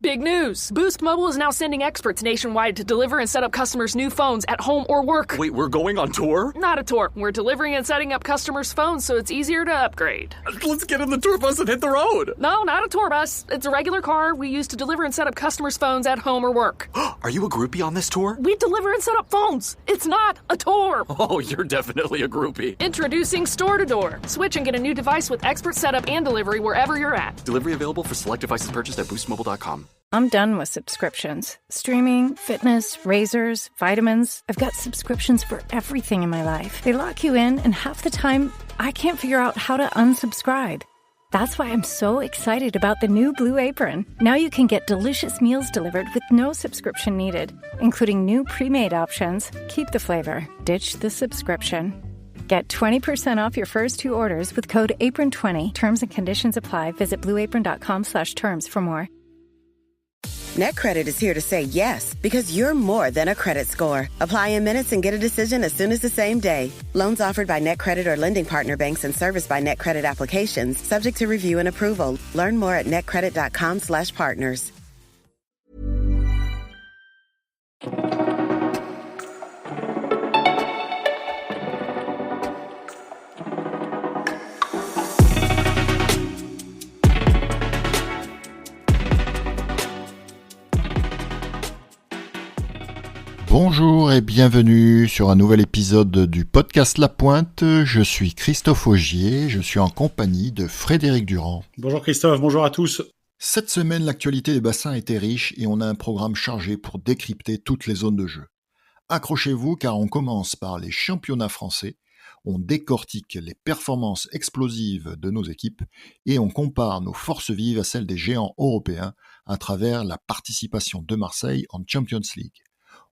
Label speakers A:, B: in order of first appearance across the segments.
A: Big news! Boost Mobile is now sending experts nationwide to deliver and set up customers' new phones at home or work.
B: Wait, we're going on tour?
A: Not a tour. We're delivering and setting up customers' phones so it's easier to upgrade.
B: Let's get in the tour bus and hit the road.
A: No, not a tour bus. It's a regular car we use to deliver and set up customers' phones at home or work.
B: Are you a groupie on this tour?
A: We deliver and set up phones. It's not a tour.
B: Oh, you're definitely a groupie.
A: Introducing Store to Door. Switch and get a new device with expert setup and delivery wherever you're at.
B: Delivery available for select devices purchased at boostmobile.com.
C: I'm done with subscriptions. Streaming, fitness, razors, vitamins. I've got subscriptions for everything in my life. They lock you in, and half the time, I can't figure out how to unsubscribe. That's why I'm so excited about the new Blue Apron. Now you can get delicious meals delivered with no subscription needed, including new pre-made options. Keep the flavor, ditch the subscription. Get 20% off your first 2 orders with code APRON20. Terms and conditions apply. Visit blueapron.com/terms for more.
D: NetCredit is here to say yes, because you're more than a credit score. Apply in minutes and get a decision as soon as the same day. Loans offered by NetCredit or lending partner banks and serviced by NetCredit applications, subject to review and approval. Learn more at netcredit.com/partners.
E: Bonjour et bienvenue sur un nouvel épisode du podcast La Pointe. Je suis Christophe Augier, je suis en compagnie de Frédéric Durand.
F: Bonjour Christophe, bonjour à tous.
E: Cette semaine, l'actualité des bassins était riche et on a un programme chargé pour décrypter toutes les zones de jeu. Accrochez-vous car on commence par les championnats français, on décortique les performances explosives de nos équipes et on compare nos forces vives à celles des géants européens à travers la participation de Marseille en Champions League.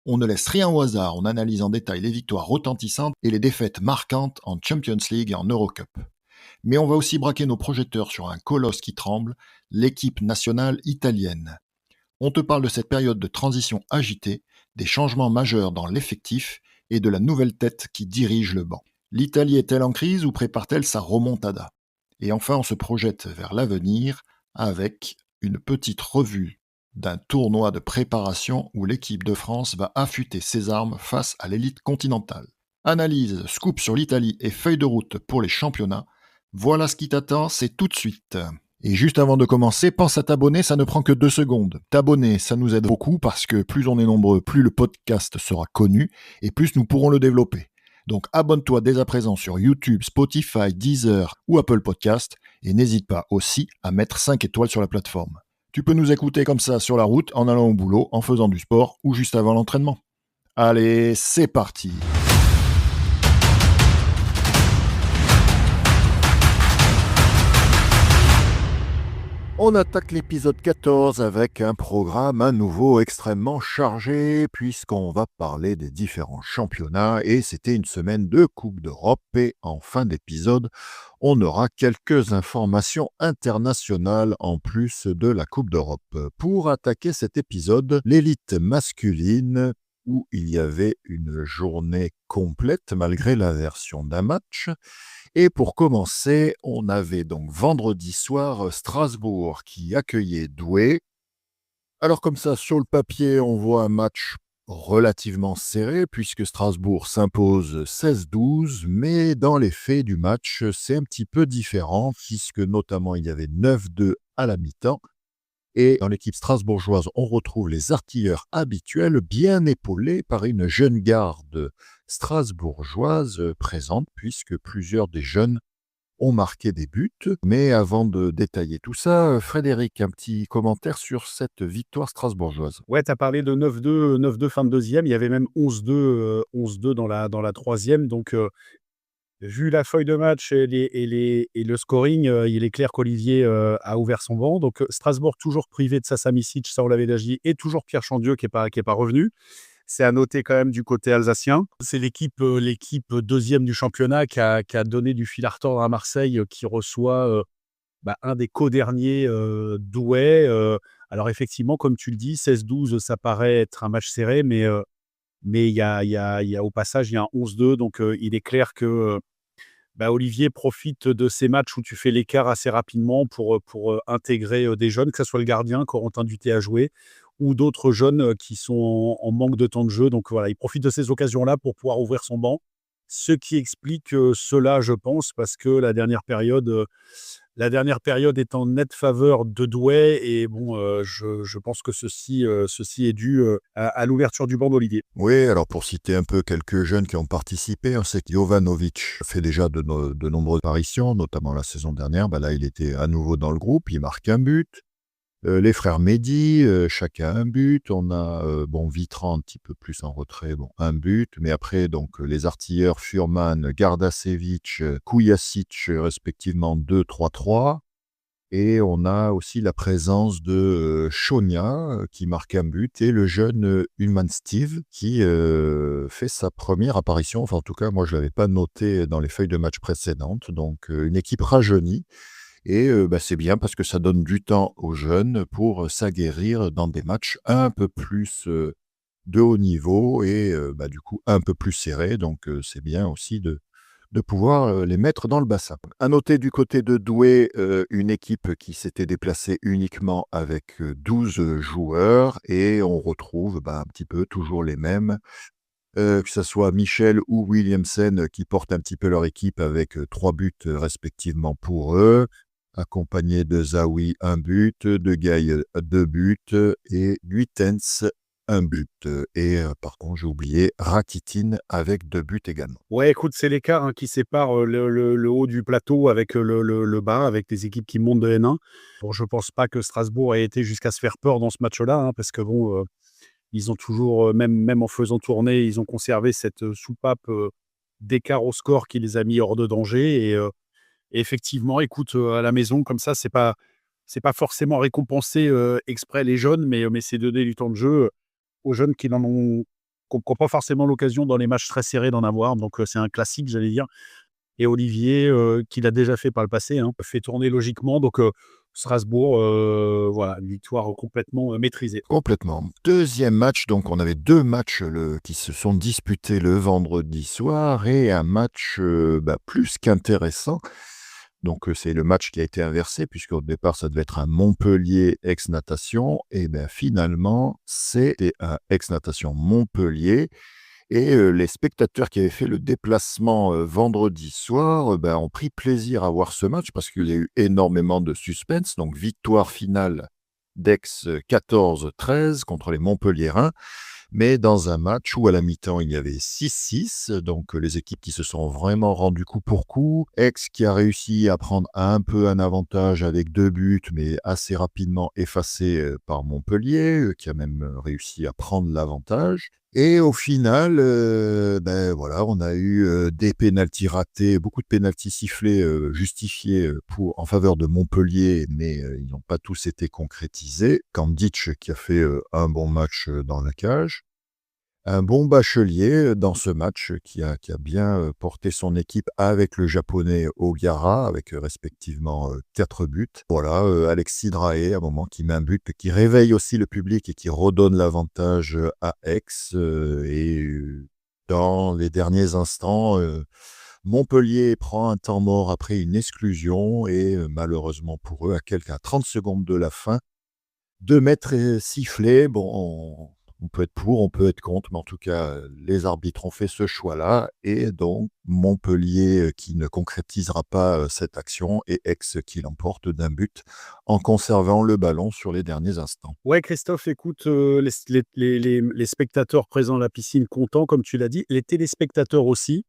E: On ne laisse rien au hasard, on analyse en détail les victoires retentissantes et les défaites marquantes en Champions League et en Eurocup. Mais on va aussi braquer nos projecteurs sur un colosse qui tremble, l'équipe nationale italienne. On te parle de cette période de transition agitée, des changements majeurs dans l'effectif et de la nouvelle tête qui dirige le banc. L'Italie est-elle en crise ou prépare-t-elle sa remontada ? Et enfin, on se projette vers l'avenir avec une petite revue d'un tournoi de préparation où l'équipe de France va affûter ses armes face à l'élite continentale. Analyse, scoop sur l'Italie et feuille de route pour les championnats. Voilà ce qui t'attend, c'est tout de suite. Et juste avant de commencer, pense à t'abonner, ça ne prend que 2 secondes. T'abonner, ça nous aide beaucoup parce que plus on est nombreux, plus le podcast sera connu et plus nous pourrons le développer. Donc abonne-toi dès à présent sur YouTube, Spotify, Deezer ou Apple Podcast et n'hésite pas aussi à mettre 5 étoiles sur la plateforme. Tu peux nous écouter comme ça sur la route, en allant au boulot, en faisant du sport ou juste avant l'entraînement. Allez, c'est parti! On attaque l'épisode 14 avec un programme à nouveau extrêmement chargé puisqu'on va parler des différents championnats et c'était une semaine de Coupe d'Europe et en fin d'épisode, on aura quelques informations internationales en plus de la Coupe d'Europe. Pour attaquer cet épisode, l'élite masculine où il y avait une journée complète malgré l'inversion d'un match. Et pour commencer, on avait donc vendredi soir Strasbourg qui accueillait Douai. Alors comme ça, sur le papier, on voit un match relativement serré puisque Strasbourg s'impose 16-12, mais dans les faits du match, c'est un petit peu différent puisque notamment il y avait 9-2 à la mi-temps. Et dans l'équipe strasbourgeoise, on retrouve les artilleurs habituels bien épaulés par une jeune garde strasbourgeoise présente puisque plusieurs des jeunes ont marqué des buts. Mais avant de détailler tout ça, Frédéric, un petit commentaire sur cette victoire strasbourgeoise.
F: Ouais, tu as parlé de 9-2 fin de deuxième, il y avait même 11-2 dans la troisième, donc vu la feuille de match et le scoring, il est clair qu'Olivier a ouvert son banc. Donc Strasbourg toujours privé de Sasa Micic, ça on l'avait déjà dit, et toujours Pierre Chandieu qui est pas revenu. C'est à noter quand même du côté alsacien. C'est l'équipe deuxième du championnat qui a donné du fil à retordre à Marseille, qui reçoit un des co-derniers Douai. Alors effectivement, comme tu le dis, 16-12, ça paraît être un match serré, mais il y a au passage il y a un 11-2, donc il est clair que Olivier profite de ces matchs où tu fais l'écart assez rapidement pour intégrer des jeunes, que ce soit le gardien, Corentin Duthé a joué, ou d'autres jeunes qui sont en manque de temps de jeu. Donc voilà, il profite de ces occasions-là pour pouvoir ouvrir son banc. Ce qui explique cela, je pense, parce que la dernière période est en nette faveur de Douai. Et bon, je pense que ceci est dû à l'ouverture du banc d'Olivier.
E: Oui, alors pour citer un peu quelques jeunes qui ont participé, on sait que Jovanovic fait déjà de nombreuses apparitions, notamment la saison dernière. Là, il était à nouveau dans le groupe, il marque un but. Les frères Mehdi, chacun un but. On a Vitran un petit peu plus en retrait, un but. Mais après, donc les artilleurs Furman, Gardasevic, Kujasic, respectivement 2-3-3. Et on a aussi la présence de Shonia, qui marque un but, et le jeune Ullman Steve, qui fait sa première apparition. Enfin, en tout cas, moi, je ne l'avais pas noté dans les feuilles de match précédentes. Donc, une équipe rajeunie. Et c'est bien parce que ça donne du temps aux jeunes pour s'aguerrir dans des matchs un peu plus de haut niveau et du coup un peu plus serrés. Donc c'est bien aussi de pouvoir les mettre dans le bassin. À noter du côté de Douai, une équipe qui s'était déplacée uniquement avec 12 joueurs et on retrouve un petit peu toujours les mêmes. Que ce soit Michel ou Williamson qui portent un petit peu leur équipe avec 3 buts respectivement pour eux, accompagné de Zawi, 1 but, de Gaï, 2 buts, et Luitens, 1 but. Et par contre, j'ai oublié Rakitin avec 2 buts également.
F: Ouais, écoute, c'est l'écart qui sépare le haut du plateau avec le bas, avec les équipes qui montent de N1. Bon, je pense pas que Strasbourg ait été jusqu'à se faire peur dans ce match-là, parce que ils ont toujours, même en faisant tourner, ils ont conservé cette soupape d'écart au score qui les a mis hors de danger. Et effectivement, écoute, à la maison, comme ça, c'est pas forcément récompenser exprès les jeunes, mais c'est donner du temps de jeu aux jeunes qui n'ont pas forcément l'occasion dans les matchs très serrés d'en avoir. Donc, c'est un classique, j'allais dire. Et Olivier, qui l'a déjà fait par le passé, fait tourner logiquement. Donc, Strasbourg, voilà, une victoire complètement maîtrisée.
E: Complètement. Deuxième match, donc on avait 2 matchs qui se sont disputés le vendredi soir et un match plus qu'intéressant. Donc c'est le match qui a été inversé puisqu'au départ ça devait être un Montpellier ex-natation et finalement c'était un ex-natation Montpellier. Et les spectateurs qui avaient fait le déplacement vendredi soir ont pris plaisir à voir ce match parce qu'il y a eu énormément de suspense. Donc victoire finale d'Aix 14-13 contre les Montpelliérains, mais dans un match où à la mi-temps il y avait 6-6, donc les équipes qui se sont vraiment rendues coup pour coup. Aix qui a réussi à prendre un peu un avantage avec 2 buts, mais assez rapidement effacé par Montpellier, qui a même réussi à prendre l'avantage. Et au final, on a eu des pénaltys ratés, beaucoup de pénaltys sifflés justifiés en faveur de Montpellier, mais ils n'ont pas tous été concrétisés. Kandic qui a fait un bon match dans la cage. Un bon Bachelier dans ce match qui a bien porté son équipe avec le japonais Ogara, avec respectivement 4 buts. Voilà, Alexis Drahe, à un moment, qui met un but, qui réveille aussi le public et qui redonne l'avantage à Aix. Dans les derniers instants, Montpellier prend un temps mort après une exclusion et malheureusement pour eux, à 30 secondes de la fin, 2 mètres sifflés. Bon, on peut être pour, on peut être contre, mais en tout cas, les arbitres ont fait ce choix-là. Et donc, Montpellier qui ne concrétisera pas cette action et Aix qui l'emporte d'1 but en conservant le ballon sur les derniers instants.
F: Ouais, Christophe, écoute, les spectateurs présents à la piscine contents, comme tu l'as dit, les téléspectateurs aussi,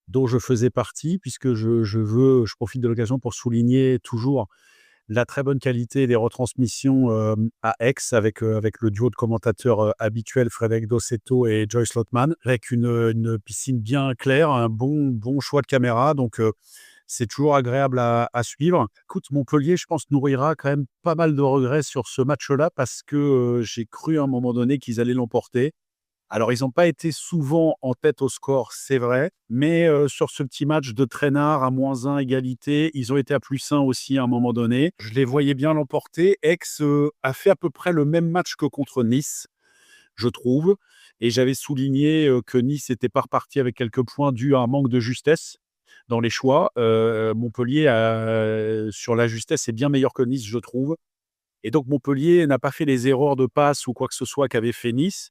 F: dont je faisais partie, puisque je profite de l'occasion pour souligner toujours la très bonne qualité des retransmissions à Aix avec le duo de commentateurs habituels Frédéric Dossetto et Joyce Lotman, avec une piscine bien claire, un bon choix de caméra. Donc, c'est toujours agréable à suivre. Écoute, Montpellier, je pense, nourrira quand même pas mal de regrets sur ce match-là parce que j'ai cru à un moment donné qu'ils allaient l'emporter. Alors, ils n'ont pas été souvent en tête au score, c'est vrai, mais sur ce petit match de traînard à -1 égalité, ils ont été à +1 aussi à un moment donné. Je les voyais bien l'emporter. Aix a fait à peu près le même match que contre Nice, je trouve, et j'avais souligné que Nice n'était pas reparti avec quelques points dus à un manque de justesse. dans les choix. Montpellier, sur la justesse, est bien meilleur que Nice, je trouve. Et donc Montpellier n'a pas fait les erreurs de passe ou quoi que ce soit qu'avait fait Nice.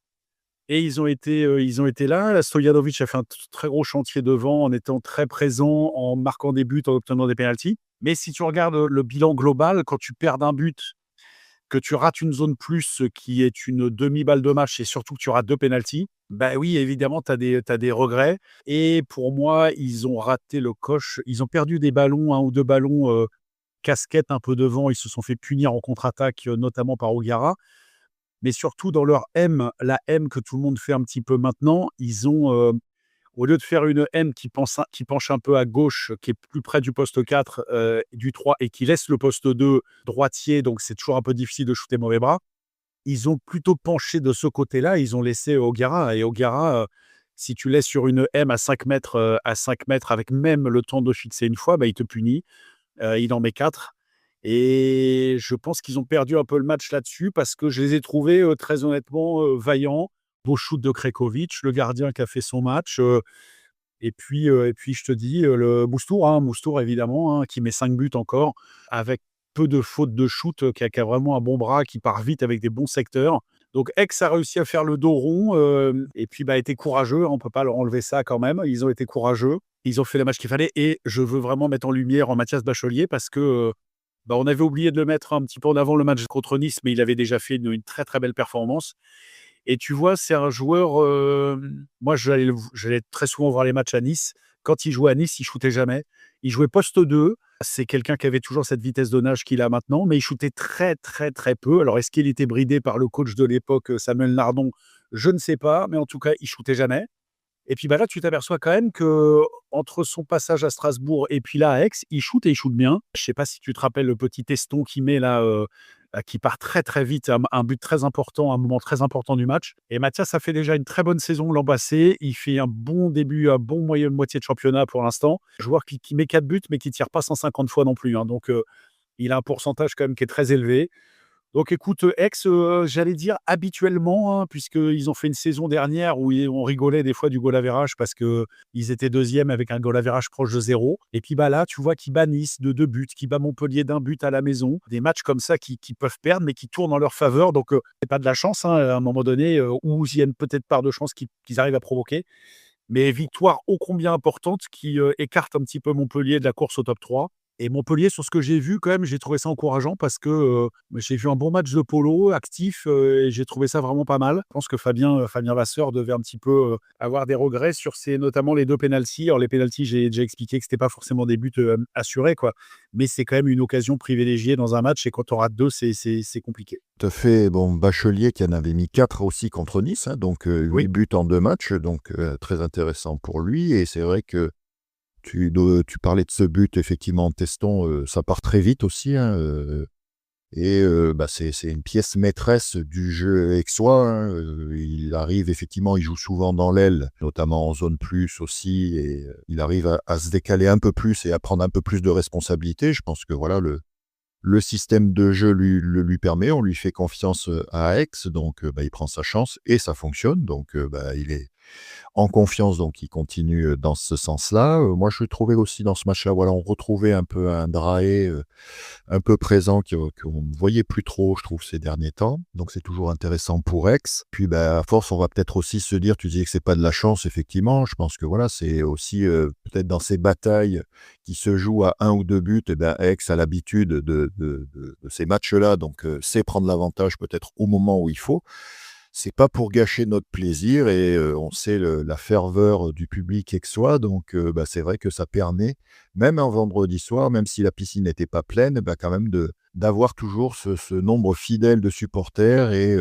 F: Et ils ont été là. Stojanovic a fait un très gros chantier devant en étant très présent, en marquant des buts, en obtenant des pénaltys. Mais si tu regardes le bilan global, quand tu perds d'un but, que tu rates une zone plus qui est une demi-balle de match et surtout que tu rates 2 pénaltys, bah oui, évidemment, tu as des regrets. Et pour moi, ils ont raté le coche. Ils ont perdu des ballons, 1 ou 2 ballons casquette un peu devant. Ils se sont fait punir en contre-attaque, notamment par O'Gara. Mais surtout dans leur M, la M que tout le monde fait un petit peu maintenant, ils ont, au lieu de faire une M qui penche un peu à gauche, qui est plus près du poste 4, du 3 et qui laisse le poste 2 droitier, donc c'est toujours un peu difficile de shooter mauvais bras. Ils ont plutôt penché de ce côté-là, ils ont laissé O'Gara. Et O'Gara, si tu laisses sur une M à 5 mètres, avec même le temps de fixer une fois, bah, il te punit. Il en met 4. Et je pense qu'ils ont perdu un peu le match là-dessus parce que je les ai trouvés, très honnêtement, vaillants. Beau shoot de Krekovic, le gardien qui a fait son match, et puis je te dis, le Moustour évidemment, qui met 5 buts encore, avec peu de fautes de shoot, qui a vraiment un bon bras, qui part vite avec des bons secteurs. Donc Aix a réussi à faire le dos rond, et puis, a été courageux, on ne peut pas leur enlever ça quand même. Ils ont été courageux, ils ont fait le match qu'il fallait et je veux vraiment mettre en lumière Mathias Bachelier parce que, on avait oublié de le mettre un petit peu en avant le match contre Nice, mais il avait déjà fait une très, très belle performance. Et tu vois, c'est un joueur, moi j'allais très souvent voir les matchs à Nice. Quand il jouait à Nice, il shootait jamais. Il jouait poste 2. C'est quelqu'un qui avait toujours cette vitesse de nage qu'il a maintenant, mais il shootait très, très, très peu. Alors est-ce qu'il était bridé par le coach de l'époque, Samuel Nardon? Je ne sais pas, mais en tout cas, il shootait jamais. Et puis là, tu t'aperçois quand même que entre son passage à Strasbourg et puis là à Aix, il shoot et il shoot bien. Je sais pas si tu te rappelles le petit teston qu'il met là, qui part très, très vite, un but très important, un moment très important du match. Et Mathias a fait déjà une très bonne saison l'an passé. Il fait un bon début, un bon moitié de championnat pour l'instant. Joueur qui met 4 buts, mais qui tire pas 150 fois non plus, hein. Donc, il a un pourcentage quand même qui est très élevé. Donc écoute, Aix, j'allais dire habituellement, hein, puisqu'ils ont fait une saison dernière où on rigolait des fois du goal average parce qu'ils étaient 2e avec un goal average proche de 0. Et puis là, tu vois qu'ils bat Nice de 2 buts, qu'ils bat Montpellier d'1 but à la maison. Des matchs comme ça qui peuvent perdre, mais qui tournent en leur faveur. Donc, c'est pas de la chance, hein, à un moment donné, ou il y a une peut-être part de chance qu'ils arrivent à provoquer. Mais victoire ô combien importante qui écarte un petit peu Montpellier de la course au top 3. Et Montpellier, sur ce que j'ai vu quand même, j'ai trouvé ça encourageant parce que, j'ai vu un bon match de polo, actif, et j'ai trouvé ça vraiment pas mal. Je pense que Fabien Vasseur devait un petit peu, avoir des regrets sur notamment les 2 pénaltys. Alors les pénaltys, j'ai déjà expliqué que c'était pas forcément des buts, assurés quoi, mais c'est quand même une occasion privilégiée dans un match et quand on rate 2, c'est compliqué.
E: Tout à fait. Bon, Bachelier qui en avait mis 4 aussi contre Nice, hein, donc 8
F: Oui.
E: buts en 2 matchs, donc très intéressant pour lui. Et c'est vrai que tu parlais de ce but, effectivement, en teston, ça part très vite aussi, hein, c'est une pièce maîtresse du jeu aixois, hein, il arrive effectivement, il joue souvent dans l'aile, notamment en zone plus aussi, et il arrive à se décaler un peu plus et à prendre un peu plus de responsabilités. Je pense que voilà, le système de jeu lui permet, on lui fait confiance à Aix, donc il prend sa chance et ça fonctionne, donc il est en confiance, donc il continue dans ce sens-là. Moi, je trouvais aussi dans ce match-là, voilà, on retrouvait un peu un Draé un peu présent qu'on ne voyait plus trop, je trouve, ces derniers temps. Donc, c'est toujours intéressant pour Aix. Puis, à force, on va peut-être aussi se dire, tu disais que c'est pas de la chance, effectivement. Je pense que voilà, c'est aussi peut-être dans ces batailles qui se jouent à 1 ou 2 buts, Aix a l'habitude de ces matchs-là, donc sait prendre l'avantage peut-être au moment où il faut. C'est pas pour gâcher notre plaisir et on sait la ferveur du public aixois, donc c'est vrai que ça permet, même un vendredi soir, même si la piscine n'était pas pleine, quand même d'avoir toujours ce nombre fidèle de supporters et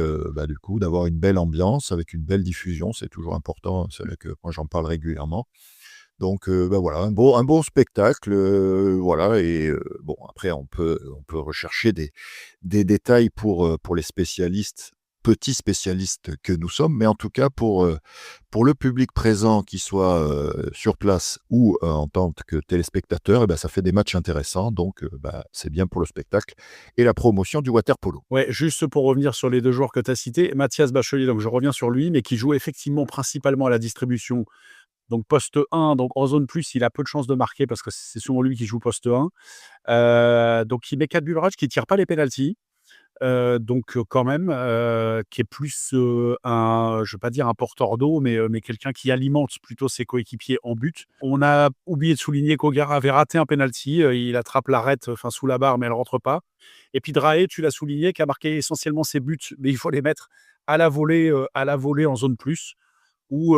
E: du coup d'avoir une belle ambiance avec une belle diffusion. C'est toujours important, c'est vrai que moi j'en parle régulièrement. Donc voilà, un bon spectacle, voilà. Et bon, après on peut rechercher des détails pour les spécialistes, petits spécialistes que nous sommes, mais en tout cas pour le public présent, qu'il soit sur place ou en tant que téléspectateur, ça fait des matchs intéressants, donc c'est bien pour le spectacle et la promotion du water-polo.
F: Ouais, juste pour revenir sur les 2 joueurs que tu as cités, Mathias Bachelier, donc je reviens sur lui, mais qui joue effectivement principalement à la distribution Donc poste 1, donc en zone plus, il a peu de chances de marquer parce que c'est souvent lui qui joue poste 1. Donc il met 4 buts Vraj, qui tire pas les pénaltys. Donc quand même, qui est plus, je vais pas dire un porteur d'eau, mais quelqu'un qui alimente plutôt ses coéquipiers en but. On a oublié de souligner qu'Ogara avait raté un penalty, il attrape l'arête, sous la barre, mais elle rentre pas. Et puis Drahe, tu l'as souligné, qui a marqué essentiellement ses buts, mais il faut les mettre à la volée en zone plus, où,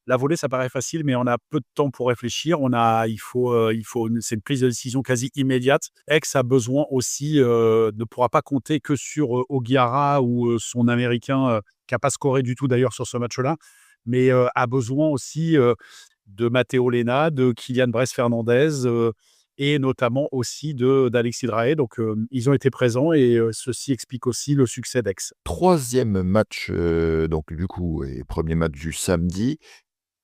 F: la volée, ça paraît facile, mais on a peu de temps pour réfléchir. C'est une prise de décision quasi immédiate. Aix a besoin aussi, ne pourra pas compter que sur Ogiara ou son Américain, qui n'a pas scoré du tout d'ailleurs sur ce match-là, mais a besoin aussi de Matteo Lena, de Kylian Bress-Fernandez et notamment aussi d'Alexis Drahe. Donc, ils ont été présents et ceci explique aussi le succès d'Aix.
E: Troisième match, donc du coup, et premier match du samedi.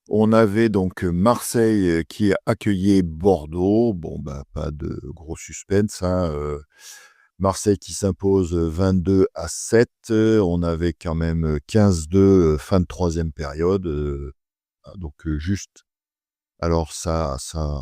E: On avait donc Marseille qui accueillait Bordeaux. Bon, pas de gros suspense, hein. Marseille qui s'impose 22-7. On avait quand même 15-2 fin de troisième période. Donc juste. Alors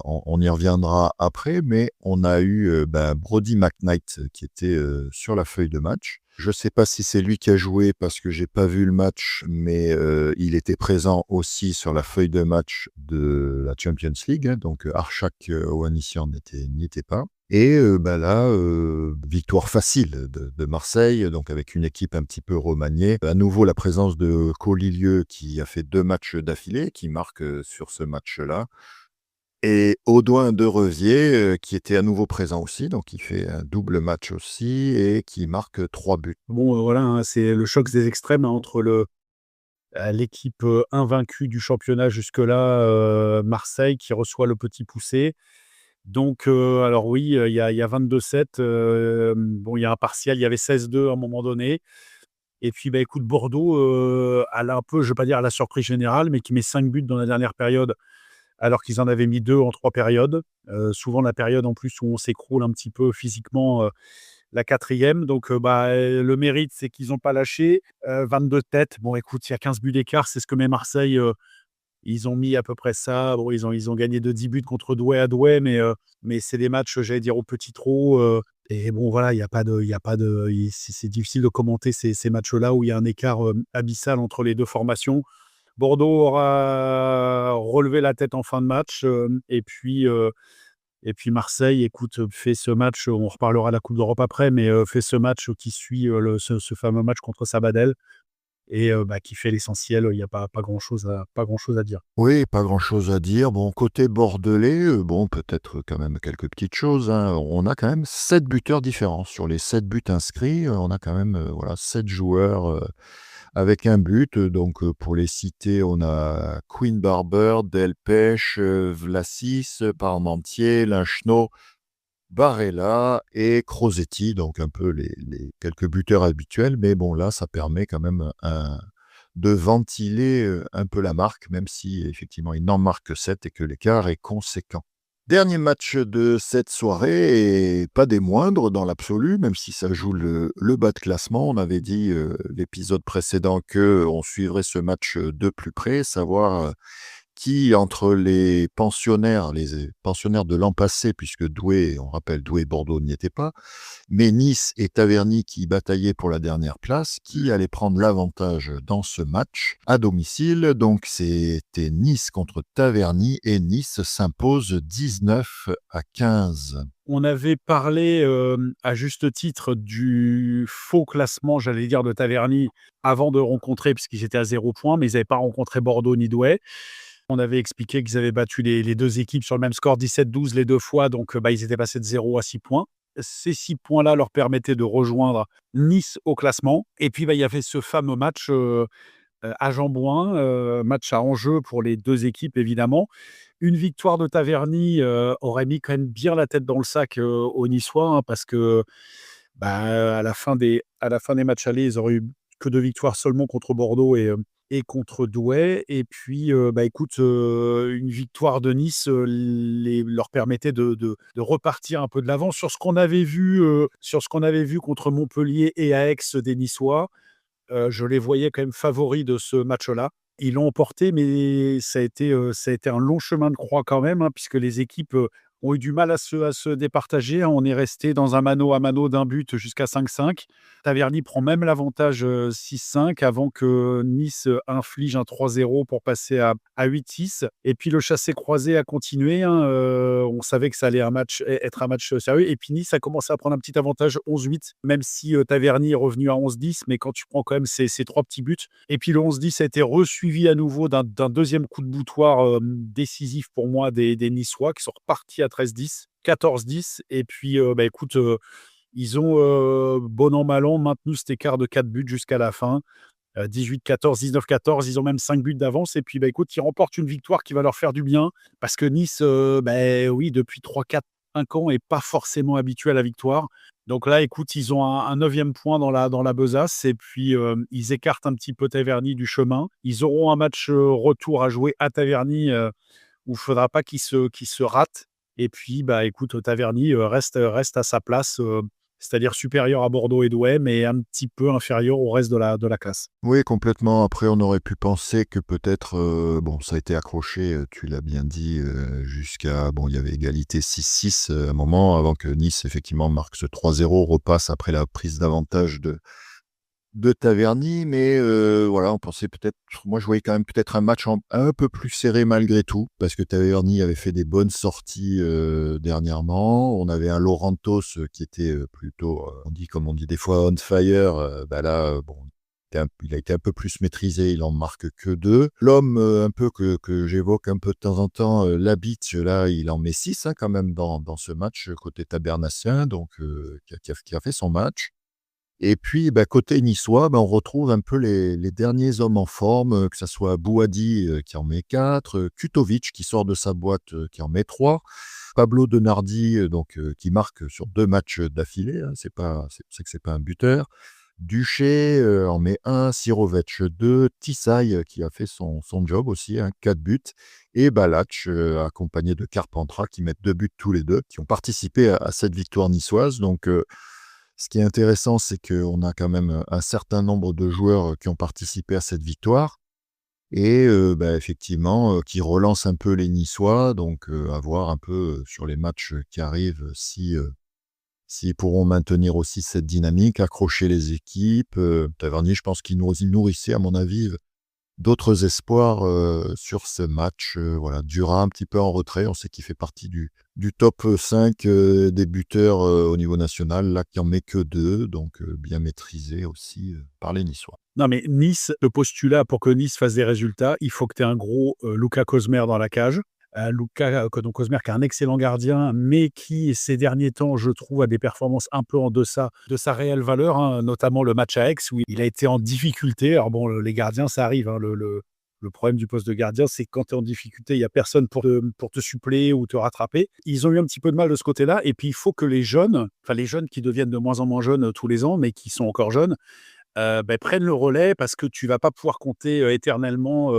E: on y reviendra après, mais on a eu Brody McKnight qui était sur la feuille de match. Je ne sais pas si c'est lui qui a joué parce que j'ai pas vu le match, mais il était présent aussi sur la feuille de match de la Champions League, hein, donc Arshak Owanissian n'y était pas. Et là, victoire facile de Marseille, donc avec une équipe un petit peu remaniée. À nouveau, la présence de Colilieu qui a fait 2 matchs d'affilée, qui marque sur ce match-là. Et Audouin de Revier, qui était à nouveau présent aussi, donc il fait un double match aussi et qui marque 3 buts.
F: Bon, voilà, hein, c'est le choc des extrêmes, hein, entre l'équipe invaincue du championnat jusque-là, Marseille, qui reçoit le petit poussé. Donc, alors oui, il y a 22-7. Bon, il y a un partiel, il y avait 16-2 à un moment donné. Et puis, écoute, Bordeaux, elle a un peu, je ne vais pas dire à la surprise générale, mais qui met 5 buts dans la dernière période, alors qu'ils en avaient mis 2 en 3 périodes. Souvent la période en plus où on s'écroule un petit peu physiquement, la 4e. Donc, le mérite, c'est qu'ils n'ont pas lâché. 22 têtes. Bon, écoute, il y a 15 buts d'écart, c'est ce que met Marseille. Ils ont mis à peu près ça. Bon, ils ont gagné de 10 buts contre Douai à Douai, mais c'est des matchs, j'allais dire, au petit trot. Et bon, voilà, c'est difficile de commenter ces matchs-là où il y a un écart abyssal entre les deux formations. Bordeaux aura relevé la tête en fin de match. Et puis Marseille, écoute, fait ce match, on reparlera de la Coupe d'Europe après, mais fait ce match qui suit ce fameux match contre Sabadell et qui fait l'essentiel. Il n'y a pas grand-chose à dire.
E: Oui, pas grand-chose à dire. Bon, côté bordelais, peut-être quand même quelques petites choses, hein. On a quand même 7 buteurs différents. Sur les 7 buts inscrits, on a quand même 7 joueurs avec un but. Donc, pour les citer, on a Queen Barber, Delpech, Vlasis, Parmentier, Linchneau, Barella et Crosetti, donc un peu les quelques buteurs habituels. Mais bon, là, ça permet quand même de ventiler un peu la marque, même si effectivement il n'en marque que 7 et que l'écart est conséquent. Dernier match de cette soirée, et pas des moindres dans l'absolu, même si ça joue le bas de classement. On avait dit l'épisode précédent qu'on suivrait ce match de plus près, savoir qui, entre les pensionnaires de l'an passé, puisque Douai, on rappelle, Douai et Bordeaux n'y étaient pas, mais Nice et Taverny qui bataillaient pour la dernière place, qui allait prendre l'avantage dans ce match à domicile. Donc c'était Nice contre Taverny et Nice s'impose 19-15.
F: On avait parlé à juste titre du faux classement, j'allais dire, de Taverny avant de rencontrer, puisqu'ils étaient à 0 point, mais ils n'avaient pas rencontré Bordeaux ni Douai. On avait expliqué qu'ils avaient battu les deux équipes sur le même score, 17-12 les deux fois, donc ils étaient passés de 0 à 6 points. Ces 6 points-là leur permettaient de rejoindre Nice au classement. Et puis, il y avait ce fameux match à Jambouin, match à enjeu pour les deux équipes, évidemment. Une victoire de Taverny aurait mis quand même bien la tête dans le sac aux Niçois, hein, parce que à la fin des matchs allés, ils auraient eu que 2 victoires seulement contre Bordeaux et contre Douai. Et puis, écoute, une victoire de Nice leur permettait de repartir un peu de l'avant sur ce qu'on avait vu contre Montpellier et à Aix des Niçois. Je les voyais quand même favoris de ce match-là. Ils l'ont emporté, mais ça a été un long chemin de croix quand même, hein, puisque les équipes, ont eu du mal à se départager, hein. On est resté dans un mano à mano d'un but jusqu'à 5-5. Taverny prend même l'avantage, 6-5 avant que Nice, inflige un 3-0 pour passer à 8-6 et puis le chassé-croisé a continué, hein, on savait que ça allait être un match, sérieux et puis Nice a commencé à prendre un petit avantage 11-8, même si, Taverny est revenu à 11-10, mais quand tu prends quand même ces 3 petits buts et puis le 11-10 a été resuivi à nouveau d'un 2e coup de boutoir, décisif pour moi des Niçois qui sont repartis à 13-10, 14-10 et puis, écoute, ils ont, bon an mal an, maintenu cet écart de 4 buts jusqu'à la fin, 18-14, 19-14. Ils ont même 5 buts d'avance et puis, écoute, ils remportent une victoire qui va leur faire du bien parce que Nice, oui, depuis 3-4-5 ans, est pas forcément habitué à la victoire. Donc là, écoute, ils ont un 9e point dans la besace et puis, ils écartent un petit peu Taverny du chemin. Ils auront un match, retour à jouer à Taverny, où il faudra pas qu'ils se ratent et puis, écoute, Taverny, reste à sa place, c'est-à-dire supérieur à Bordeaux et Douai, mais un petit peu inférieur au reste de la classe.
E: Oui, complètement. Après, on aurait pu penser que peut-être, ça a été accroché, tu l'as bien dit, jusqu'à il y avait égalité 6-6, à un moment avant que Nice effectivement marque ce 3-0, repasse après la prise d'avantage de Taverny, mais voilà, on pensait peut-être moi je voyais quand même peut-être un match un peu plus serré malgré tout, parce que Taverny avait fait des bonnes sorties, dernièrement. On avait un Laurentos, qui était, plutôt, comme on dit des fois on fire, là, il a été un peu plus maîtrisé, il en marque que 2. L'homme, un peu que j'évoque un peu de temps en temps, Labitte, là, il en met 6, hein, quand même dans ce match, côté tabernassien, donc qui a fait son match. Et puis, côté niçois, on retrouve un peu les derniers hommes en forme, que ça soit Bouhaddi, qui en met 4, Kutovic qui sort de sa boîte, qui en met 3, Pablo Denardi, qui marque sur 2 matchs d'affilée, hein, c'est que c'est pas un buteur. Duché, en met 1, Sirovic 2, Tissaï, qui a fait son job aussi, hein, 4 buts et Balach, accompagné de Carpentras qui mettent 2 buts tous les 2, qui ont participé à cette victoire niçoise. Donc ce qui est intéressant, c'est qu'on a quand même un certain nombre de joueurs qui ont participé à cette victoire et effectivement, qui relancent un peu les Niçois. Donc à voir un peu, sur les matchs qui arrivent, s'ils pourront maintenir aussi cette dynamique, accrocher les équipes. Tavernier, je pense qu'il nourrissait, à mon avis, d'autres espoirs, sur ce match. Voilà, Dura un petit peu en retrait. On sait qu'il fait partie du top 5, des buteurs, au niveau national, là, qui en met que 2, donc bien maîtrisé aussi, par les Niçois.
F: Non, mais Nice, le postulat pour que Nice fasse des résultats, il faut que tu aies un gros, Luka Kozmer dans la cage. Donc Kozmer qui est un excellent gardien, mais qui ces derniers temps, je trouve, a des performances un peu en deçà de sa réelle valeur, hein, notamment le match à Aix où il a été en difficulté. Alors bon, les gardiens, ça arrive, hein, le problème du poste de gardien, c'est que quand tu es en difficulté, il y a personne pour te suppléer ou te rattraper. Ils ont eu un petit peu de mal de ce côté-là et puis il faut que les jeunes qui deviennent de moins en moins jeunes, tous les ans, mais qui sont encore jeunes, prennent le relais parce que tu vas pas pouvoir compter, éternellement,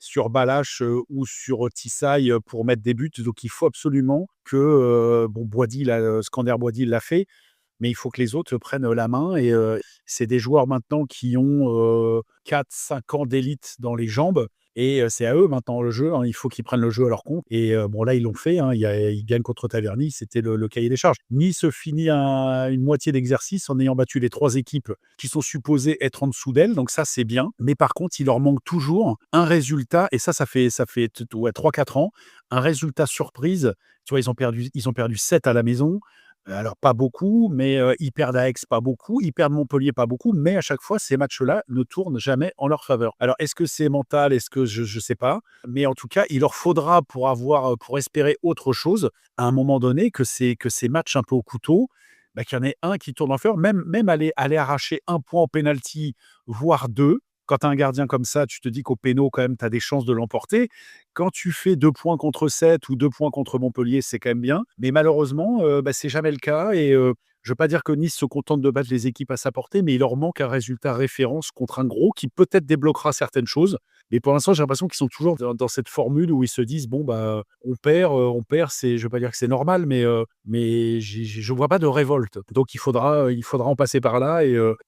F: sur Balach, ou sur Tissaï, pour mettre des buts. Donc il faut absolument que, Boidy Skander Boidy l'a fait, mais il faut que les autres prennent la main et c'est des joueurs maintenant qui ont, 4-5 ans d'élite dans les jambes et c'est à eux maintenant le jeu, hein. Il faut qu'ils prennent le jeu à leur compte et là, ils l'ont fait, hein. Ils gagnent contre Taverny, c'était le cahier des charges. Nice finit une moitié d'exercice en ayant battu les 3 équipes qui sont supposées être en dessous d'elles, donc ça, c'est bien. Mais par contre, il leur manque toujours un résultat et ça fait 3-4 ans, un résultat surprise. Tu vois, ils ont perdu 7 à la maison. Alors pas beaucoup, mais ils perdent à Aix, pas beaucoup, ils perdent Montpellier, pas beaucoup, mais à chaque fois, ces matchs-là ne tournent jamais en leur faveur. Alors est-ce que c'est mental? Est-ce que je sais pas, mais en tout cas, il leur faudra pour espérer autre chose, à un moment donné, que ces matchs un peu au couteau, qu'il y en ait un qui tourne en leur faveur, même aller arracher 1 point au pénalty, voire 2. Quand tu as un gardien comme ça, tu te dis qu'au péno, quand même, tu as des chances de l'emporter. Quand tu fais 2 points contre 7 ou 2 points contre Montpellier, c'est quand même bien. Mais malheureusement, c'est jamais le cas et je veux pas dire que Nice se contente de battre les équipes à sa portée, mais il leur manque un résultat référence contre un gros qui peut-être débloquera certaines choses. Mais pour l'instant, j'ai l'impression qu'ils sont toujours dans cette formule où ils se disent: «Bon, bah, on perd, c'est je veux pas dire que c'est normal, mais je vois pas de révolte». Donc il faudra en passer par là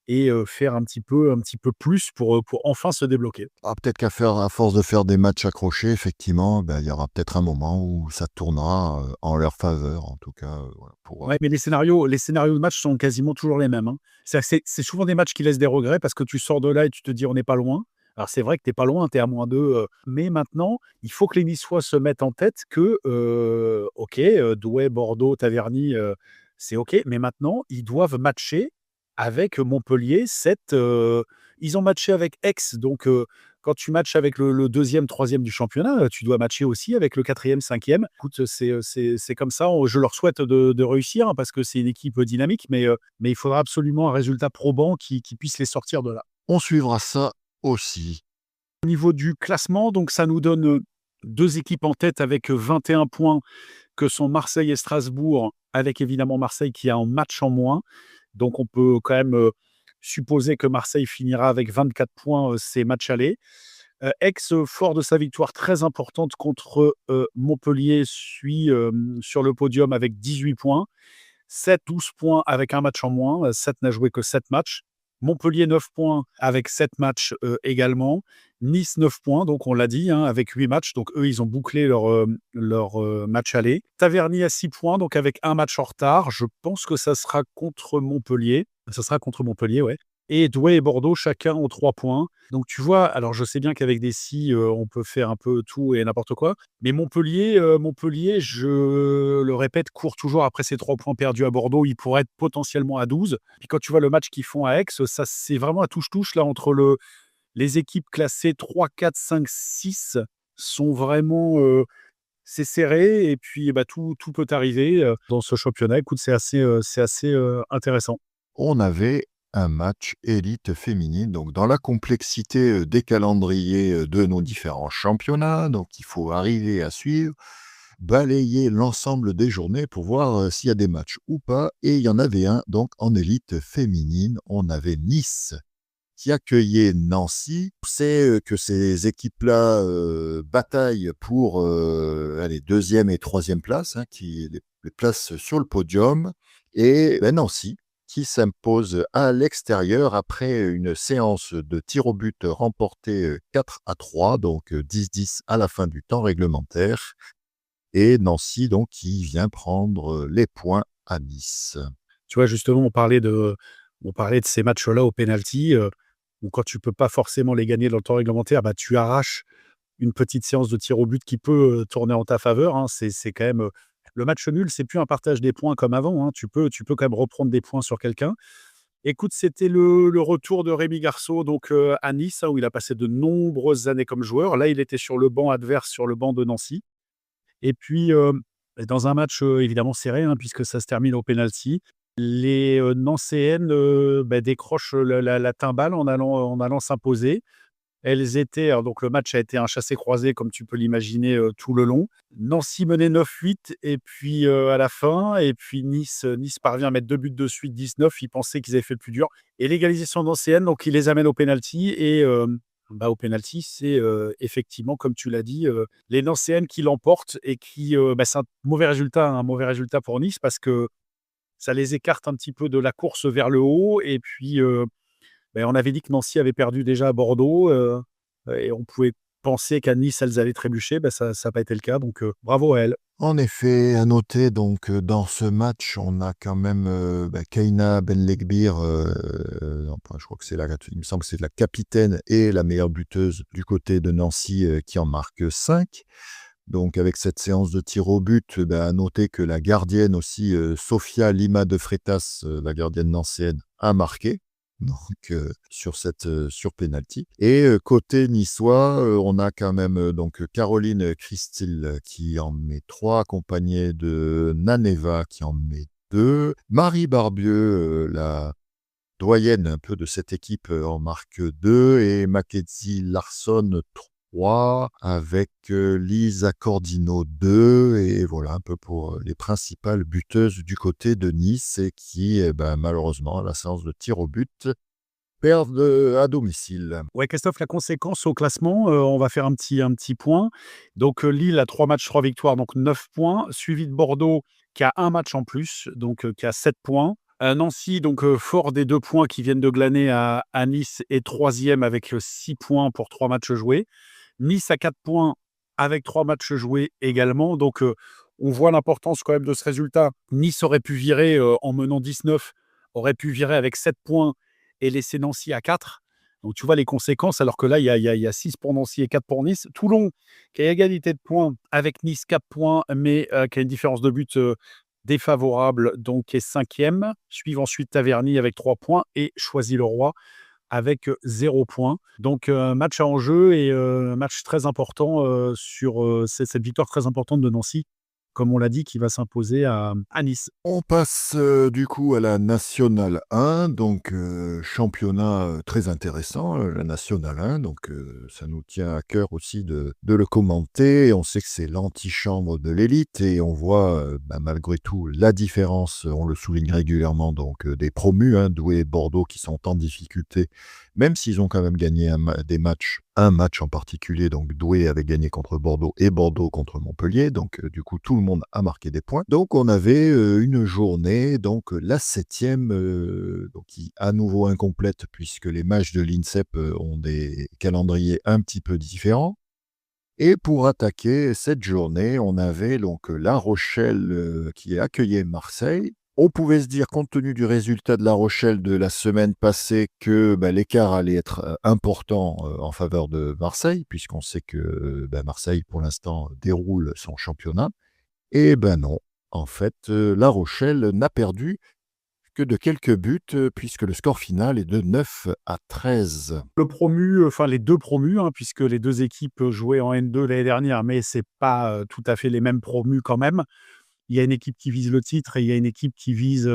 F: et faire un petit peu plus pour enfin se débloquer.
E: Ah, peut-être à force de faire des matchs accrochés, effectivement, il y aura peut-être un moment où ça tournera en leur faveur, en tout cas, voilà,
F: Ouais, mais les scénarios de match sont quasiment toujours les mêmes, hein. C'est souvent des matchs qui laissent des regrets parce que tu sors de là et tu te dis: «On n'est pas loin». Alors c'est vrai que tu es pas loin, tu es à -2, mais maintenant, il faut que les Niçois se mettent en tête que, OK, Douai, Bordeaux, Taverny, c'est OK, mais maintenant, ils doivent matcher avec Montpellier. Ils ont matché avec Aix, donc quand tu matches avec le 2e, 3e du championnat, tu dois matcher aussi avec le 4e, 5e. Écoute, c'est comme ça. Je leur souhaite de réussir, hein, parce que c'est une équipe dynamique, mais il faudra absolument un résultat probant qui puisse les sortir de là.
E: on suivra ça aussi.
F: Au niveau du classement, donc ça nous donne 2 équipes en tête avec 21 points, que sont Marseille et Strasbourg, avec évidemment Marseille qui a un match en moins. Donc on peut quand même supposer que Marseille finira avec 24 points ses matchs allés. Aix, fort de sa victoire très importante contre Montpellier, suit sur le podium avec 18 points. 7-12 points avec un match en moins. 7 n'a joué que 7 matchs. Montpellier, 9 points avec 7 matchs également. Nice, 9 points, donc on l'a dit, hein, avec 8 matchs. Donc eux, ils ont bouclé leur match aller. Taverny à 6 points, donc avec un match en retard. Je pense que ça sera contre Montpellier. Ça sera contre Montpellier, ouais. Et Douai et Bordeaux, chacun ont 3 points. Donc tu vois, alors je sais bien qu'avec des si, on peut faire un peu tout et n'importe quoi. Mais Montpellier, je le répète, court toujours après ses 3 points perdus à Bordeaux. Il pourrait être potentiellement à 12. Puis quand tu vois le match qu'ils font à Aix, ça c'est vraiment à touche-touche là entre les équipes classées 3, 4, 5, 6 sont vraiment, c'est serré et puis, bah, tout peut arriver, dans ce championnat. Écoute, c'est assez intéressant.
E: On avait un match élite féminine, donc dans la complexité des calendriers de nos différents championnats, donc il faut arriver à suivre, balayer l'ensemble des journées pour voir s'il y a des matchs ou pas. Et il y en avait un, donc en élite féminine, on avait Nice qui accueillait Nancy. On sait que ces équipes-là bataillent pour les deuxième et troisième places, hein, les places sur le podium. Et Nancy, qui s'impose à l'extérieur après une séance de tir au but remportée 4-3, donc 10-10 à la fin du temps réglementaire. Et Nancy, donc, qui vient prendre les points à Nice.
F: Tu vois, justement, on parlait de ces matchs-là au pénalty, où quand tu peux pas forcément les gagner dans le temps réglementaire, bah, tu arraches une petite séance de tir au but qui peut tourner en ta faveur, hein. C'est quand même le match nul, c'est plus un partage des points comme avant, hein. Tu peux quand même reprendre des points sur quelqu'un. Écoute, c'était le retour de Rémi Garceau, donc à Nice, hein, où il a passé de nombreuses années comme joueur. Là, il était sur le banc adverse, sur le banc de Nancy. Et puis, dans un match, évidemment serré, hein, puisque ça se termine au pénalty, les Nancéennes décrochent la timbale en allant s'imposer. Elles étaient alors donc le match a été un chassé-croisé comme tu peux l'imaginer, tout le long. Nancy menait 9-8 et puis, à la fin et puis Nice parvient à mettre 2 buts de suite, 19. Ils pensaient qu'ils avaient fait le plus dur et l'égalisation nancéenne, donc il les amène au pénalty et au pénalty, c'est, effectivement, comme tu l'as dit, les Nancéennes qui l'emportent et qui, c'est un mauvais résultat pour Nice parce que ça les écarte un petit peu de la course vers le haut et puis, on avait dit que Nancy avait perdu déjà à Bordeaux, et on pouvait penser qu'à Nice, elles allaient trébucher. Ça a pas été le cas, donc bravo à elles.
E: En effet, à noter, donc, dans ce match, on a quand même Keïna Benlegbir, enfin, je crois que il me semble que c'est la capitaine et la meilleure buteuse du côté de Nancy, qui en marque 5. Donc, avec cette séance de tir au but, à noter que la gardienne aussi, Sofia Lima de Freitas, la gardienne nancéenne, a marqué. Donc, sur penalty. Et côté niçois, on a quand même donc Caroline Christil qui en met 3, accompagnée de Naneva qui en met 2. Marie Barbieux, la doyenne un peu de cette équipe, en marque 2 et Mackenzie Larsson 3 avec Lisa Cordino 2 et voilà un peu pour les principales buteuses du côté de Nice et qui, malheureusement, à la séance de tir au but, perdent à domicile.
F: Ouais, Christophe, la conséquence au classement, on va faire un petit point. Donc, Lille a 3 matchs, 3 victoires, donc 9 points, suivi de Bordeaux qui a un match en plus, donc qui a 7 points. Nancy, donc fort des 2 points qui viennent de glaner à Nice, est troisième avec 6 points pour 3 matchs joués. Nice a 4 points avec 3 matchs joués également. Donc, on voit l'importance quand même de ce résultat. Nice aurait pu virer en menant 19, aurait pu virer avec 7 points et laisser Nancy à 4. Donc, tu vois les conséquences, alors que là, il y a 6 pour Nancy et 4 pour Nice. Toulon, qui a égalité de points avec Nice, 4 points, mais qui a une différence de but défavorable, donc est cinquième. Suivent ensuite Taverny avec 3 points et Choisy-le-Roi avec 0 point. Donc, match à enjeu et match très important sur cette victoire très importante de Nancy, comme on l'a dit, qui va s'imposer à Nice.
E: On passe du coup à la Nationale 1, donc championnat très intéressant, la Nationale 1, donc ça nous tient à cœur aussi de le commenter. On sait que c'est l'antichambre de l'élite et on voit malgré tout la différence, on le souligne régulièrement, donc des promus, Douai et Bordeaux qui sont en difficulté, même s'ils ont quand même gagné des matchs. Un match en particulier, donc Douai avait gagné contre Bordeaux et Bordeaux contre Montpellier, donc du coup tout le monde a marqué des points. Donc on avait une journée, donc la 7e, donc qui à nouveau incomplète puisque les matchs de l'INSEP ont des calendriers un petit peu différents. Et pour attaquer cette journée, on avait donc La Rochelle qui accueillait Marseille. On pouvait se dire, compte tenu du résultat de La Rochelle de la semaine passée, que l'écart allait être important en faveur de Marseille, puisqu'on sait que Marseille, pour l'instant, déroule son championnat. Et non, en fait, La Rochelle n'a perdu que de quelques buts, puisque le score final est de 9-13.
F: Le promu, enfin les 2 promus, puisque les 2 équipes jouaient en N2 l'année dernière, mais c'est pas tout à fait les mêmes promus quand même. Il y a une équipe qui vise le titre et il y a une équipe qui vise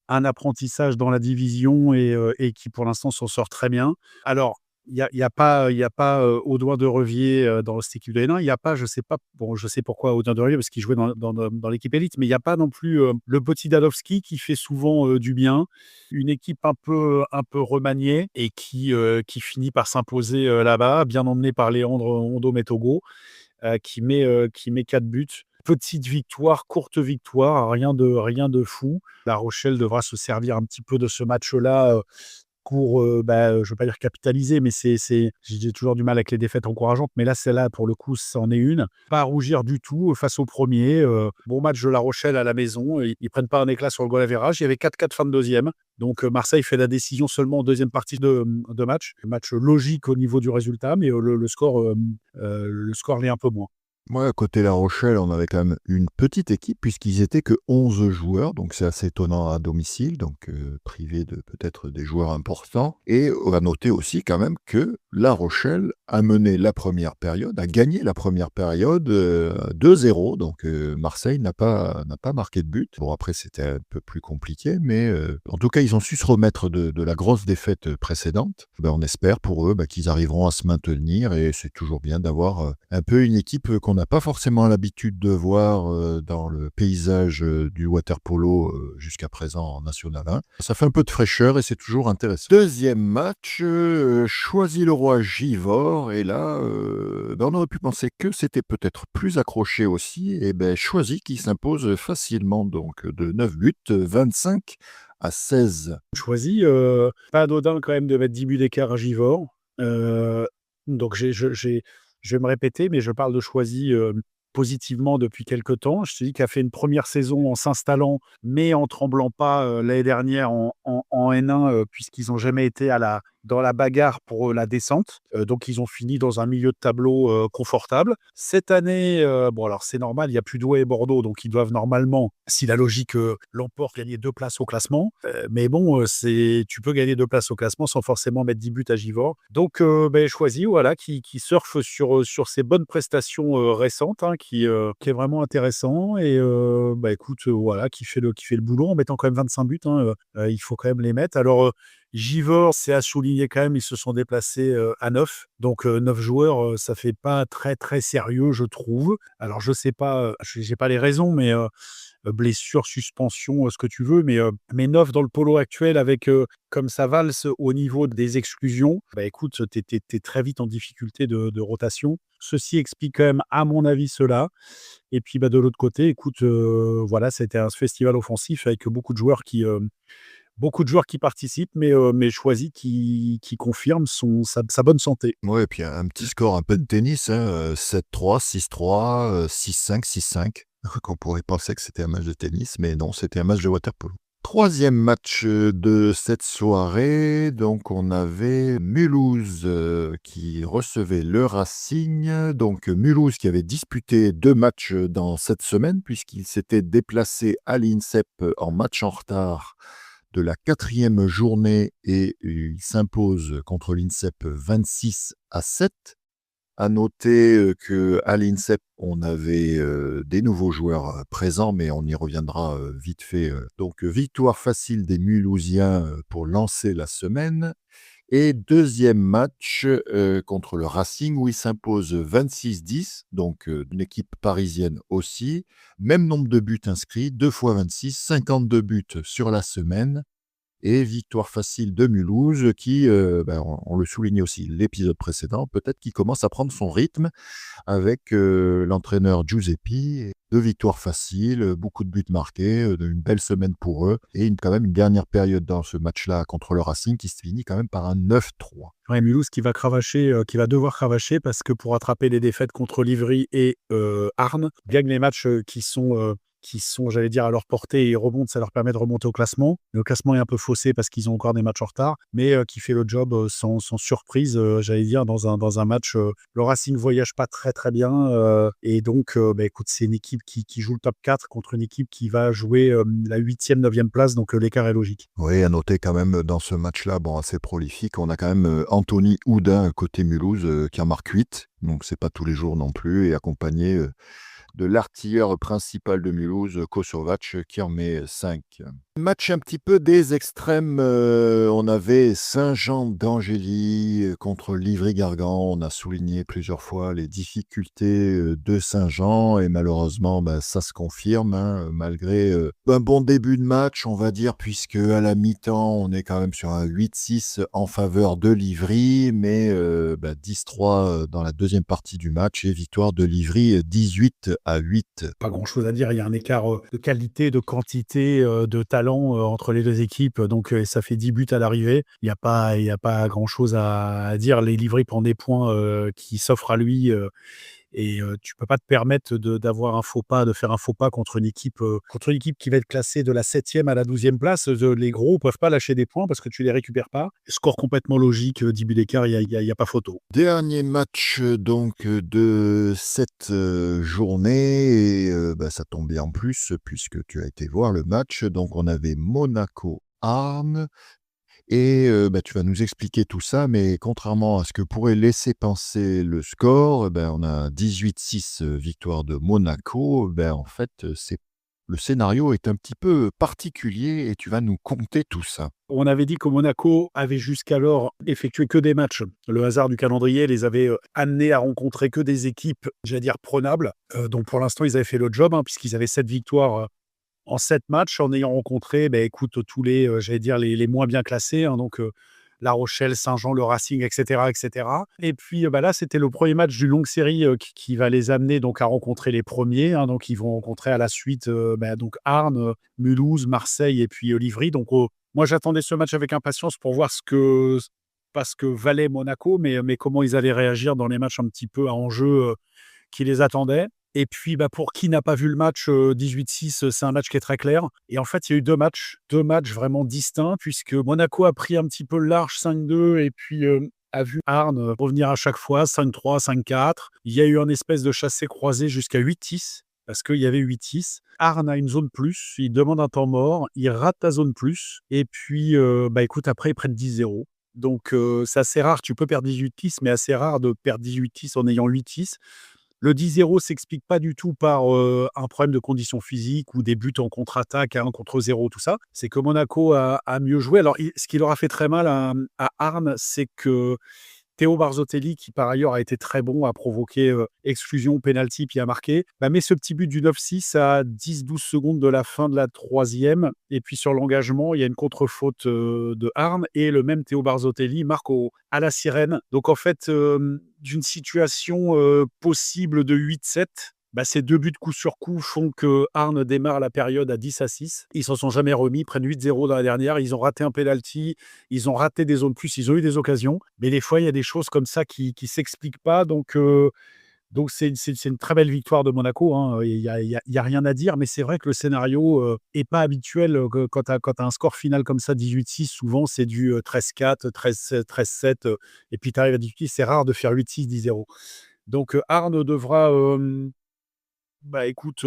F: un apprentissage dans la division et qui pour l'instant s'en sort très bien. Alors, il y a pas Audouin de Revier dans cette équipe de N1. Il n'y a pas, je sais pas, bon, je sais pourquoi Audouin de Revier, parce qu'il jouait dans l'équipe élite, mais il n'y a pas non plus le petit Dadowski qui fait souvent du bien. Une équipe un peu remaniée et qui finit par s'imposer là-bas, bien emmenée par Léandre Ondo-Metogo, qui met 4 buts. Petite victoire, courte victoire, rien de fou. La Rochelle devra se servir un petit peu de ce match-là pour, je ne veux pas dire capitaliser, mais j'ai toujours du mal avec les défaites encourageantes, mais là, celle-là, pour le coup, c'en est une. Pas à rougir du tout face au premier. Bon match de La Rochelle à la maison. Ils prennent pas un éclat sur le goal average. Il y avait 4-4 fin de deuxième. Donc, Marseille fait la décision seulement en deuxième partie de match. Match logique au niveau du résultat, mais le score l'est un peu moins.
E: Moi, à côté La Rochelle, on avait quand même une petite équipe puisqu'ils étaient que 11 joueurs, donc c'est assez étonnant à domicile, donc privé de peut-être des joueurs importants. Et on va noter aussi quand même que La Rochelle a mené la première période, a gagné la première période 2-0, donc Marseille n'a pas marqué de but. Bon, après, c'était un peu plus compliqué, mais en tout cas, ils ont su se remettre de la grosse défaite précédente. On espère pour eux qu'ils arriveront à se maintenir et c'est toujours bien d'avoir un peu une équipe qu'on n'a pas forcément l'habitude de voir dans le paysage du water-polo jusqu'à présent en National 1. Ça fait un peu de fraîcheur et c'est toujours intéressant. Deuxième match, Choisy-le-Roi-Givors. Et là, on aurait pu penser que c'était peut-être plus accroché aussi. Et Choisy qui s'impose facilement donc de 9 buts, 25-16.
F: Choisy, pas anodin quand même de mettre 10 buts d'écart à Givors. Donc je vais me répéter, mais je parle de Choisy positivement depuis quelque temps. Je te dis qu'il a fait une première saison en s'installant, mais en tremblant pas l'année dernière en N1, puisqu'ils n'ont jamais été dans la bagarre pour la descente. Donc, ils ont fini dans un milieu de tableau confortable. Cette année, bon, alors c'est normal, il n'y a plus Douai et Bordeaux, donc ils doivent normalement, si la logique l'emporte, gagner 2 places au classement. Mais bon, tu peux gagner 2 places au classement sans forcément mettre 10 buts à Givors. Donc, Choisy, voilà, qui surfe sur ses bonnes prestations récentes, qui est vraiment intéressant. Et écoute, voilà, qui fait le boulot en mettant quand même 25 buts. Il faut quand même les mettre. Alors, Givors, c'est à souligner quand même, ils se sont déplacés à 9. Donc 9 joueurs, ça fait pas très, très sérieux, je trouve. Alors je sais pas, j'ai pas les raisons, mais blessure, suspension, ce que tu veux, mais 9 dans le polo actuel avec, comme ça valse au niveau des exclusions, bah, écoute, tu es très vite en difficulté de rotation. Ceci explique quand même, à mon avis, cela. Et puis, bah, de l'autre côté, écoute, voilà, c'était un festival offensif avec beaucoup de joueurs qui participent, mais choisis qui confirment sa bonne santé.
E: Ouais, et puis un petit score un peu de tennis, hein, 7-3, 6-3, 6-5, 6-5. Qu'on pourrait penser que c'était un match de tennis, mais non, c'était un match de water-polo. Troisième match de cette soirée, donc on avait Mulhouse qui recevait le Racing. Donc Mulhouse qui avait disputé 2 matchs dans cette semaine, puisqu'il s'était déplacé à l'INSEP en match en retard de la 4e journée et il s'impose contre l'INSEP 26-7. À noter qu'à l'INSEP, on avait des nouveaux joueurs présents, mais on y reviendra vite fait. Donc, victoire facile des Mulhousiens pour lancer la semaine. Et deuxième match contre le Racing, où il s'impose 26-10, donc une équipe parisienne aussi. Même nombre de buts inscrits, 2 fois 26, 52 buts sur la semaine. Et victoire facile de Mulhouse qui, on le soulignait aussi l'épisode précédent, peut-être qu'il commence à prendre son rythme avec l'entraîneur Giuseppi. 2 victoires faciles, beaucoup de buts marqués, une belle semaine pour eux. Et quand même une dernière période dans ce match-là contre le Racing qui se finit quand même par un 9-3.
F: Ouais, Mulhouse qui va cravacher, qui va devoir cravacher parce que pour rattraper les défaites contre Livry et Arnes, gagne les matchs qui sont, j'allais dire, à leur portée et ils remontent, ça leur permet de remonter au classement. Le classement est un peu faussé parce qu'ils ont encore des matchs en retard, mais qui fait le job sans surprise, j'allais dire, dans un match. Le Racing voyage pas très très bien et donc, écoute, c'est une équipe qui joue le top 4 contre une équipe qui va jouer la 8e, 9e place, donc l'écart est logique.
E: Oui, à noter quand même dans ce match-là, assez prolifique, on a quand même Anthony Houdin côté Mulhouse qui en marque 8, donc c'est pas tous les jours non plus, et accompagné de l'artilleur principal de Mulhouse, Kosovac, qui en met 5. Match un petit peu des extrêmes. On avait Saint-Jean d'Angély contre Livry-Gargan. On a souligné plusieurs fois les difficultés de Saint-Jean et malheureusement, ça se confirme, hein, malgré un bon début de match, on va dire, puisque à la mi-temps, on est quand même sur un 8-6 en faveur de Livry, mais 10-3 dans la deuxième partie du match et victoire de Livry 18-8.
F: Pas grand-chose à dire, il y a un écart de qualité, de quantité, de talent entre les deux équipes, donc ça fait 10 buts à l'arrivée. Il y a pas grand-chose à dire. Les Livry prend des points qui s'offrent à lui et tu peux pas te permettre d'avoir un faux pas, de faire un faux pas contre une équipe qui va être classée de la 7e à la 12e place. Les gros peuvent pas lâcher des points parce que tu les récupères pas. Score complètement logique, 10 buts d'écart, il y a pas photo.
E: Dernier match donc de cette journée, et ça tombe bien en plus puisque tu as été voir le match. Donc on avait Monaco-Arnes. Et tu vas nous expliquer tout ça, mais contrairement à ce que pourrait laisser penser le score, on a 18-6 victoire de Monaco. En fait, le scénario est un petit peu particulier et tu vas nous conter tout ça.
F: On avait dit que Monaco avait jusqu'alors effectué que des matchs. Le hasard du calendrier les avait amenés à rencontrer que des équipes, j'allais dire, prenables. Donc pour l'instant, ils avaient fait le job, puisqu'ils avaient 7 victoires en 7 matchs, en ayant rencontré, écoute, tous les, j'allais dire, les moins bien classés, donc La Rochelle, Saint-Jean, le Racing, etc., etc. Et puis là, c'était le premier match d'une longue série qui va les amener donc à rencontrer les premiers. Donc ils vont rencontrer à la suite donc Arnes, Mulhouse, Marseille et puis Livry. Donc moi, j'attendais ce match avec impatience pour voir pas ce que valait Monaco, mais comment ils allaient réagir dans les matchs un petit peu à enjeu qui les attendaient. Et puis, pour qui n'a pas vu le match 18-6, c'est un match qui est très clair. Et en fait, il y a eu deux matchs vraiment distincts, puisque Monaco a pris un petit peu le large 5-2 et puis a vu Arnes revenir à chaque fois 5-3, 5-4. Il y a eu un espèce de chassé-croisé jusqu'à 8-6, parce qu'il y avait 8-6. Arnes a une zone plus, il demande un temps mort, il rate la zone plus, et puis, écoute, après, ils prennent 10-0. Donc, c'est assez rare, tu peux perdre 18-6, mais assez rare de perdre 18-6 en ayant 8-6. Le 10-0 s'explique pas du tout par un problème de conditions physiques ou des buts en contre-attaque à 1 contre 0, tout ça. C'est que Monaco a mieux joué. Alors, ce qui leur a fait très mal à Arnes, c'est que Théo Barzottelli, qui par ailleurs a été très bon, a provoqué exclusion, penalty, puis a marqué, met ce petit but du 9-6 à 10-12 secondes de la fin de la troisième. Et puis sur l'engagement, il y a une contre-faute de Arnes et le même Théo Barzottelli marque à la sirène. Donc en fait, d'une situation possible de 8-7, ces 2 buts coup sur coup font que Arnes démarre la période à 10-6. Ils s'en sont jamais remis, ils prennent 8-0 dans la dernière. Ils ont raté un penalty, ils ont raté des zones plus, ils ont eu des occasions. Mais des fois, il y a des choses comme ça qui s'expliquent pas. Donc c'est une très belle victoire de Monaco. Hein. Il y a rien à dire, mais c'est vrai que le scénario est pas habituel. Quand tu as un score final comme ça, 18-6, souvent c'est du 13-4, 13-7, et puis tu arrives à 18, c'est rare de faire 8-6, 10-0. Donc Arnes devra... écoute,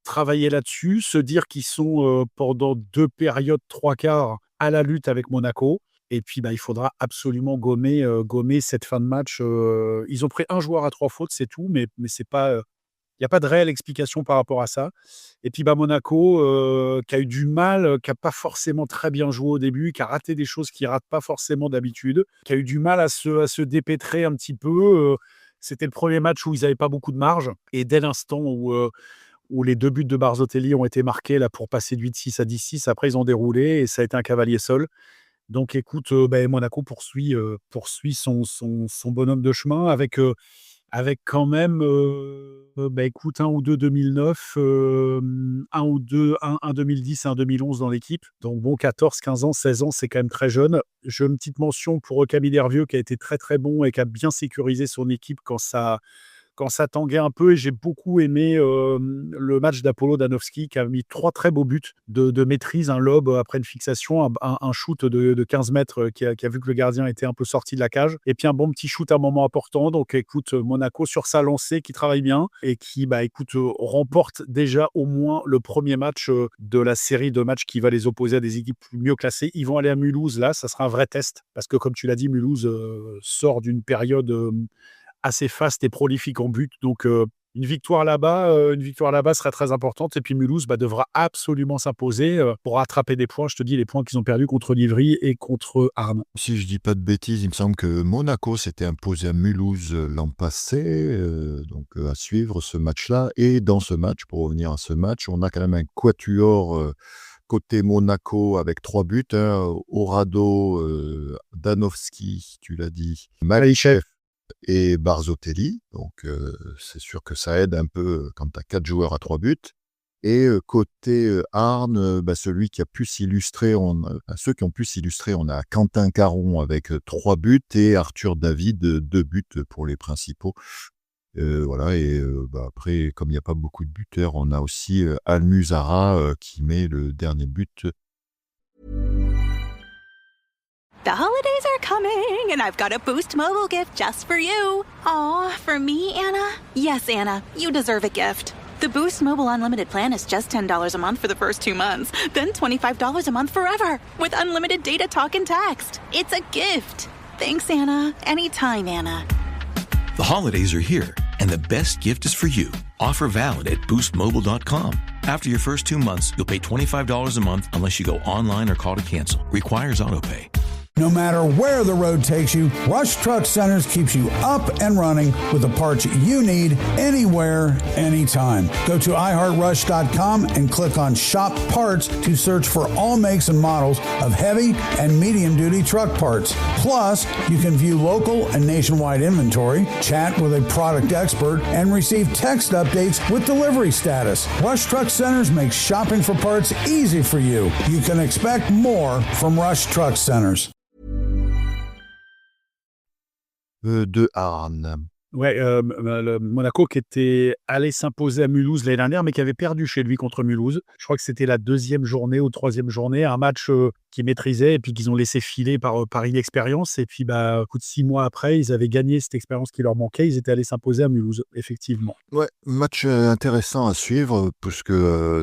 F: travailler là-dessus, se dire qu'ils sont pendant 2 périodes, 3 quarts à la lutte avec Monaco. Et puis, il faudra absolument gommer cette fin de match. Ils ont pris un joueur à 3 fautes, c'est tout, mais c'est pas, il n'y a pas de réelle explication par rapport à ça. Et puis, Monaco, qui a eu du mal, qui n'a pas forcément très bien joué au début, qui a raté des choses qu'il ne rate pas forcément d'habitude, qui a eu du mal à se dépêtrer un petit peu. C'était le premier match où ils n'avaient pas beaucoup de marge. Et dès l'instant où les 2 buts de Barzottelli ont été marqués là, pour passer de 8-6 à 10-6, après, ils ont déroulé et ça a été un cavalier seul. Donc, écoute, Monaco poursuit son bonhomme de chemin avec quand même, écoute, un ou deux 2009, un ou deux, un 2010 et un 2011 dans l'équipe. Donc bon, 14, 15 ans, 16 ans, c'est quand même très jeune. J'ai une petite mention pour Camille Dervieux qui a été très très bon et qui a bien sécurisé son équipe quand ça tanguait un peu. Et j'ai beaucoup aimé le match d'Apollo Danowski qui a mis 3 très beaux buts de maîtrise, un lob après une fixation, un shoot de 15 mètres qui a vu que le gardien était un peu sorti de la cage, et puis un bon petit shoot à un moment important. Donc écoute, Monaco sur sa lancée qui travaille bien et qui remporte déjà au moins le premier match de la série de matchs qui va les opposer à des équipes mieux classées. Ils vont aller à Mulhouse, là, ça sera un vrai test parce que comme tu l'as dit, Mulhouse sort d'une période assez faste et prolifique en but. Donc, une victoire là-bas serait très importante. Et puis, Mulhouse devra absolument s'imposer pour rattraper des points. Je te dis, les points qu'ils ont perdus contre Livry et contre Arnes.
E: Si je dis pas de bêtises, il me semble que Monaco s'était imposé à Mulhouse l'an passé. Donc, à suivre ce match-là. Et dans ce match, pour revenir à ce match, on a quand même un quatuor côté Monaco avec 3 buts. Orado, Danowski, tu l'as dit, Malichev et Barzottelli, donc c'est sûr que ça aide un peu quand tu as 4 joueurs à 3 buts. Et côté Arnes, celui qui a pu s'illustrer, ceux qui ont pu s'illustrer, on a Quentin Caron avec 3 buts et Arthur David, 2 buts pour les principaux. Voilà, et après, comme il n'y a pas beaucoup de buteurs, on a aussi Almuzara qui met le dernier but.
G: The holidays are coming, and I've got a Boost Mobile gift just for you. Aw, for me, Anna? Yes, Anna, you deserve a gift. The Boost Mobile Unlimited plan is just $10 a month for the first 2 months, then $25 a month forever, with unlimited data, talk, and text. It's a gift. Thanks, Anna. Anytime, Anna.
H: The holidays are here, and the best gift is for you. Offer valid at boostmobile.com. After your first 2 months, you'll pay $25 a month unless you go online or call to cancel. Requires autopay.
I: No matter where the road takes you, Rush Truck Centers keeps you up and running with the parts you need anywhere, anytime. Go to iHeartRush.com and click on Shop Parts to search for all makes and models of heavy and medium-duty truck parts. Plus, you can view local and nationwide inventory, chat with a product expert, and receive text updates with delivery status. Rush Truck Centers makes shopping for parts easy for you. You can expect more from Rush Truck Centers.
E: De Arnes.
F: Ouais, le Monaco qui était allé s'imposer à Mulhouse l'année dernière, mais qui avait perdu chez lui contre Mulhouse. Je crois que c'était la 2e journée ou 3e journée, un match qu'ils maîtrisaient et puis qu'ils ont laissé filer par inexpérience. Et puis, coup de 6 mois après, ils avaient gagné cette expérience qui leur manquait. Ils étaient allés s'imposer à Mulhouse, effectivement.
E: Ouais, match intéressant à suivre, puisque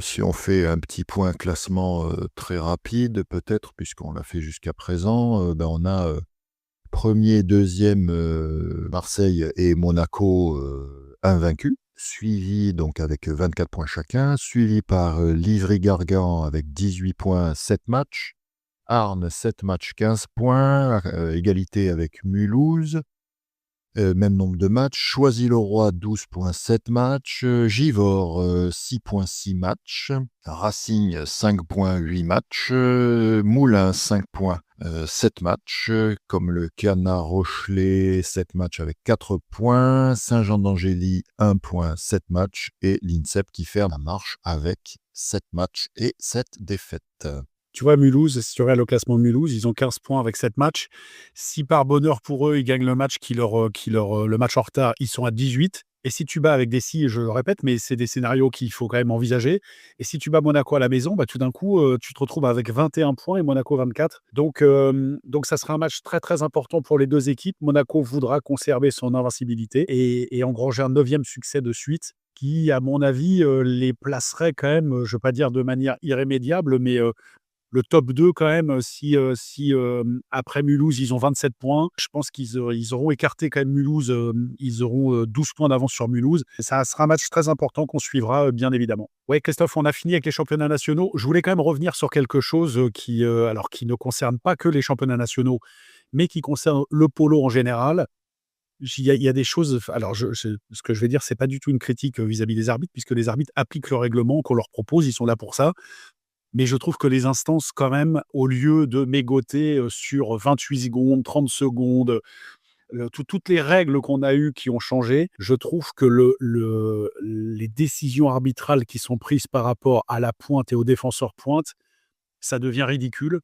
E: si on fait un petit point classement très rapide, peut-être, puisqu'on l'a fait jusqu'à présent, on a premier, deuxième, Marseille et Monaco invaincus, suivi donc avec 24 points chacun, suivi par Livry-Gargan avec 18 points, 7 matchs, Arnes 7 matchs, 15 points, égalité avec Mulhouse, même nombre de matchs, Choisy-le-Roi 12 points, 7 matchs, Givors 6 points, 6 matchs, Racing 5 points, 8 matchs, Moulins 5 points, 7 matchs, comme le Canard Rochelet 7 matchs avec 4 points, Saint-Jean d'Angély 1 point, 7 matchs et l'INSEP qui ferme la marche avec 7 matchs et 7 défaites.
F: Tu vois, Mulhouse, si tu regardes le classement de Mulhouse, ils ont 15 points avec 7 matchs. Si par bonheur pour eux, ils gagnent le match le match en retard, ils sont à 18. Et si tu bats avec des si, je le répète, mais c'est des scénarios qu'il faut quand même envisager. Et si tu bats Monaco à la maison, tout d'un coup, tu te retrouves avec 21 points et Monaco 24. Donc ça sera un match très, très important pour les deux équipes. Monaco voudra conserver son invincibilité et engranger un 9e succès de suite qui, à mon avis, les placerait quand même, je ne veux pas dire de manière irrémédiable, mais le top 2 quand même, si après Mulhouse, ils ont 27 points, je pense qu'ils auront écarté quand même Mulhouse, ils auront 12 points d'avance sur Mulhouse. Ça sera un match très important qu'on suivra, bien évidemment. Ouais, Christophe, on a fini avec les championnats nationaux. Je voulais quand même revenir sur quelque chose qui ne concerne pas que les championnats nationaux, mais qui concerne le polo en général. Il y a des choses. Alors, ce que je vais dire, c'est pas du tout une critique vis-à-vis des arbitres, puisque les arbitres appliquent le règlement qu'on leur propose, ils sont là pour ça. Mais je trouve que les instances, quand même, au lieu de mégoter sur 28 secondes, 30 secondes, toutes les règles qu'on a eues qui ont changé, je trouve que les décisions arbitrales qui sont prises par rapport à la pointe et aux défenseurs pointe, ça devient ridicule.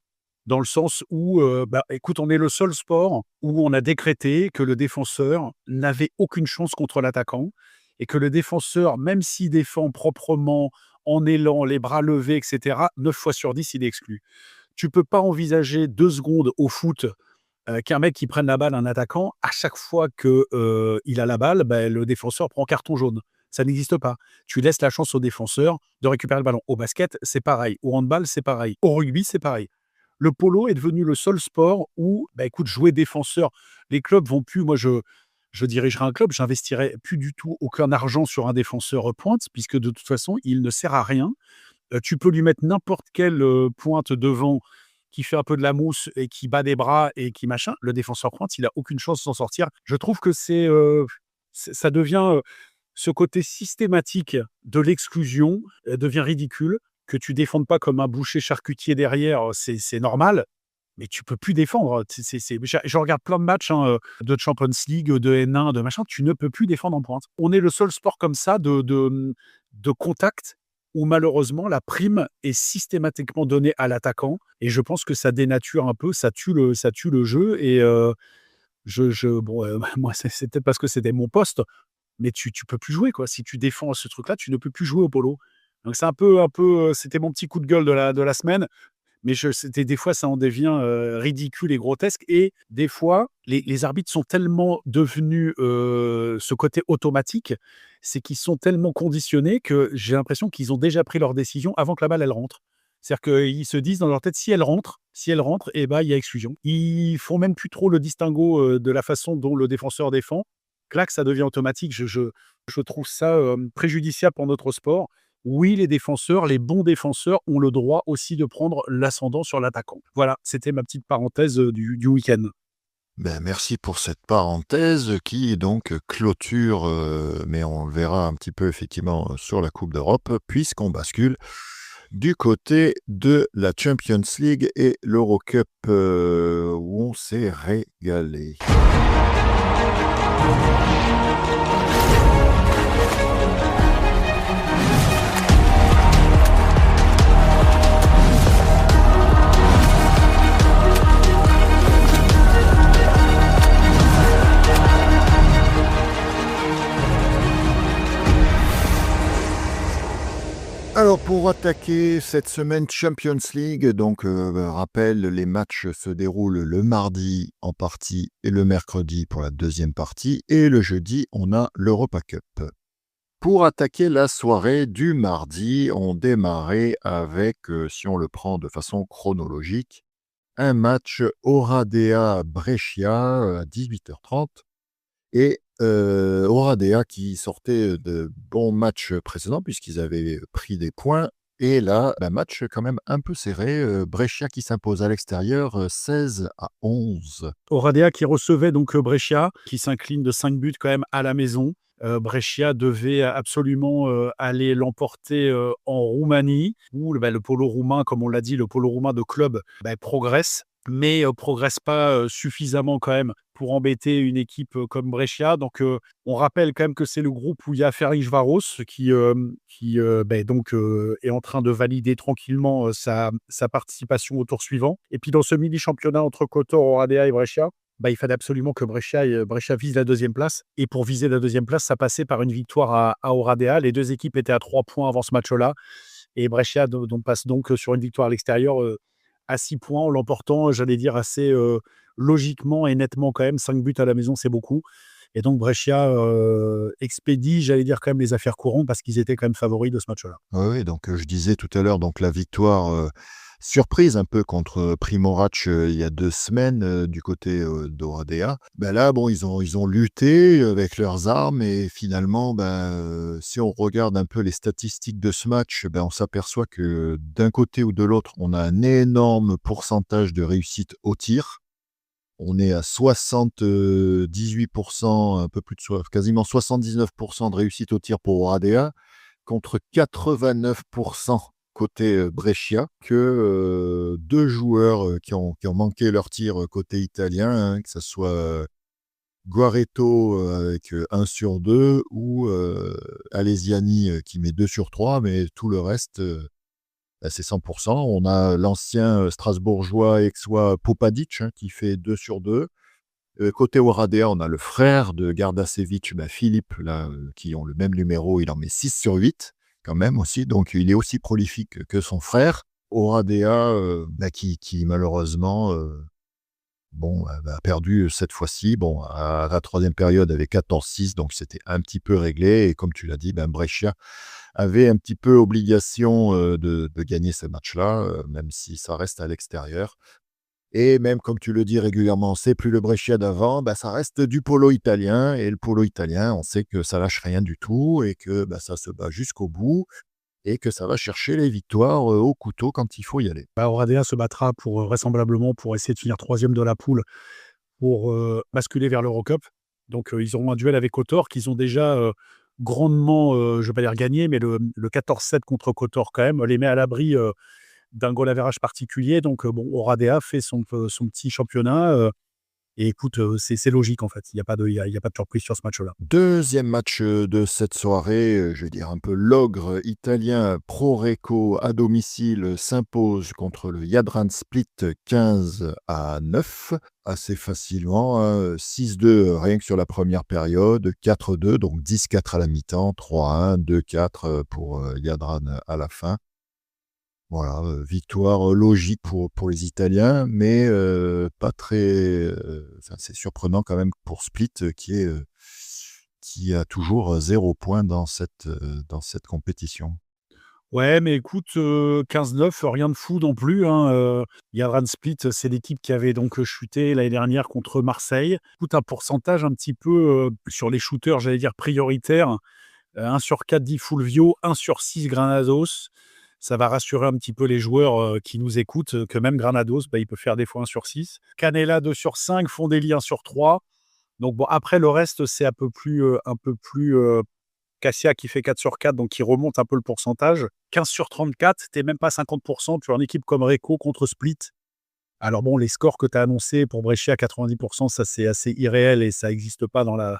F: Dans le sens où, écoute, on est le seul sport où on a décrété que le défenseur n'avait aucune chance contre l'attaquant et que le défenseur, même s'il défend proprement, en élan, les bras levés, etc., 9 fois sur 10, il est exclu. Tu ne peux pas envisager 2 secondes au foot qu'un mec qui prenne la balle, un attaquant, à chaque fois qu'il a la balle, le défenseur prend carton jaune. Ça n'existe pas. Tu laisses la chance au défenseur de récupérer le ballon. Au basket, c'est pareil. Au handball, c'est pareil. Au rugby, c'est pareil. Le polo est devenu le seul sport où, écoute, jouer défenseur, les clubs vont plus. Moi, je dirigerai un club, j'investirai plus du tout aucun argent sur un défenseur pointe, puisque de toute façon, il ne sert à rien. Tu peux lui mettre n'importe quelle pointe devant qui fait un peu de la mousse et qui bat des bras et qui machin. Le défenseur pointe, il n'a aucune chance de s'en sortir. Je trouve que ça devient ce côté systématique de l'exclusion devient ridicule. Que tu défendes pas comme un boucher charcutier derrière, c'est normal. Mais tu peux plus défendre. Je regarde plein de matchs de Champions League, de N1, de machin. Tu ne peux plus défendre en pointe. On est le seul sport comme ça de contact où malheureusement la prime est systématiquement donnée à l'attaquant. Et je pense que ça dénature un peu, ça tue le jeu. Et moi, c'est peut-être parce que c'était mon poste, mais tu peux plus jouer, quoi. Si tu défends ce truc-là, tu ne peux plus jouer au polo. Donc c'est un peu, c'était mon petit coup de gueule de la semaine. Mais des fois, ça en devient ridicule et grotesque. Et des fois, les arbitres sont tellement devenus ce côté automatique, c'est qu'ils sont tellement conditionnés que j'ai l'impression qu'ils ont déjà pris leur décision avant que la balle, elle rentre. C'est-à-dire qu'ils se disent dans leur tête, si elle rentre, il y a exclusion. Ils font même plus trop le distinguo de la façon dont le défenseur défend. Clac, ça devient automatique. Je trouve ça préjudiciable pour notre sport. Oui, les défenseurs, les bons défenseurs ont le droit aussi de prendre l'ascendant sur l'attaquant. Voilà, c'était ma petite parenthèse du week-end.
E: Merci pour cette parenthèse qui donc clôture, mais on le verra un petit peu effectivement sur la Coupe d'Europe, puisqu'on bascule du côté de la Champions League et l'Eurocup où on s'est régalé. Alors pour attaquer cette semaine Champions League, donc rappel, les matchs se déroulent le mardi en partie et le mercredi pour la deuxième partie, et le jeudi on a l'Europa Cup. Pour attaquer la soirée du mardi, on démarrait avec, si on le prend de façon chronologique, un match Oradea Brescia à 18h30 et Oradea qui sortait de bons matchs précédents puisqu'ils avaient pris des points. Et là, match quand même un peu serré. Brescia qui s'impose à l'extérieur 16-11.
F: Oradea qui recevait donc Brescia, qui s'incline de 5 buts quand même à la maison. Brescia devait absolument aller l'emporter en Roumanie, où le polo roumain, comme on l'a dit, le polo roumain de club progresse, mais progresse pas suffisamment quand même pour embêter une équipe comme Brescia. Donc, on rappelle quand même que c'est le groupe où il y a Ferencváros qui est en train de valider tranquillement sa participation au tour suivant. Et puis, dans ce mini-championnat entre Kotor, Oradea et Brescia, il fallait absolument que Brescia vise la deuxième place. Et pour viser la deuxième place, ça passait par une victoire à Oradea. Les deux équipes étaient à 3 points avant ce match-là. Et Brescia passe donc sur une victoire à l'extérieur à 6 points, en l'emportant, j'allais dire, assez logiquement et nettement quand même. 5 buts à la maison, c'est beaucoup. Et donc Brescia expédie, j'allais dire, quand même les affaires courantes parce qu'ils étaient quand même favoris de ce match-là.
E: Oui, donc je disais tout à l'heure, donc la victoire surprise un peu contre Primorac il y a 2 semaines du côté d'Oradea. Là, ils ont lutté avec leurs armes et finalement, si on regarde un peu les statistiques de ce match, on s'aperçoit que d'un côté ou de l'autre, on a un énorme pourcentage de réussite au tir. On est à 78%, un peu plus de quasiment 79% de réussite au tir pour Oradea, contre 89% côté Brescia, que 2 joueurs qui ont manqué leur tir côté italien, que ce soit Guaretto avec 1 sur 2 ou Alesiani qui met 2 sur 3, mais tout le reste, c'est 100%. On a l'ancien Strasbourgeois aixois Popadic qui fait 2 sur 2. Côté Oradea, on a le frère de Gardasevic, Philippe, qui ont le même numéro, il en met 6 sur 8 quand même aussi, donc il est aussi prolifique que son frère. Oradea qui malheureusement a perdu cette fois-ci, à la 3e période avec 14-6, donc c'était un petit peu réglé, et comme tu l'as dit, Brescia avait un petit peu obligation de gagner ce match-là, même si ça reste à l'extérieur. Et même, comme tu le dis régulièrement, c'est plus le Brescia d'avant, ça reste du polo italien. Et le polo italien, on sait que ça lâche rien du tout et que ça se bat jusqu'au bout et que ça va chercher les victoires au couteau quand il faut y aller.
F: Oradea se battra vraisemblablement pour essayer de finir 3e de la poule pour basculer vers l'Eurocup. Donc, ils auront un duel avec Kotor qu'ils ont déjà grandement, je ne vais pas dire gagné, mais le 14-7 contre Kotor quand même les met à l'abri d'un goal average particulier. Donc, Oradea fait son petit championnat. Et écoute, c'est logique en fait. Il n'y a pas de surprise sur ce match-là.
E: Deuxième match de cette soirée, je vais dire un peu l'ogre italien Pro Recco à domicile s'impose contre le Jadran Split 15-9 assez facilement. 6-2 rien que sur la première période, 4-2, donc 10-4 à la mi-temps, 3-1, 2-4 pour Jadran à la fin. Voilà, victoire logique pour les Italiens, mais pas très. C'est surprenant quand même pour Split qui a toujours 0 point dans cette compétition.
F: Ouais, mais écoute, 15-9, rien de fou non plus. Jadran Split, c'est l'équipe qui avait donc chuté l'année dernière contre Marseille. Écoute, un pourcentage un petit peu sur les shooters, j'allais dire prioritaires. 1 sur 4 dit Fulvio, 1 sur 6 Granados. Ça va rassurer un petit peu les joueurs qui nous écoutent, que même Granados, il peut faire des fois 1 sur 6. Canella 2 sur 5, Fondelli 1 sur 3. Donc après, le reste, c'est un peu plus Cassia qui fait 4 sur 4, donc qui remonte un peu le pourcentage. 15 sur 34, t'es même pas 50%. Tu as une équipe comme Recco contre Split. Alors les scores que tu as annoncés pour Brescia à 90%, ça c'est assez irréel et ça n'existe pas dans la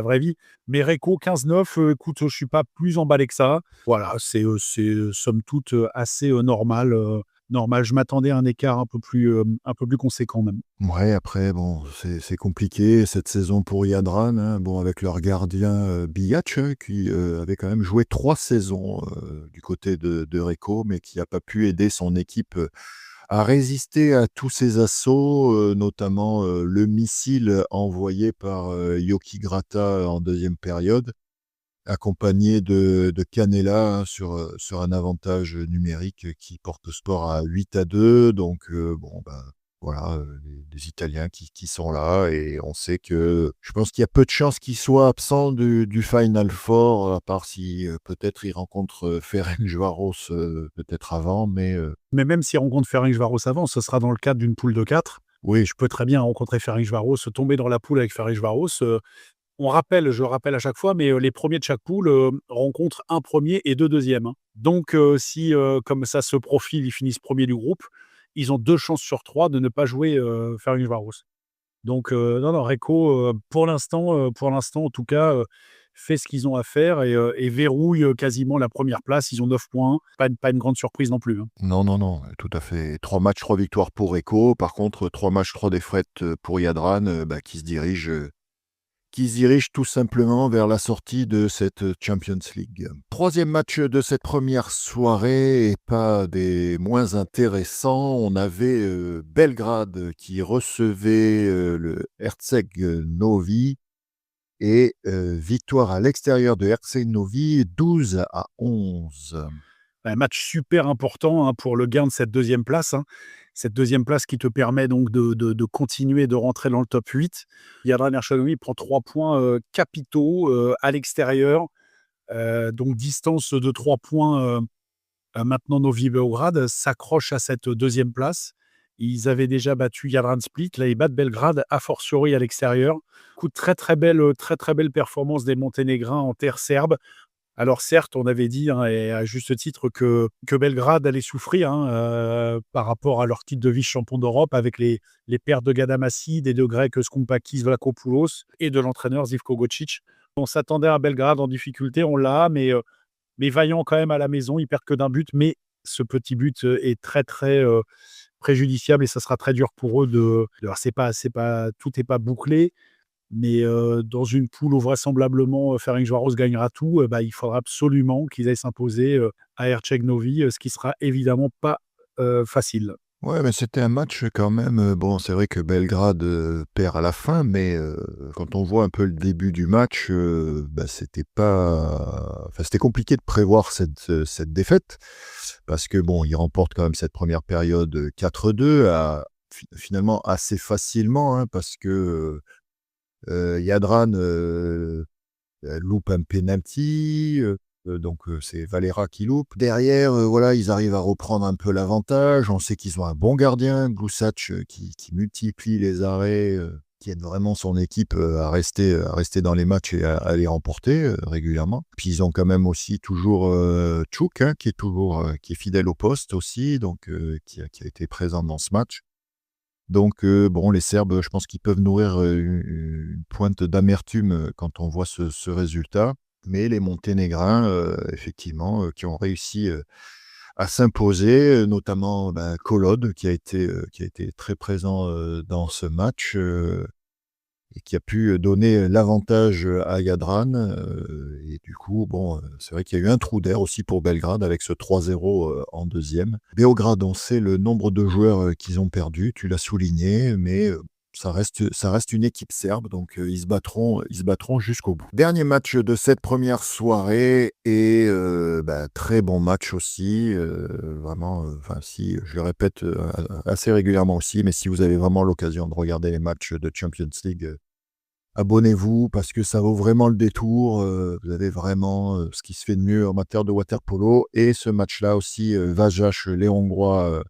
F: vraie vie. Mais Recco 15-9, écoute, je suis pas plus emballé que ça. Voilà, c'est somme toute assez normal. Je m'attendais à un écart un peu plus conséquent même.
E: Ouais, après, c'est compliqué cette saison pour Jadran, avec leur gardien Bijac, qui avait quand même joué 3 saisons du côté de Recco, mais qui n'a pas pu aider son équipe à résister à tous ces assauts, notamment le missile envoyé par Yoki Grata en 2e période, accompagné de Canella sur un avantage numérique qui porte le score à 8-2. Donc, voilà, les Italiens qui sont là et on sait que je pense qu'il y a peu de chances qu'ils soient absents du Final Four, à part si, peut-être ils rencontrent, Ferencvaros, peut-être avant,
F: Mais même s'ils rencontrent Ferencvaros avant, ce sera dans le cadre d'une poule de 4.
E: oui,
F: Je peux très bien rencontrer Ferencvaros, tomber dans la poule avec Ferencvaros. Je rappelle à chaque fois, mais les premiers de chaque poule rencontrent un premier et deux deuxièmes, hein. Donc, si comme ça se profile, ils finissent premiers du groupe, ils ont 2 chances sur 3 de ne pas jouer Ferencvaros. Donc, non, non, Recco, pour l'instant en tout cas, fait ce qu'ils ont à faire et verrouille quasiment la première place. Ils ont 9 points. Pas une grande surprise non plus, hein.
E: non, non, non, tout à fait. 3 matchs, 3 victoires pour Echo. Par contre, 3 matchs, 3 défaites, pour Jadran, qui se dirige tout simplement vers la sortie de cette Champions League. Troisième match de cette première soirée et pas des moins intéressants. On avait Belgrade qui recevait le Herceg Novi et victoire à l'extérieur de Herceg Novi 12-11.
F: Un match super important, hein, pour le gain de cette deuxième place, hein. Cette deuxième place qui te permet donc de continuer de rentrer dans le top 8. Jadran Erchanovi prend 3 points capitaux à l'extérieur. Donc distance de 3 points. Maintenant, Novi Beograd s'accroche à cette deuxième place. Ils avaient déjà battu Jadran Split. Là, ils battent Belgrade, a fortiori à l'extérieur. Très très belle performance des Monténégrins en terre serbe. Alors certes, on avait dit, hein, et à juste titre, que Belgrade allait souffrir, hein, par rapport à leur titre de vice-champion d'Europe avec les pertes de Gadamassi, des deux Grecs Skoupakis Vlachopoulos et de l'entraîneur Živko Gocic. On s'attendait à Belgrade en difficulté, on l'a, mais vaillant quand même à la maison. Ils perdent que d'un but, mais ce petit but est très très préjudiciable et ça sera très dur pour eux. Alors tout n'est pas bouclé. Mais dans une poule où vraisemblablement Ferencvaros gagnera tout, il faudra absolument qu'ils aillent s'imposer à Herceg Novi, ce qui sera évidemment pas facile.
E: Ouais, mais c'était un match quand même. Bon, c'est vrai que Belgrade perd à la fin, mais quand on voit un peu le début du match, c'était pas. Enfin, c'était compliqué de prévoir cette défaite, parce que bon, ils remportent quand même cette première période 4-2, finalement assez facilement, hein, parce que Jadran loupe un penalty, donc c'est Valera qui loupe. Derrière, voilà, ils arrivent à reprendre un peu l'avantage. On sait qu'ils ont un bon gardien, Glusac, qui multiplie les arrêts, qui aide vraiment son équipe à rester dans les matchs et à les remporter régulièrement. Puis ils ont quand même aussi toujours Tchouk, hein, qui est fidèle au poste aussi, donc qui a été présent dans ce match. Donc, les Serbes, je pense qu'ils peuvent nourrir une pointe d'amertume quand on voit ce résultat. Mais les Monténégrins, effectivement, qui ont réussi à s'imposer, notamment Kolod, qui a été très présent dans ce match et qui a pu donner l'avantage à Jadran. Et du coup, c'est vrai qu'il y a eu un trou d'air aussi pour Belgrade avec ce 3-0 en deuxième. Beograd, on sait le nombre de joueurs qu'ils ont perdu, tu l'as souligné, mais ça reste une équipe serbe, donc ils se battront jusqu'au bout. Dernier match de cette première soirée et très bon match aussi, vraiment. Si je le répète assez régulièrement aussi, mais si vous avez vraiment l'occasion de regarder les matchs de Champions League, abonnez-vous parce que ça vaut vraiment le détour. Vous avez vraiment ce qui se fait de mieux en matière de water-polo. Et ce match-là aussi, Vajac, les Hongrois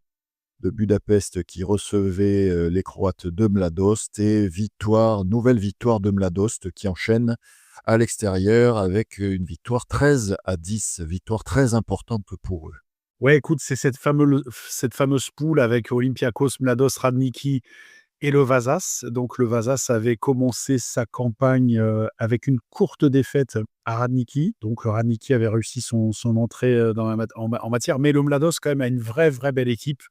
E: de Budapest qui recevaient les Croates de Mladost. Et nouvelle victoire de Mladost qui enchaîne à l'extérieur avec une victoire 13-10, victoire très importante pour eux.
F: Ouais, écoute, c'est cette fameuse poule avec Olympiakos, Mladost, Radniki et le Vasas. Donc le Vasas avait commencé sa campagne avec une courte défaite à Radniki. Donc Radniki avait réussi son entrée en matière. Mais le Mladost quand même a une vraie belle équipe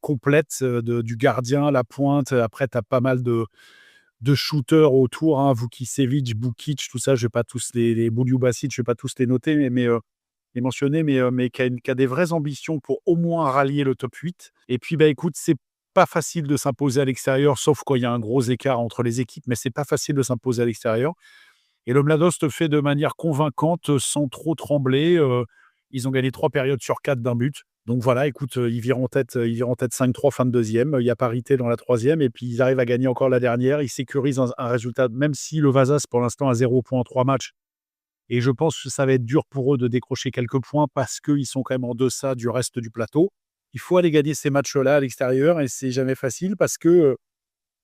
F: complète, du gardien, la pointe. Après, tu as pas mal de shooters autour, hein, Vukicevic, Bukic, tout ça. Je vais pas tous les Buljubasic, je vais pas tous les noter, mais les mentionner, mais qui a des vraies ambitions pour au moins rallier le top 8. Et puis, écoute, c'est pas facile de s'imposer à l'extérieur, sauf quand il y a un gros écart entre les équipes, mais c'est pas facile de s'imposer à l'extérieur. Et le Mladost fait de manière convaincante, sans trop trembler. Ils ont gagné 3 périodes sur 4 d'un but. Donc voilà, écoute, ils virent en tête 5-3 fin de deuxième. Il y a parité dans la troisième et puis ils arrivent à gagner encore la dernière. Ils sécurisent un résultat, même si le Vasas, pour l'instant, a 0 points en 3 matchs. Et je pense que ça va être dur pour eux de décrocher quelques points parce qu'ils sont quand même en deçà du reste du plateau. Il faut aller gagner ces matchs-là à l'extérieur et c'est jamais facile parce que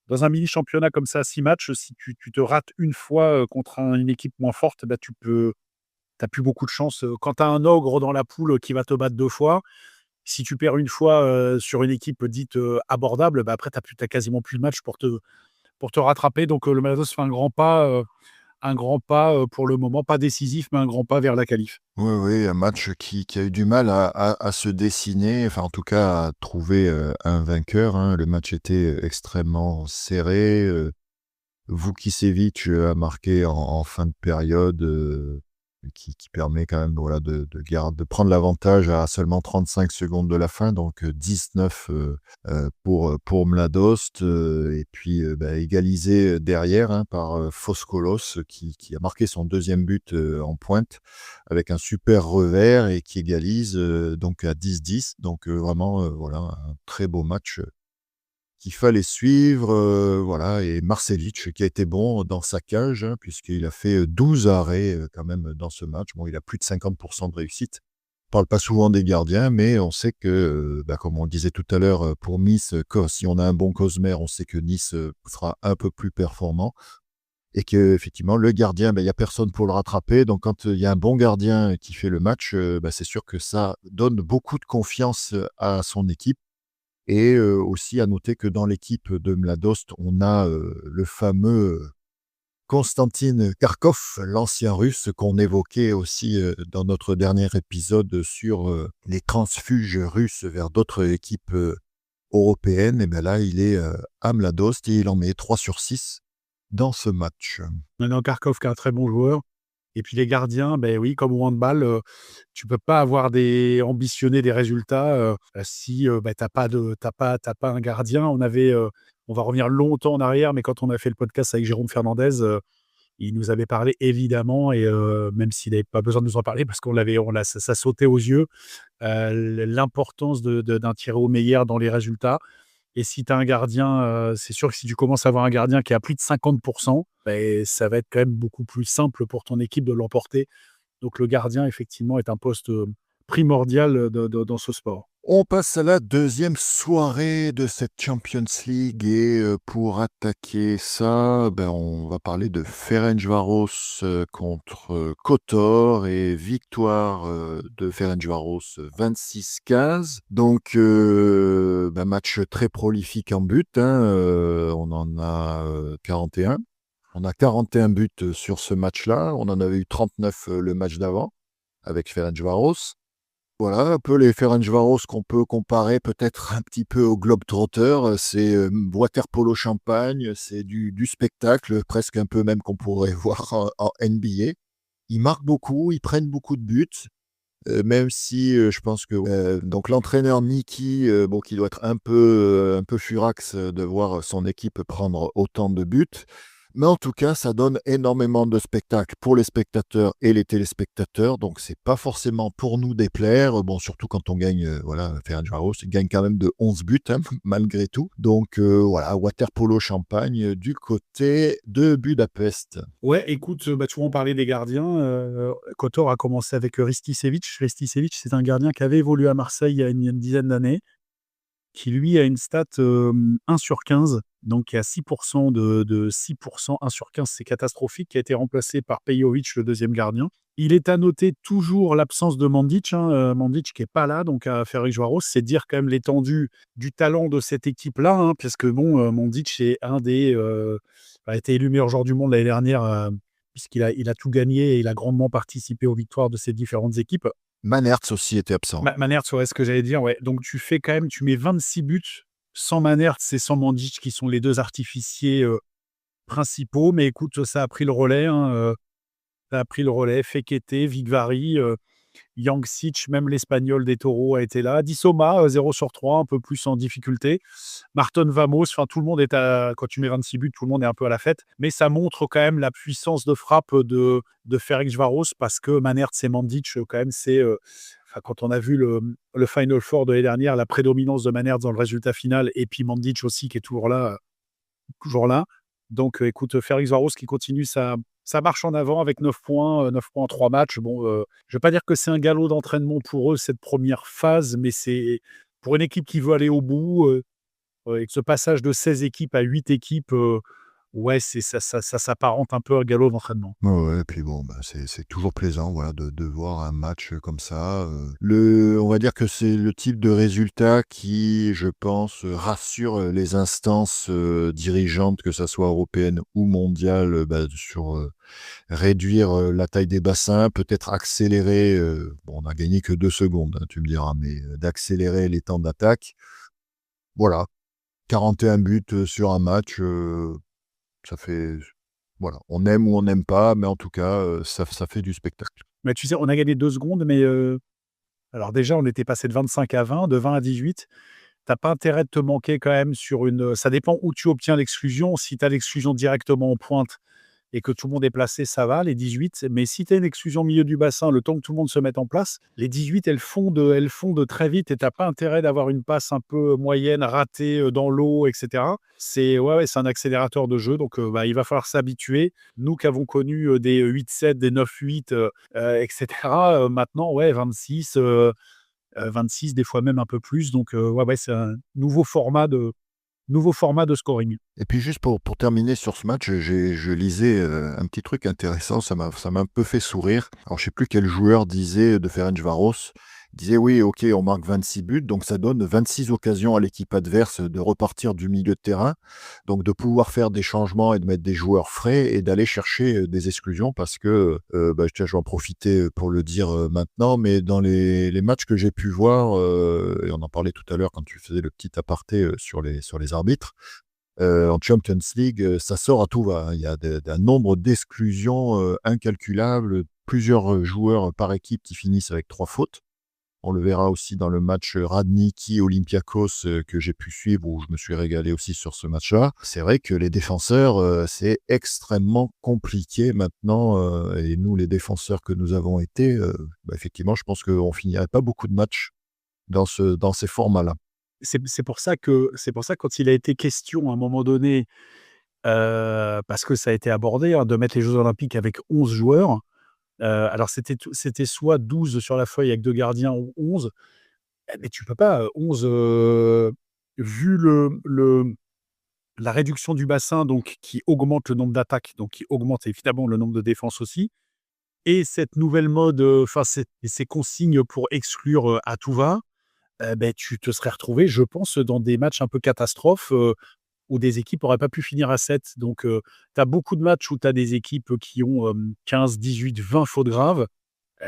F: dans un mini-championnat comme ça, 6 matchs, si tu te rates une fois contre une équipe moins forte, bah, tu n'as plus beaucoup de chance. Quand tu as un ogre dans la poule qui va te battre 2 fois, si tu perds une fois sur une équipe dite abordable, bah, après, tu n'as quasiment plus de match pour te rattraper. Donc, le Mados fait un grand pas pour le moment, pas décisif, mais un grand pas vers la qualif.
E: Oui, oui, un match qui a eu du mal à se dessiner, enfin en tout cas à trouver un vainqueur, hein. Le match était extrêmement serré. Vukicevic a marqué en fin de période, qui permet quand même voilà, de prendre l'avantage à seulement 35 secondes de la fin, donc 19 pour Mladost, et puis égalisé derrière hein, par Foskolos qui a marqué son deuxième but en pointe avec un super revers et qui égalise donc à 10-10. Donc vraiment voilà, un très beau match qu'il fallait suivre, voilà. Et Marcelic qui a été bon dans sa cage, hein, puisqu'il a fait 12 arrêts quand même dans ce match. Bon, il a plus de 50% de réussite. On parle pas souvent des gardiens, mais on sait que, comme on le disait tout à l'heure, pour Nice, si on a un bon Cosmer, on sait que Nice sera un peu plus performant. Et qu'effectivement, le gardien, il n'y a personne pour le rattraper. Donc, quand il y a un bon gardien qui fait le match, c'est sûr que ça donne beaucoup de confiance à son équipe. Et aussi à noter que dans l'équipe de Mladost, on a le fameux Konstantin Kharkov, l'ancien russe qu'on évoquait aussi dans notre dernier épisode sur les transfuges russes vers d'autres équipes européennes. Et bien là, il est à Mladost et il en met 3 sur 6 dans ce match.
F: Maintenant, Kharkov qui est un très bon joueur. Et puis les gardiens, ben oui, comme au handball, tu peux pas ambitionner des résultats si t'as pas un gardien. On va revenir longtemps en arrière, mais quand on a fait le podcast avec Jérôme Fernandez, il nous avait parlé évidemment, et même s'il n'avait pas besoin de nous en parler parce ça sautait aux yeux, l'importance d'un tiré au meilleur dans les résultats. Et si tu as un gardien, c'est sûr que si tu commences à avoir un gardien qui a plus de 50%, ça va être quand même beaucoup plus simple pour ton équipe de l'emporter. Donc le gardien, effectivement, est un poste primordial dans ce sport.
E: On passe à la deuxième soirée de cette Champions League et pour attaquer ça, on va parler de Ferencváros contre Kotor et victoire de Ferencváros 26-15. Donc match très prolifique en but, hein, on en a 41. On a 41 buts sur ce match-là, on en avait eu 39 le match d'avant avec Ferencváros. Voilà, un peu les Ferencváros qu'on peut comparer peut-être un petit peu au Globetrotter. C'est water polo champagne, c'est du spectacle, presque un peu même qu'on pourrait voir en NBA. Ils marquent beaucoup, ils prennent beaucoup de buts, même si je pense que donc l'entraîneur Niki, qui doit être un peu furax de voir son équipe prendre autant de buts. Mais en tout cas, ça donne énormément de spectacles pour les spectateurs et les téléspectateurs. Donc, c'est pas forcément pour nous déplaire. Bon, surtout quand on gagne, Ferencváros gagne quand même de 11 buts, hein, malgré tout. Donc, water polo champagne du côté de Budapest.
F: Ouais, écoute, tu vois, on parlait des gardiens. Kotor a commencé avec Rističević. Rističević, c'est un gardien qui avait évolué à Marseille il y a une dizaine d'années, qui lui a une stat 1 sur 15, donc qui a 6% de 6%, 1 sur 15, c'est catastrophique, qui a été remplacé par Pejovic, le deuxième gardien. Il est à noter toujours l'absence de Mandić, Mandić qui n'est pas là, donc à Ferencváros, c'est dire quand même l'étendue du talent de cette équipe-là, hein, parce que Mandić est a été élu meilleur joueur du monde l'année dernière, puisqu'il a tout gagné et il a grandement participé aux victoires de ces différentes équipes.
E: Manertz aussi était absent.
F: Manertz, ouais, ce que j'allais dire, ouais. Donc tu mets 26 buts sans Manertz et sans Mandić, qui sont les deux artificiers principaux. Mais écoute, ça a pris le relais. Ça a pris le relais. Fekete, Vigvari, Jancic, même l'Espagnol des Taureaux a été là. Dissoma, 0 sur 3, un peu plus en difficulté. Marton Vamos, tout le monde quand tu mets 26 buts, tout le monde est un peu à la fête. Mais ça montre quand même la puissance de frappe de Ferencváros, parce que Manertz et Mandić, quand même, quand on a vu le Final Four de l'année dernière, la prédominance de Maynard dans le résultat final, et puis Mandic aussi qui est toujours là. Donc, écoute, Ferencváros qui continue sa marche en avant avec 9 points en 3 matchs. Bon, je ne vais pas dire que c'est un galop d'entraînement pour eux, cette première phase, mais c'est pour une équipe qui veut aller au bout, et que ce passage de 16 équipes à 8 équipes, ouais, ça s'apparente un peu à un galop d'entraînement.
E: Ouais, et puis bon, c'est toujours plaisant, voilà, de voir un match comme ça. On va dire que c'est le type de résultat qui, je pense, rassure les instances dirigeantes, que ça soit européenne ou mondiale, sur réduire la taille des bassins, peut-être accélérer. Bon, on n'a gagné que 2 secondes, hein, tu me diras, mais d'accélérer les temps d'attaque. Voilà, 41 buts sur un match. Ça fait, voilà, on aime ou on n'aime pas, mais en tout cas, ça fait du spectacle.
F: Mais tu sais, on a gagné 2 secondes, mais alors déjà, on était passé de 25 à 20, de 20 à 18. Tu n'as pas intérêt de te manquer quand même sur une. Ça dépend où tu obtiens l'exclusion. Si tu as l'exclusion directement en pointe et que tout le monde est placé, ça va, les 18. Mais si tu as une exclusion au milieu du bassin, le temps que tout le monde se mette en place, les 18, elles fondent très vite et tu n'as pas intérêt d'avoir une passe un peu moyenne, ratée dans l'eau, etc. C'est c'est un accélérateur de jeu, donc il va falloir s'habituer. Nous qui avons connu des 8-7, des 9-8, etc. Maintenant, 26, 26, des fois même un peu plus. Donc, c'est un nouveau format de scoring.
E: Et puis juste pour terminer sur ce match, je lisais un petit truc intéressant, ça m'a un peu fait sourire. Alors je sais plus quel joueur disait de Ferencváros, disait oui, ok, on marque 26 buts, donc ça donne 26 occasions à l'équipe adverse de repartir du milieu de terrain, donc de pouvoir faire des changements et de mettre des joueurs frais et d'aller chercher des exclusions, parce que, je vais en profiter pour le dire maintenant, mais dans les matchs que j'ai pu voir, et on en parlait tout à l'heure quand tu faisais le petit aparté sur les arbitres, en Champions League, ça sort à tout va. Il y a un nombre d'exclusions incalculables, plusieurs joueurs par équipe qui finissent avec 3 fautes. On le verra aussi dans le match Radniki-Olympiakos que j'ai pu suivre, où je me suis régalé aussi sur ce match-là. C'est vrai que les défenseurs, c'est extrêmement compliqué maintenant. Et nous, les défenseurs que nous avons été, effectivement, je pense qu'on finirait pas beaucoup de matchs dans ces formats-là.
F: C'est pour ça que quand il a été question à un moment donné, parce que ça a été abordé, hein, de mettre les Jeux olympiques avec 11 joueurs. Alors c'était soit 12 sur la feuille avec 2 gardiens ou 11. Mais tu peux pas, 11, vu la réduction du bassin, donc qui augmente le nombre d'attaques, donc qui augmente évidemment le nombre de défenses aussi, et cette nouvelle mode, ces consignes pour exclure à tout va. Tu te serais retrouvé, je pense, dans des matchs un peu catastrophes, où des équipes n'auraient pas pu finir à 7. Donc, tu as beaucoup de matchs où tu as des équipes qui ont 15, 18, 20 fautes graves.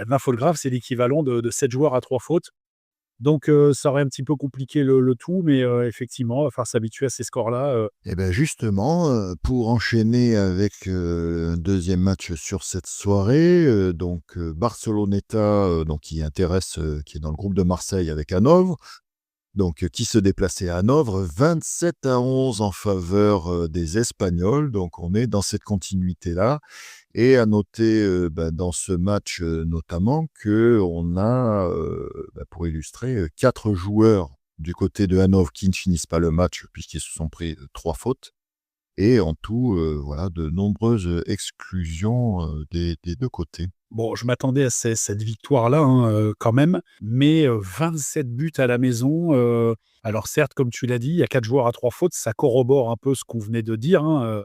F: 20 fautes graves, c'est l'équivalent de 7 joueurs à 3 fautes. Donc, ça aurait un petit peu compliqué le tout, mais effectivement, il va falloir s'habituer à ces scores-là.
E: Et bien justement, pour enchaîner avec un deuxième match sur cette soirée, Barceloneta, qui intéresse, qui est dans le groupe de Marseille avec Hanovre, qui se déplaçait à Hanovre, 27-11 en faveur des Espagnols. Donc on est dans cette continuité-là. Et à noter dans ce match notamment qu'on a, pour illustrer, 4 joueurs du côté de Hanovre qui ne finissent pas le match puisqu'ils se sont pris 3 fautes. Et en tout, de nombreuses exclusions des 2 côtés.
F: Bon, je m'attendais à cette victoire-là, quand même, mais 27 buts à la maison. Alors certes, comme tu l'as dit, il y a 4 joueurs à 3 fautes, ça corrobore un peu ce qu'on venait de dire, hein.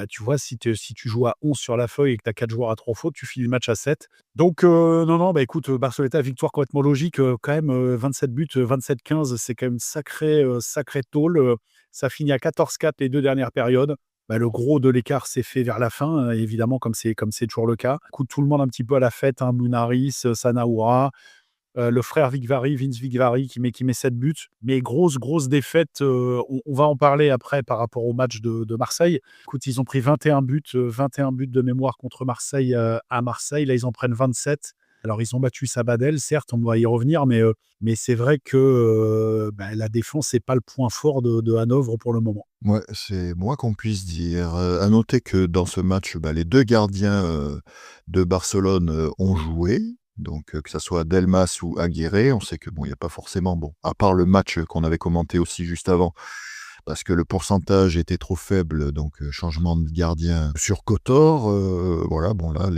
F: Tu vois, si tu joues à 11 sur la feuille et que tu as 4 joueurs à 3 fautes, tu finis le match à 7. Donc, non, écoute, Barceloneta, victoire complètement logique. Quand même, 27 buts, 27-15, c'est quand même sacré tôle. Ça finit à 14-4 les 2 dernières périodes. Le gros de l'écart s'est fait vers la fin, évidemment, comme c'est toujours le cas. Écoute, tout le monde un petit peu à la fête, hein, Mounaris, Sanaoura, le frère Vince Vigvari qui met 7 buts. Mais grosse défaite, on va en parler après par rapport au match de Marseille. Écoute, ils ont pris 21 buts de mémoire contre Marseille à Marseille. Là, ils en prennent 27. Alors, ils ont battu Sabadell, certes, on va y revenir, mais c'est vrai que la défense n'est pas le point fort de Hanovre pour le moment.
E: Ouais, c'est moins qu'on puisse dire. À noter que dans ce match, les 2 gardiens de Barcelone ont joué. Donc, que ça soit Delmas ou Aguirre, on sait que bon, il n'y a pas forcément à part le match qu'on avait commenté aussi juste avant, parce que le pourcentage était trop faible, donc changement de gardien sur Kotor. Voilà, bon là,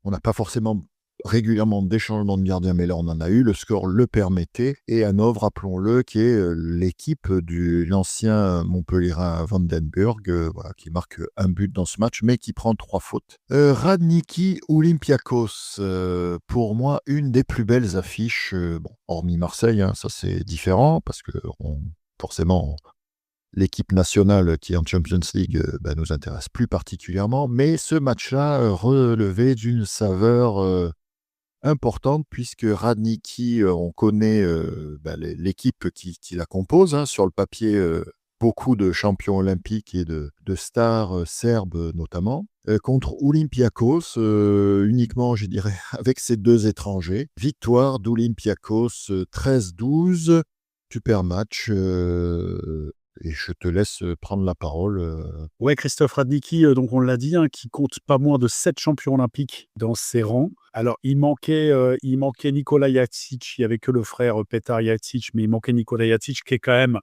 E: on n'a pas forcément régulièrement des changements de gardien, mais là on en a eu, le score le permettait. Et Hanovre, rappelons-le, qui est l'équipe de l'ancien Montpellierin Vandenberg, voilà, qui marque un but dans ce match, mais qui prend 3 fautes. Radniki Olympiakos, pour moi, une des plus belles affiches, hormis Marseille, hein, ça c'est différent, parce que forcément, l'équipe nationale qui est en Champions League nous intéresse plus particulièrement, mais ce match-là relevait d'une saveur importante, puisque Radniki, on connaît l'équipe qui la compose, hein, sur le papier, beaucoup de champions olympiques et de stars serbes notamment, contre Olympiakos, uniquement, je dirais, avec ces 2 étrangers. Victoire d'Olympiakos 13-12, super match, et je te laisse prendre la parole.
F: Ouais, Christophe Radniki, donc on l'a dit, hein, qui compte pas moins de 7 champions olympiques dans ses rangs. Alors, il manquait Nikola Jacic, il n'y avait que le frère Petar Jacic, mais il manquait Nikola Jacic, qui est quand même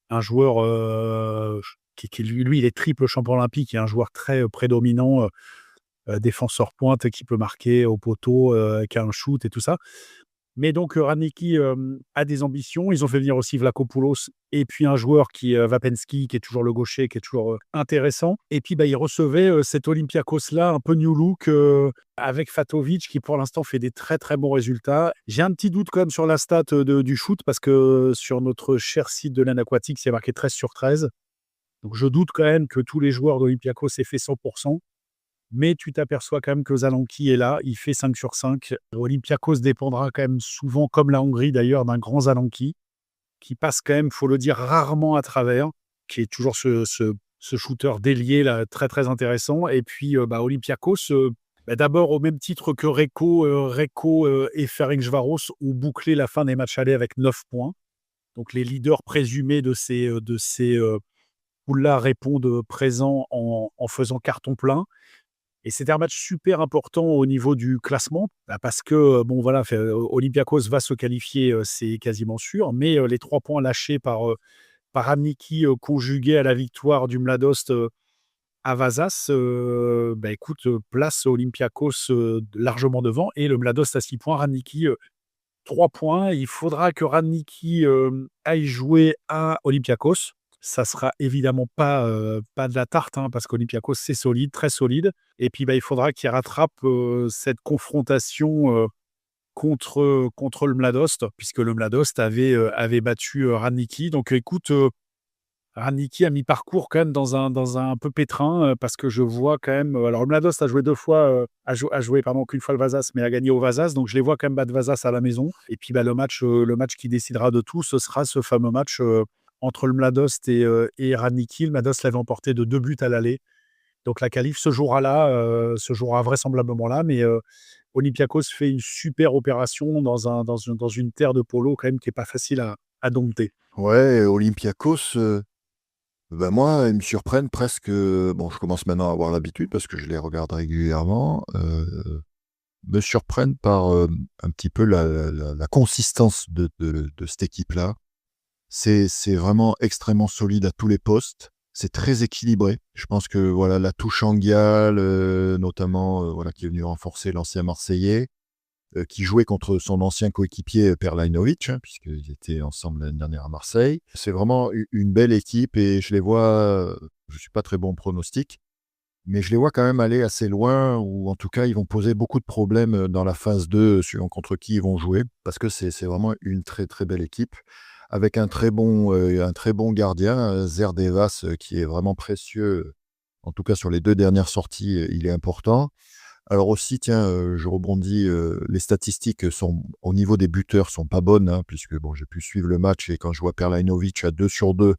F: un joueur, lui, il est triple champion olympique, il est un joueur très prédominant, défenseur pointe, qui peut marquer au poteau, qui a un shoot et tout ça. Mais donc, Radniki a des ambitions. Ils ont fait venir aussi Vlachopoulos et puis un joueur qui est Vapenski, qui est toujours le gaucher, qui est toujours intéressant. Et puis, ils recevaient cet Olympiakos-là, un peu new look, avec Fatovic, qui pour l'instant fait des très très bons résultats. J'ai un petit doute quand même sur la stat du shoot, parce que sur notre cher site de l'Ain Aquatique, c'est marqué 13 sur 13. Donc, je doute quand même que tous les joueurs d'Olympiakos aient fait 100%. Mais tu t'aperçois quand même que Zalanki est là, il fait 5 sur 5. Olympiakos dépendra quand même souvent, comme la Hongrie d'ailleurs, d'un grand Zalanki, qui passe quand même, il faut le dire, rarement à travers, qui est toujours ce shooter délié là, très très intéressant. Et puis Olympiakos, d'abord au même titre que Reko et Ferencváros, ont bouclé la fin des matchs allés avec 9 points. Donc les leaders présumés de ces poules-là répondent présents en faisant carton plein. Et c'était un match super important au niveau du classement, parce que, Olympiakos va se qualifier, c'est quasiment sûr, mais les 3 points lâchés par Radniki, conjugués à la victoire du Mladost à Vasas, place Olympiakos largement devant, et le Mladost à 6 points, Radniki 3 points. Il faudra que Radniki aille jouer à Olympiakos. Ça sera évidemment pas de la tarte, hein, parce qu'Olympiakos, c'est solide, très solide. Et puis, il faudra qu'il rattrape cette confrontation contre le Mladost, puisque le Mladost avait battu Radniki. Donc, écoute, Radniki a mis parcours quand même dans un peu pétrin, parce que je vois quand même... alors, le Mladost a joué 2 fois, a joué qu'une fois le Vasas, mais a gagné au Vasas. Donc, je les vois quand même battre Vasas à la maison. Et puis, le match qui décidera de tout, ce sera ce fameux match... entre le Mladost et Radniki. Le Mladost l'avait emporté de 2 buts à l'aller. Donc la qualif se jouera vraisemblablement là, mais Olympiakos fait une super opération dans une terre de polo quand même qui n'est pas facile à dompter.
E: Ouais, Olympiakos, moi, ils me surprennent presque. Je commence maintenant à avoir l'habitude parce que je les regarde régulièrement. Me surprennent par un petit peu la consistance de cette équipe-là. C'est vraiment extrêmement solide à tous les postes. C'est très équilibré. Je pense que la touche Anguial, notamment, qui est venu renforcer l'ancien Marseillais, qui jouait contre son ancien coéquipier Perlajnovic, hein, puisqu'ils étaient ensemble l'année dernière à Marseille. C'est vraiment une belle équipe et je les vois, je ne suis pas très bon pronostic, mais je les vois quand même aller assez loin, ou en tout cas, ils vont poser beaucoup de problèmes dans la phase 2, suivant contre qui ils vont jouer, parce que c'est vraiment une très très belle équipe, avec un très bon gardien, Zerdevas, qui est vraiment précieux, en tout cas sur les 2 dernières sorties, il est important. Alors aussi, tiens, je rebondis, les statistiques au niveau des buteurs sont pas bonnes, hein, puisque j'ai pu suivre le match, et quand je vois Perlajnovic à 2 sur 2,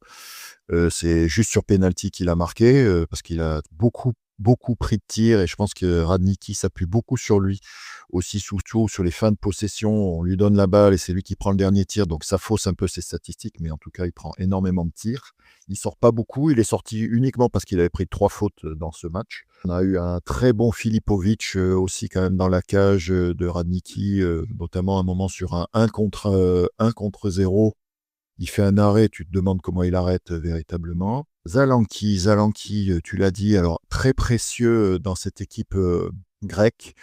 E: c'est juste sur penalty qu'il a marqué, parce qu'il a beaucoup beaucoup pris de tirs et je pense que Radnicki s'appuie beaucoup sur lui. Aussi, surtout sur les fins de possession, on lui donne la balle et c'est lui qui prend le dernier tir, donc ça fausse un peu ses statistiques, mais en tout cas, il prend énormément de tirs. Il sort pas beaucoup, il est sorti uniquement parce qu'il avait pris 3 fautes dans ce match. On a eu un très bon Filipovic aussi quand même dans la cage de Radnicki, notamment un moment sur un 1 contre 0. Il fait un arrêt, tu te demandes comment il arrête véritablement. Zalanki, tu l'as dit, alors très précieux dans cette équipe grecque.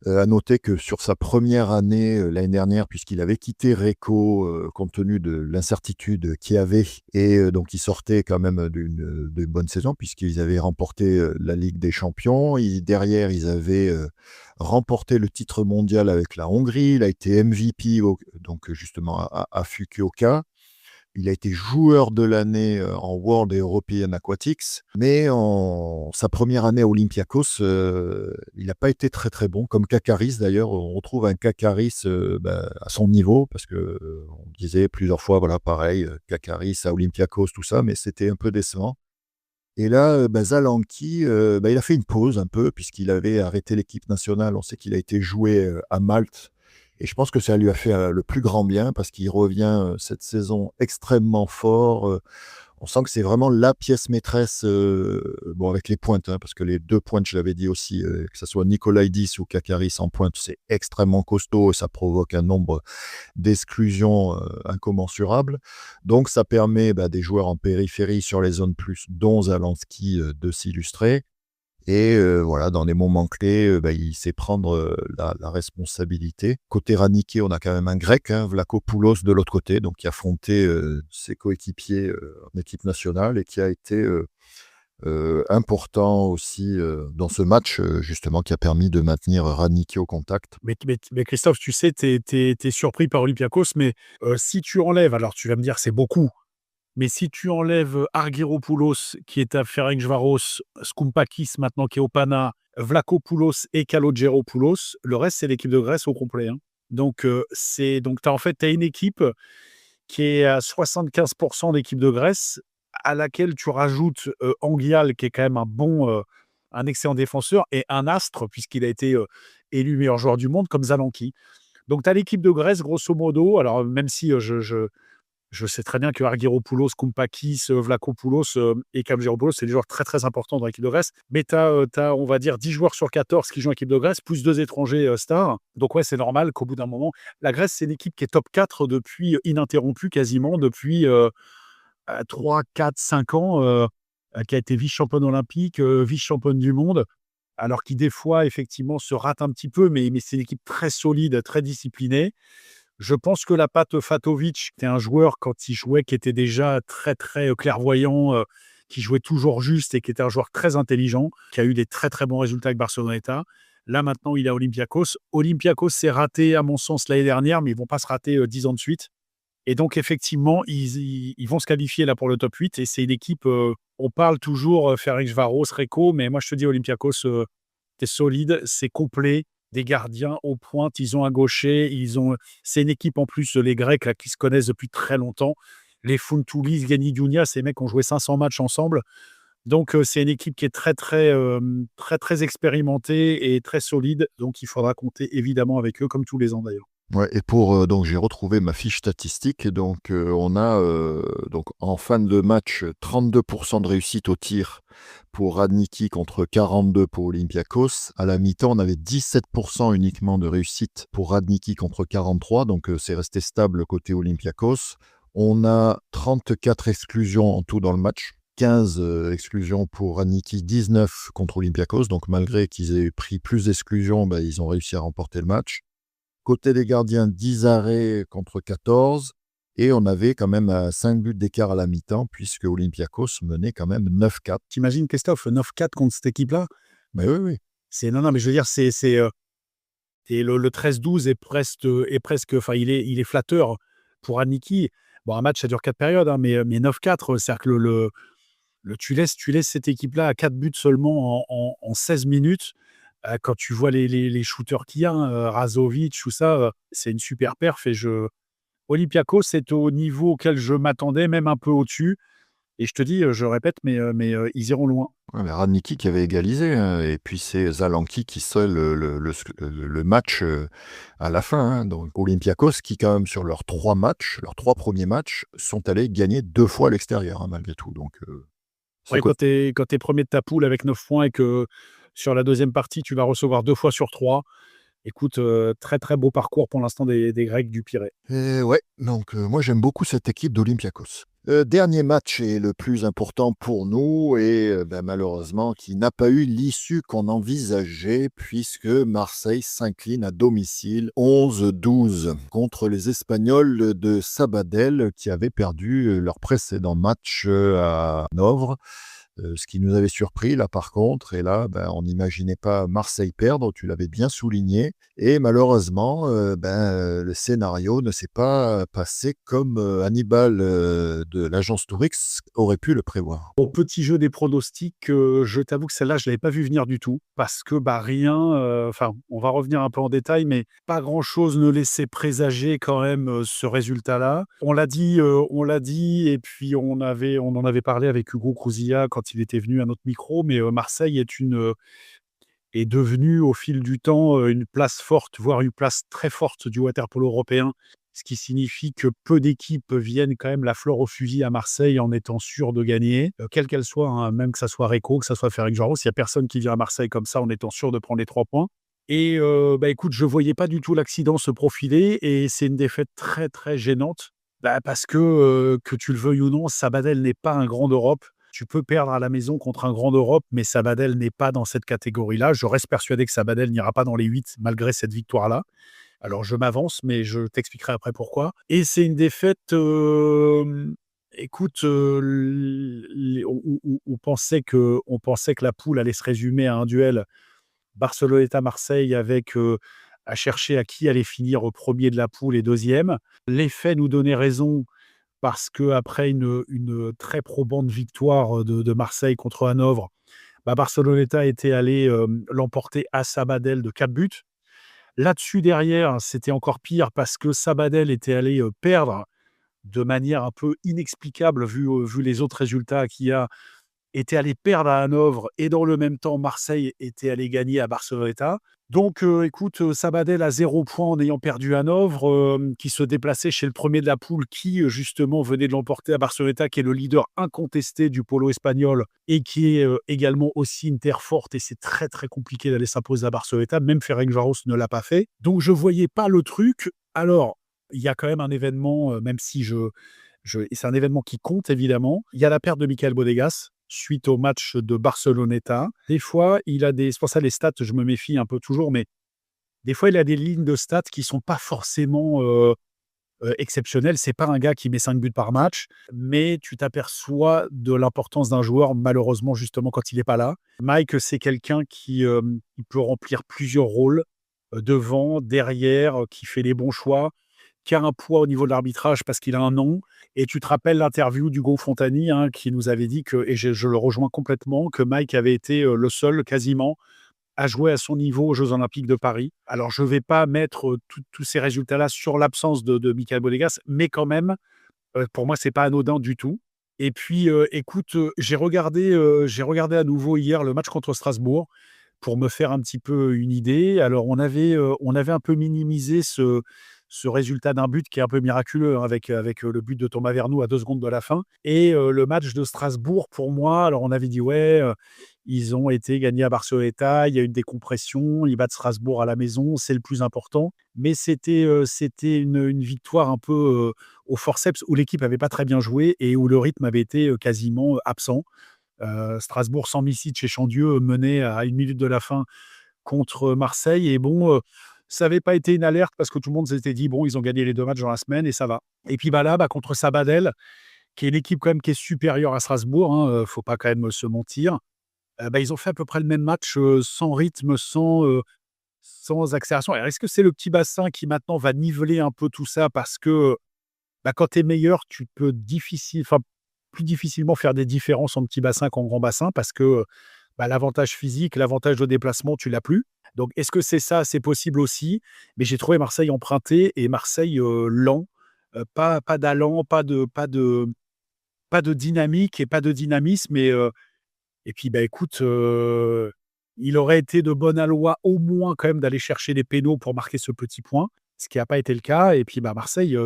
E: À noter que sur sa première année l'année dernière, puisqu'il avait quitté Reco compte tenu de l'incertitude qu'il y avait, et donc il sortait quand même d'une bonne saison, puisqu'ils avaient remporté la Ligue des Champions. Derrière, ils avaient remporté le titre mondial avec la Hongrie. Il a été MVP donc justement à Fukuoka. Il a été joueur de l'année en World et European Aquatics, mais en sa première année à Olympiakos, il n'a pas été très très bon, comme Kakaris d'ailleurs. On retrouve un Kakaris à son niveau, parce que on disait plusieurs fois, voilà, pareil, Kakaris à Olympiakos, tout ça, mais c'était un peu décevant. Et là, Zalanki, il a fait une pause un peu, puisqu'il avait arrêté l'équipe nationale. On sait qu'il a été joué à Malte. Et je pense que ça lui a fait le plus grand bien parce qu'il revient cette saison extrêmement fort. On sent que c'est vraiment la pièce maîtresse, avec les pointes, parce que les 2 pointes, je l'avais dit aussi, que ce soit Nikolaïdis ou Kakaris en pointe, c'est extrêmement costaud et ça provoque un nombre d'exclusions incommensurables. Donc ça permet des joueurs en périphérie sur les zones plus, dont Zalanki, de s'illustrer. Et voilà, dans les moments clés, il sait prendre la responsabilité. Côté Radnicki, on a quand même un Grec, Vlachopoulos de l'autre côté, donc qui a affronté ses coéquipiers en équipe nationale et qui a été important aussi dans ce match, justement, qui a permis de maintenir Radnicki au contact.
F: Mais Christophe, tu sais, t'es surpris par Olympiakos, mais si tu enlèves, alors tu vas me dire c'est beaucoup, mais si tu enlèves Argyropoulos qui est à Ferencváros, Skoumpakis maintenant qui est au Pana, Vlachopoulos et Kalogeropoulos, le reste c'est l'équipe de Grèce au complet. Donc t'as une équipe qui est à 75% d'équipe de Grèce, à laquelle tu rajoutes Anguial qui est quand même un excellent défenseur et un astre puisqu'il a été élu meilleur joueur du monde comme Zalanki. Donc tu as l'équipe de Grèce grosso modo. Alors même si je sais très bien que Argyropoulos, Koumpakis, Vlachopoulos et Kalogeropoulos, c'est des joueurs très très importants dans l'équipe de Grèce. Mais tu as, on va dire, 10 joueurs sur 14 qui jouent en équipe de Grèce, plus 2 étrangers stars. Donc ouais, c'est normal qu'au bout d'un moment, la Grèce, c'est une équipe qui est top 4 depuis ininterrompue quasiment, depuis 3, 4, 5 ans, qui a été vice-championne olympique, vice-championne du monde, alors qui des fois, effectivement, se rate un petit peu, mais c'est une équipe très solide, très disciplinée. Je pense que la patte Fatovic, c'était un joueur quand il jouait qui était déjà très, très clairvoyant, qui jouait toujours juste et qui était un joueur très intelligent, qui a eu des très, très bons résultats avec Barceloneta. Là, maintenant, il est à Olympiakos. Olympiakos s'est raté, à mon sens, l'année dernière, mais ils ne vont pas se rater 10 ans de suite. Et donc, effectivement, ils vont se qualifier là pour le top 8. Et c'est une équipe, on parle toujours Ferencváros, Reco, mais moi, je te dis, Olympiakos, c'est solide, c'est complet. Des gardiens aux pointes, ils ont un gaucher, c'est une équipe en plus, les Grecs là, qui se connaissent depuis très longtemps. Les Fontoulis, Ganidounia, ces mecs ont joué 500 matchs ensemble. Donc c'est une équipe qui est très très très très expérimentée et très solide. Donc il faudra compter évidemment avec eux comme tous les ans d'ailleurs.
E: Ouais, et donc j'ai retrouvé ma fiche statistique. Donc on a donc en fin de match 32% de réussite au tir pour Radnicki contre 42 pour Olympiakos. À la mi-temps, on avait 17% uniquement de réussite pour Radnicki contre 43, donc c'est resté stable côté Olympiakos. On a 34 exclusions en tout dans le match. 15 exclusions pour Radnicki, 19 contre Olympiakos. Donc malgré qu'ils aient pris plus d'exclusions, ils ont réussi à remporter le match. Côté des gardiens, 10 arrêts contre 14. Et on avait quand même 5 buts d'écart à la mi-temps, puisque Olympiakos menait quand même 9-4.
F: T'imagines, Christophe, 9-4 contre cette équipe-là?
E: Mais oui.
F: Non, mais je veux dire, et le 13-12 est presque, enfin, il est flatteur pour Radnicki. Bon, un match, ça dure 4 périodes, mais 9-4, c'est-à-dire que tu laisses cette équipe-là à 4 buts seulement en 16 minutes. Quand tu vois les shooters qu'il y a, Razovic, tout ça, c'est une super perf. Et Olympiakos, c'est au niveau auquel je m'attendais, même un peu au-dessus. Et je te dis, je répète, mais ils iront loin.
E: Ouais, mais Radnicki qui avait égalisé, hein, et puis c'est Zalanki qui scelle le match à la fin, hein. Donc Olympiakos qui quand même sur leurs 3 premiers matchs, sont allés gagner 2 fois à l'extérieur, hein, malgré tout. Donc c'est
F: Ouais,
E: quoi
F: quand tu es 1er de ta poule avec 9 points et que sur la deuxième partie, tu vas recevoir 2 fois sur 3. Écoute, très, très beau parcours pour l'instant des Grecs du Pirée.
E: Ouais, donc moi j'aime beaucoup cette équipe d'Olympiakos. Dernier match et le plus important pour nous et malheureusement qui n'a pas eu l'issue qu'on envisageait puisque Marseille s'incline à domicile 11-12 contre les Espagnols de Sabadell qui avaient perdu leur précédent match à Hanovre. Ce qui nous avait surpris là par contre, et là on n'imaginait pas Marseille perdre, tu l'avais bien souligné, et malheureusement le scénario ne s'est pas passé comme Hannibal de l'agence Tourix aurait pu le prévoir.
F: Au petit jeu des pronostics, je t'avoue que celle-là, je l'avais pas vue venir du tout parce que, rien, enfin, on va revenir un peu en détail, mais pas grand-chose ne laissait présager quand même, ce résultat-là. On l'a dit et puis on en avait parlé avec Hugo Crouzilla quand il était venu à notre micro, mais Marseille est devenue au fil du temps, une place forte, voire une place très forte du water-polo européen. Ce qui signifie que peu d'équipes viennent quand même la fleur au fusil à Marseille en étant sûres de gagner, quelle qu'elle soit, hein, même que ça soit Recco, que ça soit Ferencváros, il y a personne qui vient à Marseille comme ça en étant sûr de prendre les 3 points. Et écoute, je voyais pas du tout l'accident se profiler et c'est une défaite très, très gênante, parce que tu le veuilles ou non, Sabadell n'est pas un grand d'Europe. Tu peux perdre à la maison contre un grand d'Europe, mais Sabadell n'est pas dans cette catégorie-là. Je reste persuadé que Sabadell n'ira pas dans les 8 malgré cette victoire-là. Alors je m'avance, mais je t'expliquerai après pourquoi. Et c'est une défaite, écoute, on pensait que la poule allait se résumer à un duel Barceloneta-Marseille avec à chercher à qui allait finir au premier de la poule et deuxième. Les faits nous donnaient raison parce qu'après une très probante victoire de Marseille contre Hanovre, Barceloneta était allé l'emporter à Sabadell de 4 buts. Là-dessus, derrière, c'était encore pire parce que Sabadell était allé perdre de manière un peu inexplicable vu les autres résultats qu'il y a, était allé perdre à Hanovre et dans le même temps, Marseille était allé gagner à Barceloneta. Donc, écoute, Sabadell à 0 point en ayant perdu Hanovre, qui se déplaçait chez le premier de la poule qui, justement, venait de l'emporter à Barceloneta, qui est le leader incontesté du polo espagnol et qui est également aussi une terre forte et c'est très, très compliqué d'aller s'imposer à Barceloneta. Même Ferencváros ne l'a pas fait. Donc, je voyais pas le truc. Alors, il y a quand même un événement, même si et c'est un événement qui compte évidemment. Il y a la perte de Michael Bodegas suite au match de Barceloneta. Des fois, il a c'est pour ça les stats, je me méfie un peu toujours, mais des fois, il a des lignes de stats qui sont pas forcément exceptionnelles. C'est pas un gars qui met 5 buts par match, mais tu t'aperçois de l'importance d'un joueur, malheureusement, justement, quand il n'est pas là. Mike, c'est quelqu'un qui peut remplir plusieurs rôles, devant, derrière, qui fait les bons choix, qui a un poids au niveau de l'arbitrage parce qu'il a un nom. Et tu te rappelles l'interview d'Hugo Fontani, hein, qui nous avait dit que, et je le rejoins complètement, que Mike avait été le seul quasiment à jouer à son niveau aux Jeux Olympiques de Paris. Alors, je ne vais pas mettre tous ces résultats-là sur l'absence de Michael Bodegas, mais quand même, pour moi, c'est pas anodin du tout. Et puis, écoute, j'ai regardé à nouveau hier le match contre Strasbourg pour me faire un petit peu une idée. Alors, on avait un peu minimisé ce résultat d'un but qui est un peu miraculeux, hein, avec le but de Thomas Vernou à 2 secondes de la fin. Et le match de Strasbourg, pour moi, alors on avait dit, ouais, ils ont été gagnés à Barceloneta, il y a une décompression, ils battent Strasbourg à la maison, c'est le plus important. Mais c'était une victoire un peu au forceps, où l'équipe n'avait pas très bien joué et où le rythme avait été quasiment absent. Strasbourg sans Misic et Chandieu menait à 1 minute de la fin contre Marseille. Et bon, ça n'avait pas été une alerte parce que tout le monde s'était dit, bon, ils ont gagné les 2 matchs dans la semaine et ça va. Et puis là, contre Sabadell, qui est l'équipe quand même qui est supérieure à Strasbourg, hein, faut pas quand même se mentir, ils ont fait à peu près le même match, sans rythme, sans accélération. Alors, est-ce que c'est le petit bassin qui maintenant va niveler un peu tout ça parce que quand tu es meilleur, tu peux plus difficilement faire des différences en petit bassin qu'en grand bassin parce que l'avantage physique, l'avantage de déplacement, tu l'as plus. Donc, est-ce que c'est ça? C'est possible aussi. Mais j'ai trouvé Marseille emprunté et Marseille lent. Pas d'allant, pas de pas de dynamique et pas de dynamisme. Et puis, écoute, il aurait été de bonne aloi au moins quand même d'aller chercher les pénaux pour marquer ce petit point, ce qui n'a pas été le cas. Et puis, Marseille,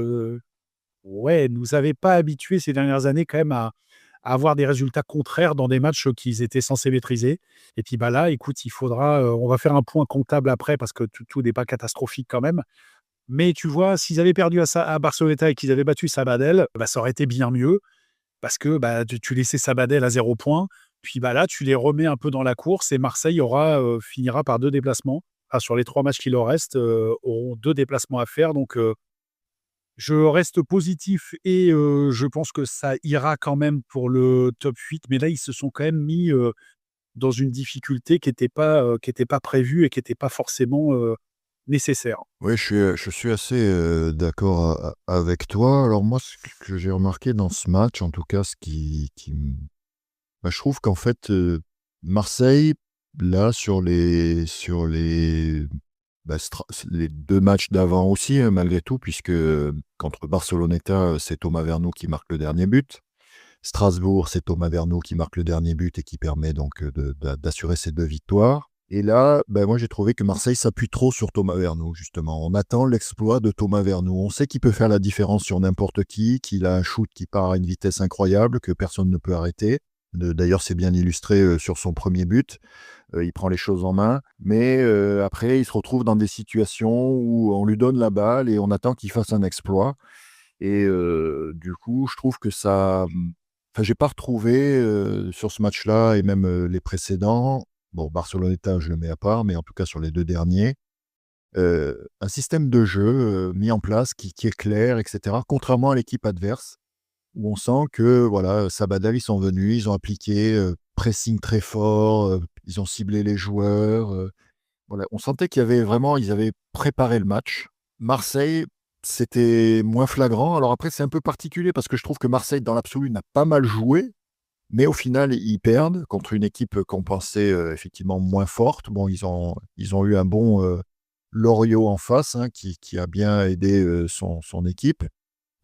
F: nous avait pas habitués ces dernières années quand même à avoir des résultats contraires dans des matchs qu'ils étaient censés maîtriser. Et puis, là, écoute, il faudra, on va faire un point comptable après parce que tout n'est pas catastrophique quand même. Mais tu vois, s'ils avaient perdu à Barceloneta et qu'ils avaient battu Sabadell, ça aurait été bien mieux parce que tu laissais Sabadell à 0 points. Puis là, tu les remets un peu dans la course et Marseille finira par 2 déplacements. Sur les 3 matchs qui leur restent, auront 2 déplacements à faire. Donc, je reste positif et je pense que ça ira quand même pour le top 8. Mais là, ils se sont quand même mis dans une difficulté qui n'était pas prévue et qui n'était pas forcément nécessaire.
E: Oui, je suis assez d'accord avec toi. Alors moi, ce que j'ai remarqué dans ce match, en tout cas, ce qui je trouve qu'en fait, Marseille, là, sur les 2 matchs d'avant aussi, hein, malgré tout, puisque contre Barceloneta, c'est Thomas Vernou qui marque le dernier but. Strasbourg, c'est Thomas Vernou qui marque le dernier but et qui permet donc d'assurer ces 2 victoires. Et là, moi, j'ai trouvé que Marseille s'appuie trop sur Thomas Vernou, justement. On attend l'exploit de Thomas Vernou. On sait qu'il peut faire la différence sur n'importe qui, qu'il a un shoot qui part à une vitesse incroyable, que personne ne peut arrêter. D'ailleurs, c'est bien illustré sur son premier but. Il prend les choses en main. Mais après, il se retrouve dans des situations où on lui donne la balle et on attend qu'il fasse un exploit. Et du coup, je trouve que ça... Enfin, j'ai pas retrouvé sur ce match-là et même les précédents... Bon, Barceloneta, je le mets à part, mais en tout cas sur les 2 derniers, un système de jeu mis en place qui est clair, etc. Contrairement à l'équipe adverse, où on sent que voilà, Sabadell, ils sont venus, ils ont appliqué pressing très fort, ils ont ciblé les joueurs. Voilà, on sentait qu'ils avaient préparé le match. Marseille, c'était moins flagrant. Alors après, c'est un peu particulier parce que je trouve que Marseille, dans l'absolu, n'a pas mal joué. Mais au final, ils perdent contre une équipe qu'on pensait effectivement moins forte. Bon, ils ont eu un bon Loriot en face, hein, qui a bien aidé son équipe.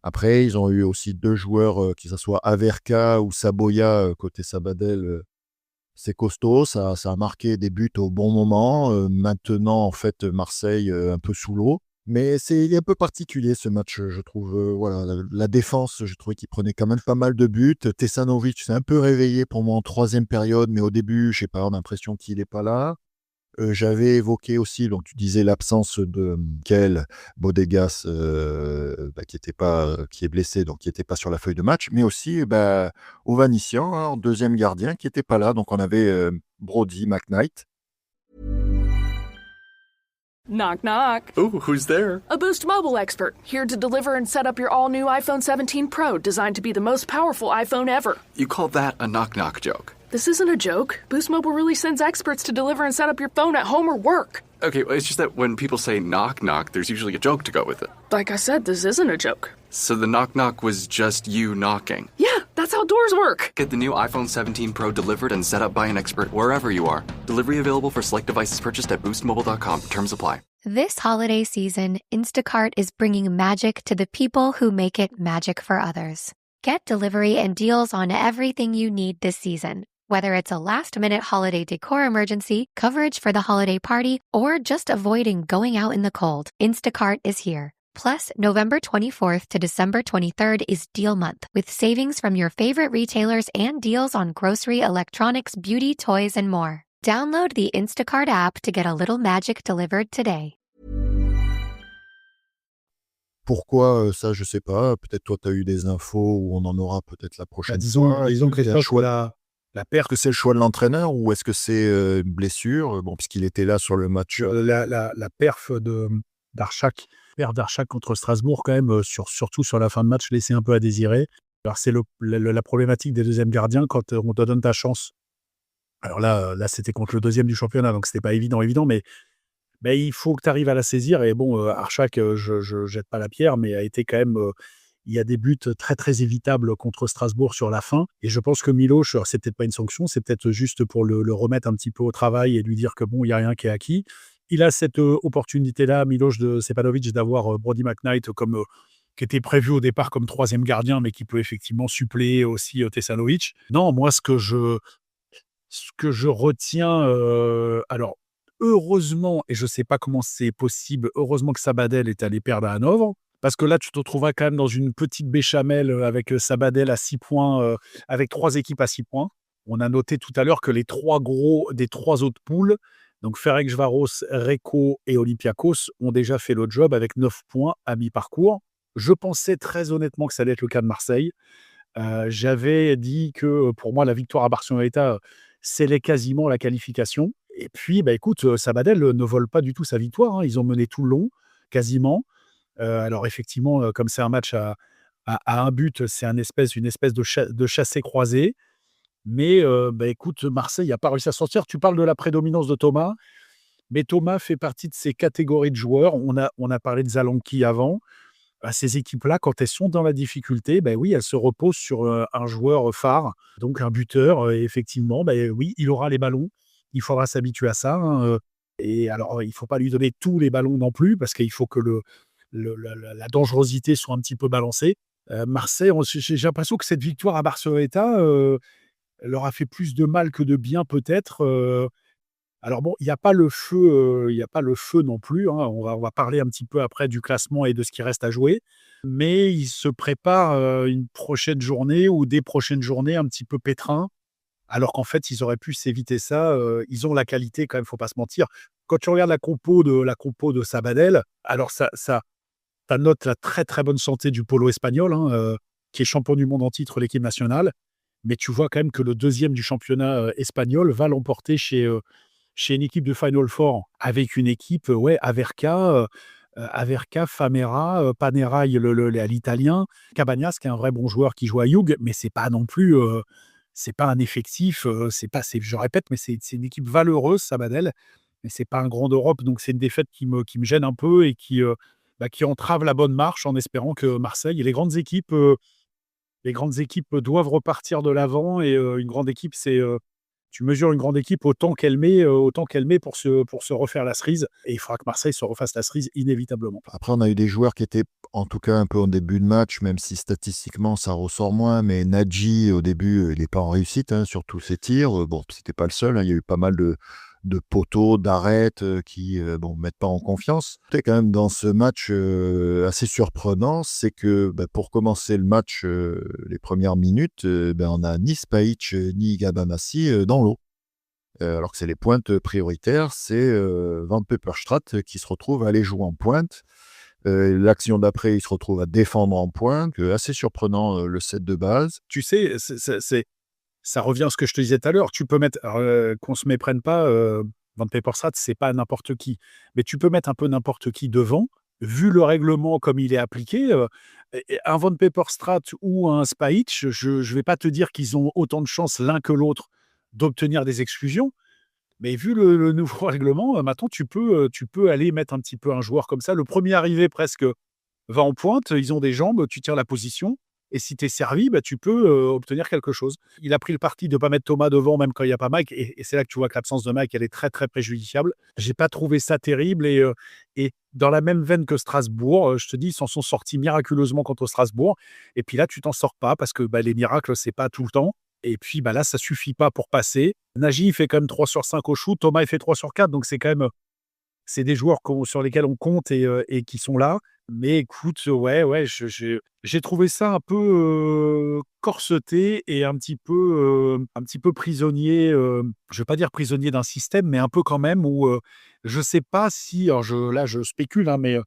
E: Après, ils ont eu aussi 2 joueurs, que ce soit Averka ou Saboya, côté Sabadell. C'est costaud, ça a marqué des buts au bon moment. Maintenant, en fait, Marseille un peu sous l'eau. Mais il est un peu particulier ce match, je trouve. Voilà, la défense, j'ai trouvé qu'il prenait quand même pas mal de buts. Tesanovic s'est un peu réveillé pour moi en 3e période, mais au début, je sais pas, on a l'impression qu'il n'est pas là. J'avais évoqué aussi, donc tu disais l'absence de Mikael Bodegas, qui est blessé, donc qui n'était pas sur la feuille de match, mais aussi Ovanisian, hein, en 2e gardien, qui n'était pas là. Donc on avait Brody, McKnight.
A: Knock, knock.
B: Ooh, who's there?
A: A Boost Mobile expert, here to deliver and set up your all-new iPhone 17 Pro, designed to be the most powerful iPhone ever.
B: You call that a knock-knock joke?
A: This isn't a joke. Boost Mobile really sends experts to deliver and set up your phone at home or work.
B: Okay, well, it's just that when people say knock-knock, there's usually a joke to go with it.
A: Like I said, this isn't a joke.
B: So the knock-knock was just you knocking.
A: Yeah, that's how doors work.
B: Get the new iPhone 17 Pro delivered and set up by an expert wherever you are. Delivery available for select devices purchased at boostmobile.com. Terms apply.
J: This holiday season, Instacart is bringing magic to the people who make it magic for others. Get delivery and deals on everything you need this season. Whether it's a last-minute holiday decor emergency, coverage for the holiday party, or just avoiding going out in the cold, Instacart is here. Plus, November 24th to December 23rd is Deal Month, with savings from your favorite retailers and deals on grocery, electronics, beauty, toys, and more. Download the Instacart app to get a little magic delivered today.
E: Pourquoi ça, je sais pas. Peut-être toi, tu as eu des infos ou on en aura peut-être la prochaine fois.
F: Disons que la perte,
E: Est-ce que c'est le choix de l'entraîneur ou est-ce que c'est une blessure? Bon, puisqu'il était là sur le match.
F: la perf d'Arshak contre Strasbourg, quand même, surtout sur la fin de match, laissait un peu à désirer. Alors, c'est la problématique des 2e gardiens quand on te donne ta chance. Alors là, c'était contre le 2e du championnat, donc c'était pas évident, mais il faut que tu arrives à la saisir. Et bon, Arshak, je jette pas la pierre, mais a été quand même... il y a des buts très, très évitables contre Strasbourg sur la fin. Et je pense que Miloš, c'est peut-être pas une sanction, c'est peut-être juste pour le remettre un petit peu au travail et lui dire que bon, il n'y a rien qui est acquis. Il a cette opportunité-là, Miloš de Stepanovic, d'avoir Brody McKnight comme qui était prévu au départ comme 3e gardien, mais qui peut effectivement suppléer aussi Tesanovic. Non, moi, ce que je retiens, alors heureusement, et je ne sais pas comment c'est possible, heureusement que Sabadell est allé perdre à Hanovre, parce que là, tu te retrouveras quand même dans une petite béchamel avec Sabadell à 6 points, avec 3 équipes à 6 points. On a noté tout à l'heure que les 3 gros des 3 autres poules, donc Ferencváros, Recco et Olympiakos, ont déjà fait le job avec 9 points à mi-parcours. Je pensais très honnêtement que ça allait être le cas de Marseille. J'avais dit que pour moi, la victoire à Barceloneta scellait quasiment la qualification. Et puis, écoute, Sabadell ne vole pas du tout sa victoire, hein. Ils ont mené tout le long, quasiment. Alors effectivement, comme c'est un match à un but, c'est une espèce de chassé-croisé. Mais écoute, Marseille n'a pas réussi à sortir. Tu parles de la prédominance de Thomas, mais Thomas fait partie de ces catégories de joueurs. On a parlé de Zalanki avant. Ces équipes-là, quand elles sont dans la difficulté, oui, elles se reposent sur un joueur phare, donc un buteur. Et effectivement, oui, il aura les ballons. Il faudra s'habituer à ça, hein. Et alors, il ne faut pas lui donner tous les ballons non plus, parce qu'il faut que la dangerosité soit un petit peu balancée. Marseille, j'ai l'impression que cette victoire à Barceloneta leur a fait plus de mal que de bien peut-être. Alors bon, il n'y a pas le feu non plus, hein. On va parler un petit peu après du classement et de ce qui reste à jouer. Mais ils se préparent une prochaine journée ou des prochaines journées un petit peu pétrin, alors qu'en fait, ils auraient pu s'éviter ça. Ils ont la qualité quand même, faut pas se mentir. Quand tu regardes la compo de Sabadell, alors ça note la très, très bonne santé du polo espagnol, hein, qui est champion du monde en titre, l'équipe nationale. Mais tu vois quand même que le 2e du championnat espagnol va l'emporter chez une équipe de Final Four, avec une équipe, Averca, Famera, Panerai, l'italien, Cabanas, qui est un vrai bon joueur qui joue à Hughes, mais c'est pas non plus, c'est pas un effectif, je répète, mais c'est une équipe valeureuse, Sabadell, mais c'est pas un grand d'Europe, donc c'est une défaite qui me gêne un peu et qui entrave la bonne marche, en espérant que Marseille et les grandes équipes doivent repartir de l'avant. Et une grande équipe, tu mesures une grande équipe autant qu'elle met pour se refaire la cerise. Et il faudra que Marseille se refasse la cerise inévitablement.
E: Après, on a eu des joueurs qui étaient en tout cas un peu au début de match, même si statistiquement ça ressort moins. Mais Nadji, au début, il n'est pas en réussite, hein, sur tous ses tirs. Bon, c'était pas le seul, hein. Il y a eu pas mal de poteaux, d'arêtes qui mettent pas en confiance. C'est quand même dans ce match assez surprenant, c'est que pour commencer le match, les premières minutes, on a ni Spajic ni Gabamassi dans l'eau. Alors que c'est les pointes prioritaires, c'est Van Peperstraat qui se retrouve à aller jouer en pointe. L'action d'après, il se retrouve à défendre en pointe. Assez surprenant, le set de base.
F: Tu sais, ça revient à ce que je te disais tout à l'heure. Tu peux mettre, qu'on se méprenne pas, Van Peperstraat, c'est pas n'importe qui. Mais tu peux mettre un peu n'importe qui devant. Vu le règlement comme il est appliqué, un Van Peperstraat ou un Spajic, je vais pas te dire qu'ils ont autant de chances l'un que l'autre d'obtenir des exclusions. Mais vu le nouveau règlement, maintenant, tu peux aller mettre un petit peu un joueur comme ça. Le premier arrivé presque va en pointe, ils ont des jambes, tu tiens la position. Et si tu es servi, tu peux obtenir quelque chose. Il a pris le parti de ne pas mettre Thomas devant, même quand il n'y a pas Mike. Et c'est là que tu vois que l'absence de Mike, elle est très, très préjudiciable. Je n'ai pas trouvé ça terrible. Et dans la même veine que Strasbourg, je te dis, ils s'en sont sortis miraculeusement contre Strasbourg. Et puis là, tu t'en sors pas parce que les miracles, c'est pas tout le temps. Et puis là, ça suffit pas pour passer. Nagy, il fait quand même 3 sur 5 au shoot. Thomas, il fait 3 sur 4. Donc c'est quand même... C'est des joueurs sur lesquels on compte et qui sont là. Mais écoute, j'ai trouvé ça un peu corseté et un petit peu prisonnier. Je ne vais pas dire prisonnier d'un système, mais un peu quand même où je ne sais pas si, alors je spécule, hein, mais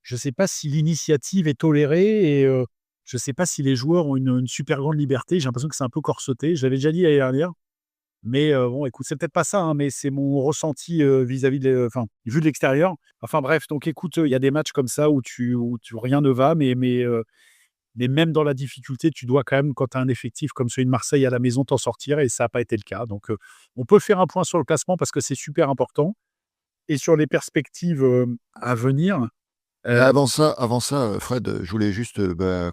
F: je ne sais pas si l'initiative est tolérée et je ne sais pas si les joueurs ont une super grande liberté. J'ai l'impression que c'est un peu corseté. Je l'avais déjà dit l'année dernière. Mais bon, écoute, c'est peut-être pas ça, hein, mais c'est mon ressenti vis-à-vis vu de l'extérieur. Enfin bref, donc écoute, il y a des matchs comme ça où rien ne va, mais même dans la difficulté, tu dois quand même, quand tu as un effectif comme celui de Marseille à la maison, t'en sortir, et ça n'a pas été le cas. Donc on peut faire un point sur le classement parce que c'est super important. Et sur les perspectives à venir.
E: Avant ça, Fred, je voulais juste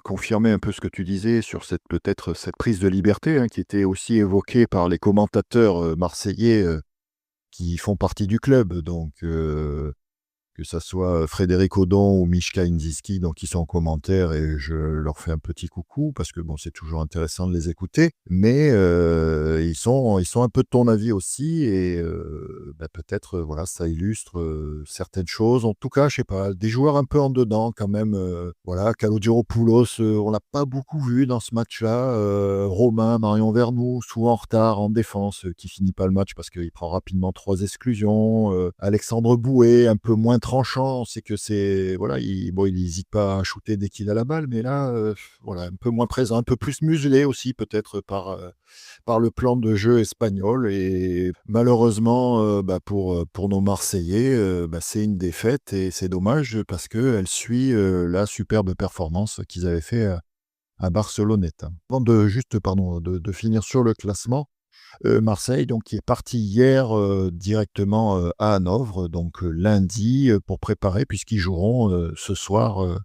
E: confirmer un peu ce que tu disais sur cette prise de liberté, hein, qui était aussi évoquée par les commentateurs marseillais qui font partie du club. Donc, que que ça soit Frédéric Audon ou Mishka Inziski, donc qui sont en commentaire et je leur fais un petit coucou parce que bon, c'est toujours intéressant de les écouter. Mais ils sont un peu de ton avis aussi et peut-être voilà, ça illustre certaines choses. En tout cas, je sais pas, des joueurs un peu en dedans quand même. Voilà, Kalogiropoulos, on l'a pas beaucoup vu dans ce match-là. Romain, Marion Vernou, souvent en retard en défense, qui finit pas le match parce qu'il prend rapidement 3 exclusions. Alexandre Bouet, un peu moins tranchant, on sait que c'est voilà, il n'hésite pas à shooter dès qu'il a la balle, mais là, voilà, un peu moins présent, un peu plus muselé aussi peut-être par le plan de jeu espagnol. Et malheureusement, pour nos Marseillais, c'est une défaite et c'est dommage parce qu'elle suit la superbe performance qu'ils avaient fait à Barcelonnette. Avant de finir sur le classement, Marseille, donc, qui est parti hier directement à Hanovre, donc lundi, pour préparer, puisqu'ils joueront ce soir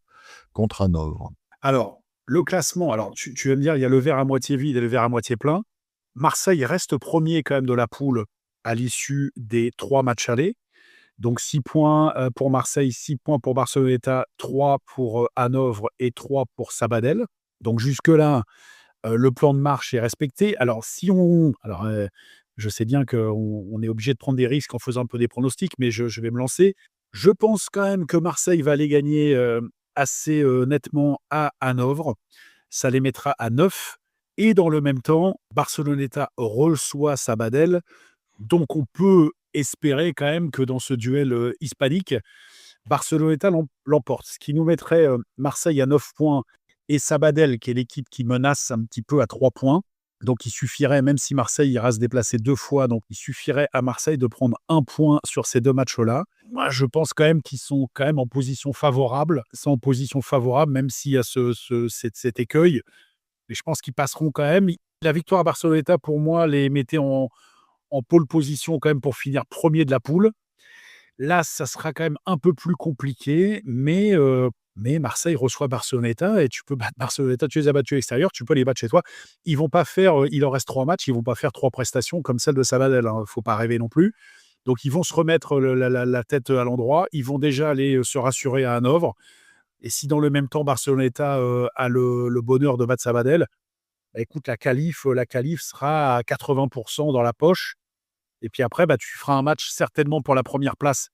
E: contre Hanovre.
F: Alors, le classement, tu vas me dire, il y a le verre à moitié vide et le verre à moitié plein. Marseille reste premier quand même de la poule à l'issue des 3 matchs allés. Donc 6 points pour Marseille, 6 points pour Barceloneta, 3 pour Hanovre et 3 pour Sabadell. Donc jusque-là, le plan de marche est respecté. Alors, je sais bien qu'on est obligé de prendre des risques en faisant un peu des pronostics, mais je vais me lancer. Je pense quand même que Marseille va aller gagner assez nettement à Hanovre. Ça les mettra à 9. Et dans le même temps, Barceloneta reçoit Sabadell. Donc, on peut espérer quand même que dans ce duel hispanique, Barceloneta l'emporte. Ce qui nous mettrait Marseille à 9 points et Sabadell, qui est l'équipe qui menace un petit peu à 3 points. Donc, il suffirait, même si Marseille ira se déplacer 2 fois, donc il suffirait à Marseille de prendre 1 point sur ces 2 matchs-là. Moi, je pense quand même qu'ils sont quand même en position favorable. C'est en position favorable, même s'il y a cet écueil. Mais je pense qu'ils passeront quand même. La victoire à Barceloneta, pour moi, les mettait en pole position quand même pour finir premier de la poule. Là, ça sera quand même un peu plus compliqué, mais Marseille reçoit Barceloneta et tu peux battre Barceloneta, tu les as battus à l'extérieur, tu peux les battre chez toi. Ils vont pas faire, il en reste 3 matchs, ils vont pas faire 3 prestations comme celle de Sabadell, hein, faut pas rêver non plus. Donc ils vont se remettre la tête à l'endroit, ils vont déjà aller se rassurer à Hanovre. Et si dans le même temps Barceloneta a le bonheur de battre Sabadell, écoute, la qualif sera à 80% dans la poche. Et puis après, tu feras un match certainement pour la première place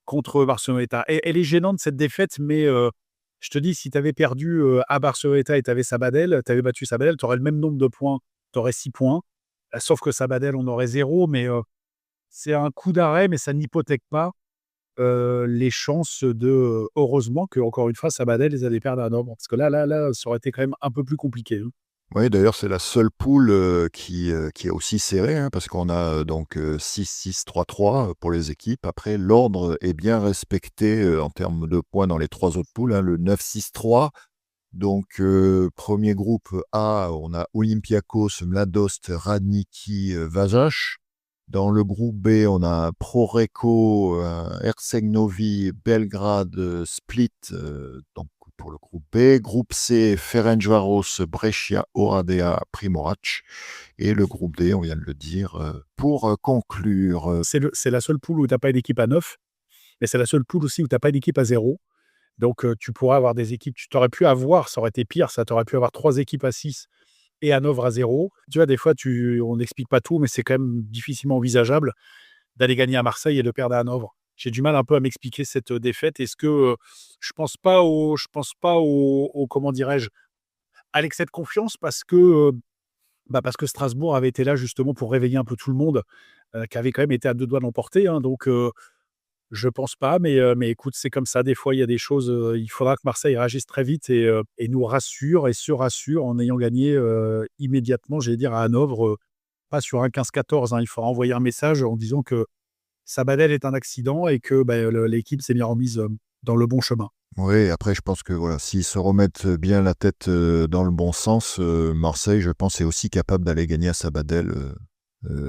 F: contre Barceloneta. Et elle est gênante cette défaite, mais je te dis, si tu avais perdu à Barceloneta et tu avais battu Sabadell, tu aurais le même nombre de points, tu aurais 6 points. Sauf que Sabadell, on aurait 0, mais c'est un coup d'arrêt, mais ça n'hypothèque pas les chances de... heureusement que, encore une fois, Sabadell les allait perdre à Hanovre. Parce que là, ça aurait été quand même un peu plus compliqué. Hein.
E: Oui, d'ailleurs, c'est la seule poule qui est aussi serrée, hein, parce qu'on a donc 6-6-3-3 pour les équipes. Après, l'ordre est bien respecté en termes de points dans les 3 autres poules, hein, le 9-6-3. Donc, premier groupe A, on a Olympiakos, Mladost, Radniki, Vajac. Dans le groupe B, on a Proreco, Herceg Novi, Belgrade, Split, donc pour le groupe B. Groupe C, Ferencváros, Brescia, Oradea, Primorac. Et le groupe D, on vient de le dire, pour conclure.
F: C'est la seule poule où tu n'as pas une équipe à 9, mais c'est la seule poule aussi où tu n'as pas une équipe à 0. Donc, tu pourras avoir des équipes, tu t'aurais pu avoir, ça aurait été pire, ça t'aurait pu avoir 3 équipes à 6 et Hanovre à 0. Tu vois, des fois, on n'explique pas tout, mais c'est quand même difficilement envisageable d'aller gagner à Marseille et de perdre à Hanovre. J'ai du mal un peu à m'expliquer cette défaite. Est-ce que je pense pas au comment dirais-je, à l'excès de confiance parce que Strasbourg avait été là justement pour réveiller un peu tout le monde, qui avait quand même été à 2 doigts de l'emporter. Hein, donc, je pense pas, mais écoute, c'est comme ça. Des fois, il y a des choses. Il faudra que Marseille réagisse très vite et nous rassure et se rassure en ayant gagné immédiatement, j'allais dire, à Hanovre, pas sur un 15-14. Hein, il faudra envoyer un message en disant que Sabadell est un accident et que l'équipe s'est bien remise dans le bon chemin.
E: Oui, après, je pense que voilà, s'ils se remettent bien la tête dans le bon sens, Marseille, je pense, est aussi capable d'aller gagner à Sabadell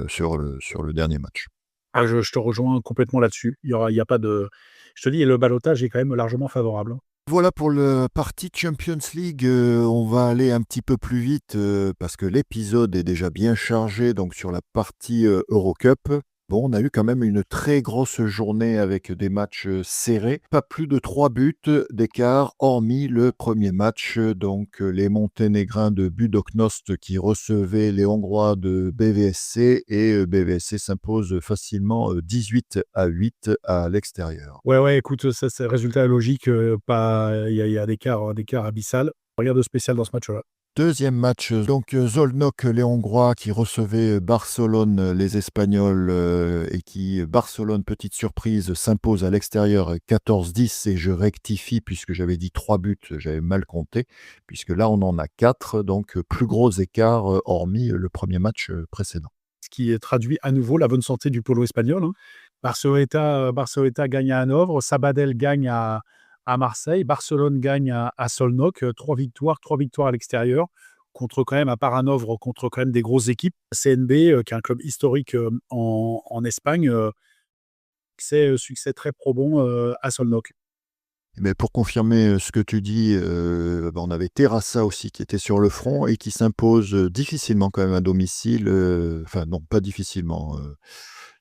E: sur le dernier match.
F: Ah, je te rejoins complètement là-dessus. Il y a pas de... Je te dis, le ballottage est quand même largement favorable. Hein.
E: Voilà pour le partie Champions League. On va aller un petit peu plus vite parce que l'épisode est déjà bien chargé donc sur la partie Eurocup. Bon, on a eu quand même une très grosse journée avec des matchs serrés. Pas plus de 3 buts d'écart, hormis le premier match. Donc, les Monténégrins de Budoknost qui recevaient les Hongrois de BVSC et BVSC s'impose facilement 18-8 à l'extérieur.
F: Ouais, écoute, ça, c'est résultat logique. Il y a d'écart abyssal. Rien de spécial dans ce match-là.
E: Deuxième match, donc Szolnok, les Hongrois qui recevaient Barcelone, les Espagnols, et qui, Barcelone, petite surprise, s'impose à l'extérieur 14-10 et je rectifie puisque j'avais dit 3 buts, j'avais mal compté, puisque là on en a 4, donc plus gros écart hormis le premier match précédent.
F: Ce qui traduit à nouveau la bonne santé du polo espagnol, hein. Barcelona gagne à Hanovre, Sabadell gagne à Marseille, Barcelone gagne à Szolnok, 3 victoires à l'extérieur, contre quand même, à part Hanovre, contre quand même des grosses équipes. CNB, qui est un club historique en Espagne, succès très probant à Szolnok.
E: Mais pour confirmer ce que tu dis, on avait Terrassa aussi qui était sur le front et qui s'impose difficilement quand même à domicile. Enfin non, pas difficilement.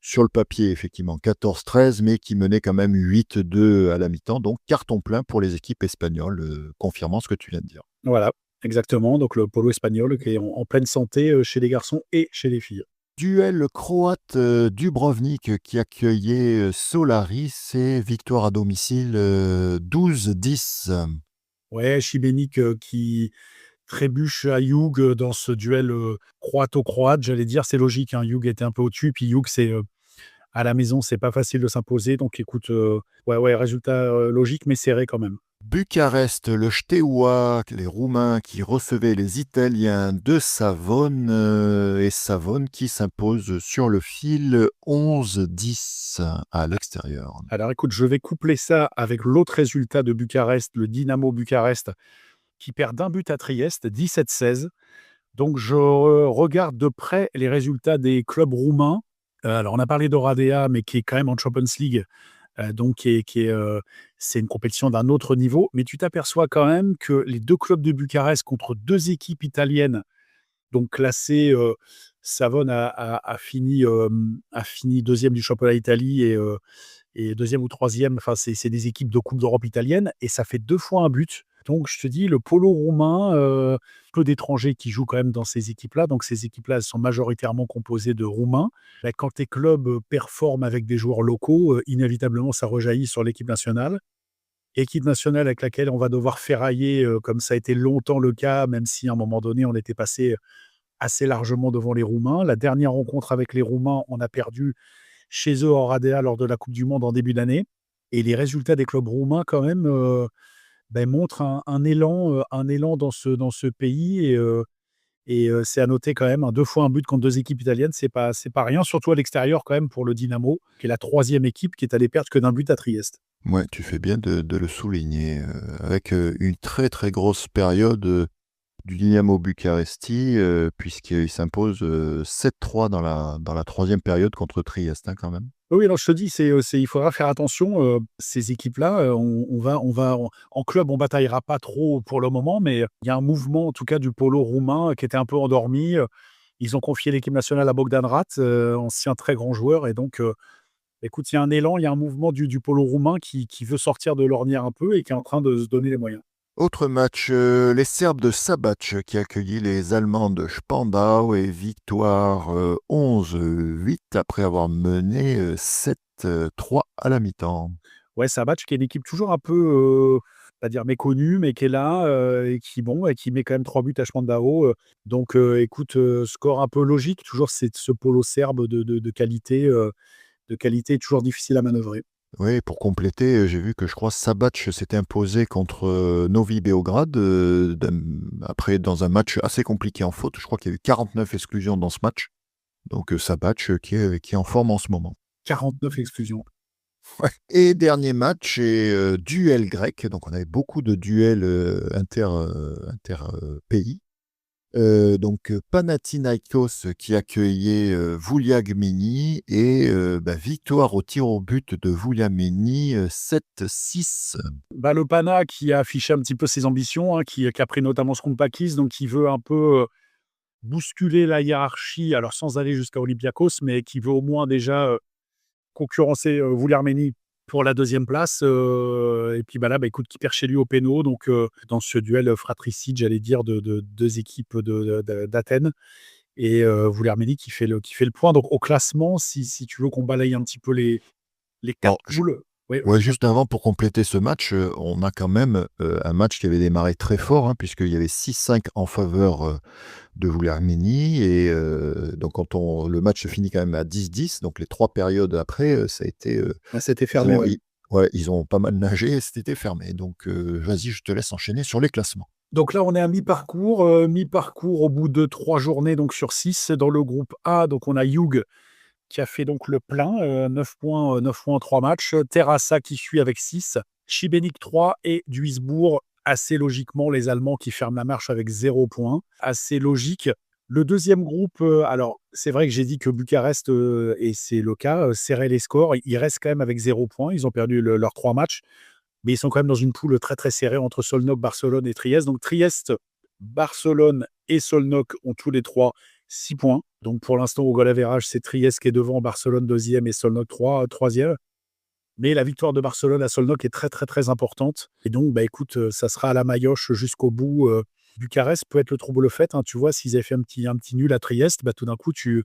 E: Sur le papier, effectivement, 14-13, mais qui menait quand même 8-2 à la mi-temps. Donc carton plein pour les équipes espagnoles, confirmant ce que tu viens de dire.
F: Voilà, exactement. Donc le polo espagnol qui est en pleine santé chez les garçons et chez les filles.
E: Duel croate, Dubrovnik qui accueillait Solaris et victoire à domicile 12-10.
F: Ouais, Šibenik qui trébuche à Jug dans ce duel croato-croate. J'allais dire, c'est logique, hein. Jug était un peu au-dessus, puis Jug, c'est à la maison, c'est pas facile de s'imposer. Donc écoute, résultat logique, mais serré quand même.
E: Bucarest, le Steaua, les Roumains qui recevaient les Italiens de Savone et Savone qui s'impose sur le fil 11-10 à l'extérieur.
F: Alors écoute, je vais coupler ça avec l'autre résultat de Bucarest, le Dynamo Bucarest, qui perd d'un but à Trieste, 17-16. Donc je regarde de près les résultats des clubs roumains. Alors on a parlé d'Oradea, mais qui est quand même en Champions League. Donc c'est une compétition d'un autre niveau, mais tu t'aperçois quand même que les 2 clubs de Bucarest contre 2 équipes italiennes, donc classées, Savone a fini 2e du championnat d'Italie et 2e ou 3e, enfin c'est des équipes de Coupe d'Europe italienne et ça fait 2 fois un but. Donc je te dis, le polo roumain, peu d'étrangers qui jouent quand même dans ces équipes-là. Donc ces équipes-là, elles sont majoritairement composées de Roumains. Bah, quand tes clubs performent avec des joueurs locaux, inévitablement, ça rejaillit sur l'équipe nationale. Équipe nationale avec laquelle on va devoir ferrailler, comme ça a été longtemps le cas, même si à un moment donné, on était passé assez largement devant les Roumains. La dernière rencontre avec les Roumains, on a perdu chez eux à Oradea lors de la Coupe du Monde en début d'année. Et les résultats des clubs roumains, quand même, montre un élan dans ce pays et c'est à noter quand même, hein, 2 fois un but contre 2 équipes italiennes, c'est pas rien, surtout à l'extérieur quand même pour le Dynamo, qui est la 3e équipe qui est allée perdre que d'un but à Trieste.
E: Ouais, tu fais bien de le souligner, avec une très très grosse période du Dynamo Bucaresti, puisqu'il s'impose 7-3 dans la 3e période contre Trieste, hein, quand même.
F: Oui, alors je te dis, il faudra faire attention. Ces équipes-là, en club, on bataillera pas trop pour le moment, mais il y a un mouvement, en tout cas, du polo roumain qui était un peu endormi. Ils ont confié l'équipe nationale à Bogdan Rat, ancien très grand joueur. Et donc, écoute, il y a un élan, il y a un mouvement du polo roumain qui veut sortir de l'ornière un peu et qui est en train de se donner les moyens.
E: Autre match, les Serbes de Sabac qui accueillit les Allemands de Spandau et victoire 11-8 après avoir mené 7-3 à la mi-temps.
F: Ouais, Sabac qui est une équipe toujours un peu, pas dire méconnue, mais qui est là et qui met quand même 3 buts à Spandau. Donc écoute, score un peu logique. Toujours ce polo serbe de qualité, toujours difficile à manœuvrer.
E: Oui, pour compléter, j'ai vu que je crois Sabac s'était imposé contre Novi Beograd après dans un match assez compliqué en faute. Je crois qu'il y a eu 49 exclusions dans ce match. Donc Sabac qui est en forme en ce moment.
F: 49 exclusions.
E: Ouais. Et dernier match et duel grec. Donc on avait beaucoup de duels inter pays. Donc Panathinaikos qui accueillait Vouliagmeni et victoire au tir au but de Vouliagmeni 7-6.
F: Le Pana qui a affiché un petit peu ses ambitions, hein, qui a pris notamment Skounpakis, donc qui veut un peu bousculer la hiérarchie, alors sans aller jusqu'à Olympiakos, mais qui veut au moins déjà concurrencer Vouliarmény pour la deuxième place. Et puis là, écoute, qui perd chez lui au péno. Donc, dans ce duel fratricide, j'allais dire, de deux équipes d'Athènes. Et Vouliarmény qui fait le point. Donc, au classement, si tu veux qu'on balaye un petit peu les quatre poules. Oui,
E: Ouais, juste avant, pour compléter ce match, on a quand même un match qui avait démarré très fort, hein, puisqu'il y avait 6-5 en faveur de Vouliarmény. Et donc, le match se finit quand même à 10-10, donc les 3 périodes après, ça a été.
F: C'était fermé.
E: Ils ont pas mal nagé, c'était fermé. Donc, vas-y, je te laisse enchaîner sur les classements.
F: Donc là, on est à mi-parcours au bout de 3 journées, donc sur 6. Dans le groupe A, donc on a Hughes qui a fait donc le plein, 9 points en 3 matchs. Terrassa qui suit avec 6. Šibenik 3 et Duisbourg, assez logiquement, les Allemands qui ferment la marche avec 0 points. Assez logique. Le deuxième groupe, alors c'est vrai que j'ai dit que Bucarest, et c'est le cas, serrait les scores. Ils restent quand même avec 0 points. Ils ont perdu leurs 3 matchs. Mais ils sont quand même dans une poule très très serrée entre Szolnok, Barcelone et Trieste. Donc Trieste, Barcelone et Szolnok ont tous les 3 6 points. Donc pour l'instant, au goal average, c'est Trieste qui est devant, Barcelone deuxième et Szolnok troisième. Mais la victoire de Barcelone à Szolnok est très très très importante. Et donc, écoute, ça sera à la maillotche jusqu'au bout. Bucarest peut être le trouble fait. Hein. Tu vois, s'ils avaient fait un petit nul à Trieste, tout d'un coup, tu